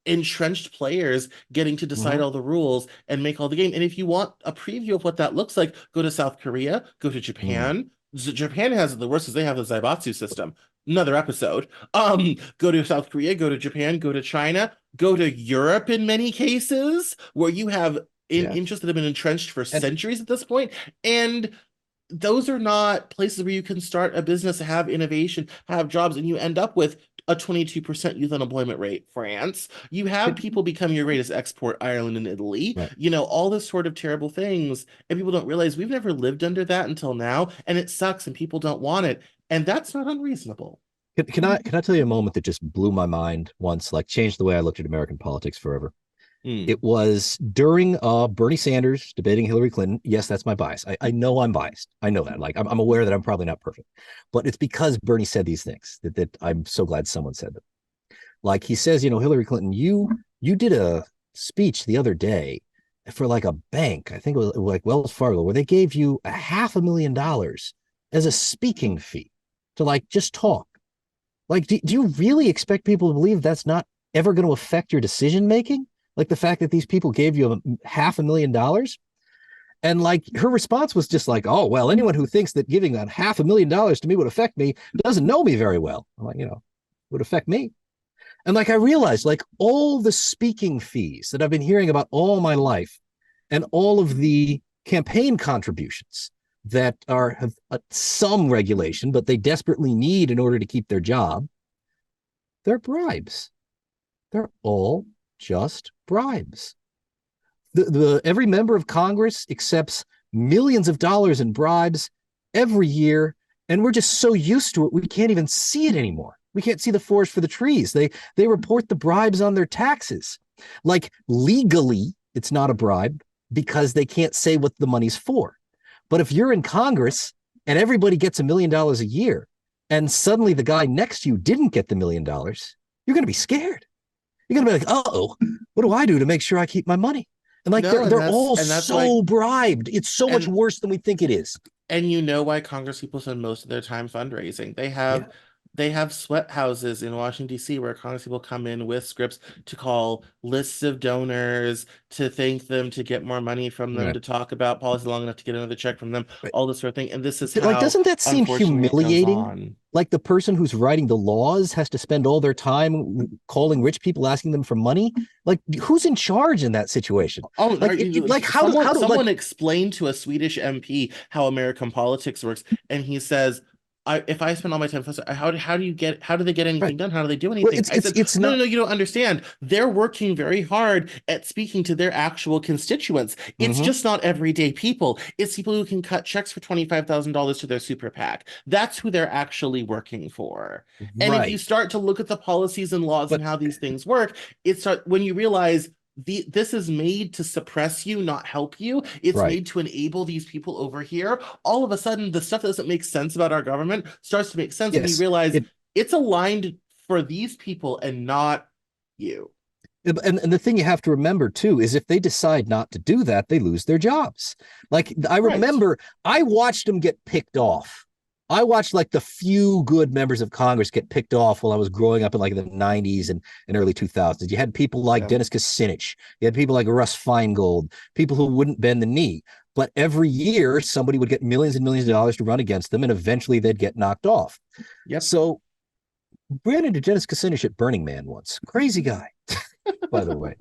S1: entrenched players getting to decide
S2: Mm-hmm.
S1: all the rules and make all the game. And if you want a preview of what that looks like, go to South Korea, go to
S2: Mm,
S1: Japan. Japan has it the worst because they have the Zaibatsu system. Another episode. Go to South Korea, go to Japan, go to China, go to Europe in many cases where you have in
S2: yeah,
S1: interests that have been entrenched for
S2: and
S1: centuries at this point, and those are not places where you can start a business, have innovation, have jobs, and you end up with a 22% youth unemployment rate. France, you have people become your greatest export, Ireland and Italy,
S2: right.
S1: all this sort of terrible things. And people don't realize we've never lived under that until now, and it sucks, and people don't want it. And that's not unreasonable.
S2: Can I tell you a moment that just blew my mind once, like changed the way I looked at American politics forever?
S1: Hmm.
S2: It was during Bernie Sanders debating Hillary Clinton. Yes, that's my bias. I know I'm biased. I know that. Like, I'm aware that I'm probably not perfect, but it's because Bernie said these things that I'm so glad someone said them. Like, he says, Hillary Clinton, you did a speech the other day for like a bank, I think it was like Wells Fargo, where they gave you $500,000 as a speaking fee to like just talk. Like, do you really expect people to believe that's not ever going to affect your decision making? Like the fact that these people gave you $500,000? And like her response was just like, oh, well, anyone who thinks that giving that $500,000 to me would affect me doesn't know me very well. I'm like, would affect me. And like I realized, like all the speaking fees that I've been hearing about all my life and all of the campaign contributions that have some regulation, but they desperately need in order to keep their job, they're bribes. They're all just bribes. The every member of Congress accepts millions of dollars in bribes every year, and we're just so used to it we can't even see it anymore. We can't see the forest for the trees. They report the bribes on their taxes. Like legally, it's not a bribe because they can't say what the money's for. But if you're in Congress and everybody gets $1 million a year, and suddenly the guy next to you didn't get the $1 million, you're going to be scared. You're going to be like, oh, what do I do to make sure I keep my money? And like
S1: No,
S2: they're all
S1: that's why,
S2: so bribed. It's so much
S1: and
S2: worse than we think it is.
S1: and you know why Congress people spend most of their time fundraising. They have
S2: Yeah.
S1: they have sweat houses in Washington, D.C., where Congresspeople come in with scripts to call lists of donors, to thank them, to get more money from them,
S2: Right.
S1: to talk about policy long enough to get another check from them,
S2: Right.
S1: all this sort of thing. And this is
S2: Like,
S1: how,
S2: doesn't that seem
S1: unfortunately, it goes
S2: humiliating?
S1: on.
S2: Like the person who's writing the laws has to spend all their time calling rich people asking them for money. Like, who's in charge in that situation?
S1: Oh, are
S2: Like,
S1: you,
S2: like
S1: someone
S2: how do
S1: someone
S2: like
S1: explained to a Swedish MP how American politics works, and he says, if I spend all my time, how do they get
S2: right?
S1: anything done? How do they do
S2: Well,
S1: anything? I said,
S2: it's
S1: no, no,
S2: not
S1: no, you don't understand. They're working very hard at speaking to their actual constituents. It's
S2: hmm
S1: just not everyday people. It's people who can cut checks for $25,000 to their super PAC. That's who they're actually working for. And if you
S2: right,
S1: start to look at the policies and laws and
S2: but
S1: how these things work, when you realize this is made to suppress you, not help you. It's
S2: right,
S1: made to enable these people over here. All of a sudden, the stuff that doesn't make sense about our government starts to make sense, and you
S2: yes,
S1: realize
S2: it
S1: it's aligned for these people and not you.
S2: and the thing you have to remember too is if they decide not to do that, they lose their jobs. Like I
S1: Right.
S2: remember, I watched them get picked off. I watched like the few good members of Congress get picked off while I was growing up in like the 90s and early 2000s. You had people like
S1: Yeah.
S2: Dennis Kucinich. You had people like Russ Feingold, people who wouldn't bend the knee. But every year, somebody would get millions and millions of dollars to run against them, and eventually they'd get knocked off.
S1: Yep.
S2: So, ran into Dennis Kucinich at Burning Man once. Crazy guy, by the way.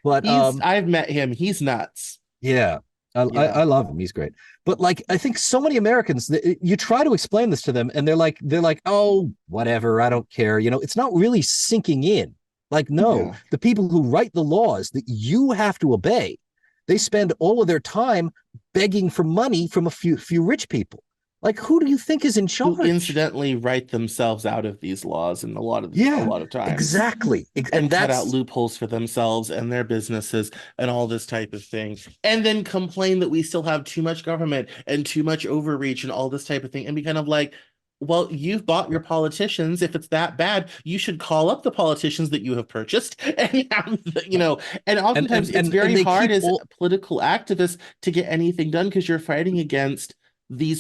S2: But
S1: I've met him. He's nuts.
S2: yeah,
S1: Yeah.
S2: I love him. He's great. But like, I think so many Americans, you try to explain this to them, and they're like, oh, whatever, I don't care. You know, it's not really sinking in. Like, no,
S1: Yeah.
S2: the people who write the laws that you have to obey, they spend all of their time begging for money from a few rich people. Like, who do you think is in
S1: Who
S2: charge?
S1: incidentally write themselves out of these laws and a
S2: Yeah,
S1: lot of times,
S2: exactly.
S1: and
S2: And
S1: cut out
S2: that's
S1: loopholes for themselves and their businesses and all this type of thing, and then complain that we still have too much government and too much overreach and all this type of thing, and be kind of like, well, you've bought your politicians. If it's that bad, you should call up the politicians that you have purchased and have and oftentimes it's
S2: and
S1: very
S2: they
S1: hard
S2: keep
S1: as
S2: all.
S1: political activists to get anything done because you're fighting against the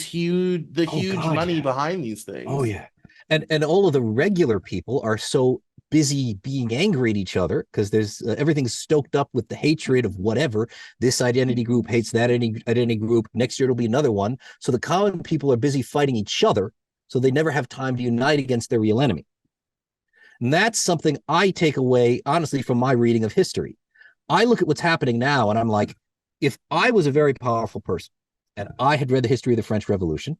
S2: Oh
S1: huge
S2: God,
S1: money
S2: yeah.
S1: behind these
S2: Oh
S1: things.
S2: yeah. And all of the regular people are so busy being angry at each other because there's everything's stoked up with the hatred of whatever. This identity group hates that identity group. Next year it'll be another one. So the common people are busy fighting each other. So they never have time to unite against their real enemy. And that's something I take away, honestly, from my reading of history. I look at what's happening now and I'm like, if I was a very powerful person and I had read the history of the French Revolution,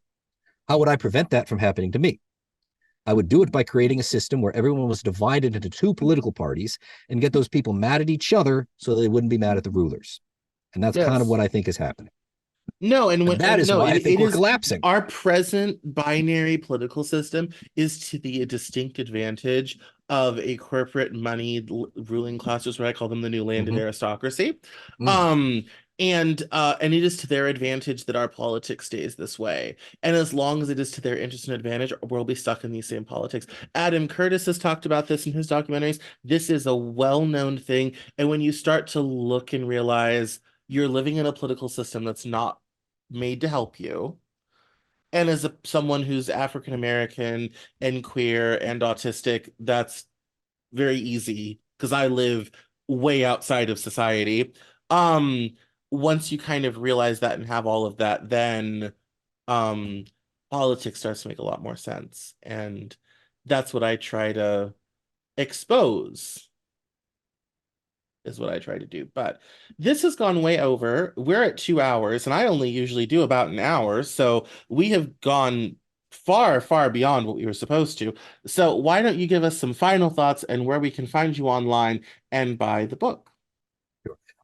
S2: how would I prevent that from happening to me? I would do it by creating a system where everyone was divided into two political parties and get those people mad at each other so they wouldn't be mad at the rulers. And that's kind of
S1: Yes.
S2: what I think is happening.
S1: No, and
S2: And that is
S1: no,
S2: why I
S1: it
S2: think we're
S1: is
S2: collapsing.
S1: our present binary political system is to the distinct advantage of a corporate moneyed ruling class, just what I call them, the new landed
S2: Mm-hmm.
S1: aristocracy.
S2: Mm.
S1: Um, and it is to their advantage that our politics stays this way. And as long as it is to their interest and advantage, we'll be stuck in these same politics. Adam Curtis has talked about this in his documentaries. This is a well-known thing. And when you start to look and realize you're living in a political system that's not made to help you. And as someone who's African American and queer and autistic, that's very easy because I live way outside of society. Um, Once you kind of realize that and have all of that, then um, politics starts to make a lot more sense. And that's what I try to expose is what I try to do. But this has gone way over. We're at 2 hours, and I only usually do about an hour. So we have gone far, far beyond what we were supposed to. So why don't you give us some final thoughts and where we can find you online and buy the book?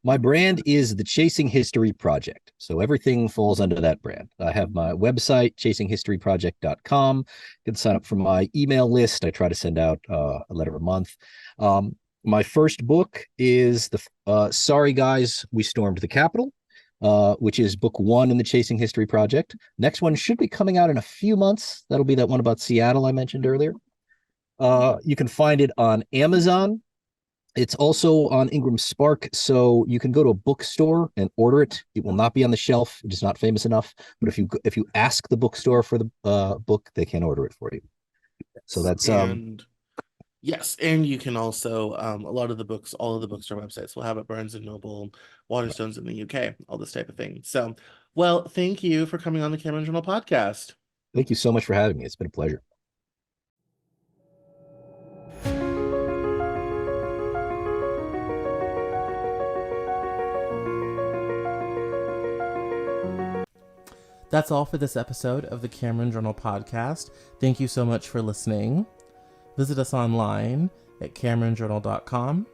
S2: My brand is the Chasing History Project. So everything falls under that brand. I have my website, chasinghistoryproject.com. You can sign up for my email list. I try to send out a letter a month. My first book is the Sorry Guys, We Stormed the Capitol, which is book one in the Chasing History Project. Next one should be coming out in a few months. That'll be that one about Seattle I mentioned earlier. You can find it on Amazon. It's also on Ingram Spark, so you can go to a bookstore and order it. It will not be on the shelf; it is not famous enough. But if you ask the bookstore for the book, they can order it for you. So that's
S1: And yes, and you can also a lot of the books, all of the bookstore websites will have it, Barnes and Noble, Waterstones in the UK, all this type of thing. So, well, thank you for coming on the Cameron Journal podcast.
S2: thank you so much for having me. It's been a pleasure.
S1: That's all for this episode of the Cameron Journal podcast. Thank you so much for listening. Visit us online at CameronJournal.com.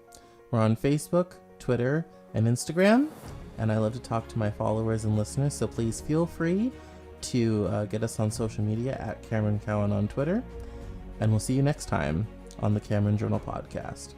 S1: We're on Facebook, Twitter, and Instagram, and I love to talk to my followers and listeners, so please feel free to get us on social media at Cameron Cowan on Twitter, and we'll see you next time on the Cameron Journal podcast.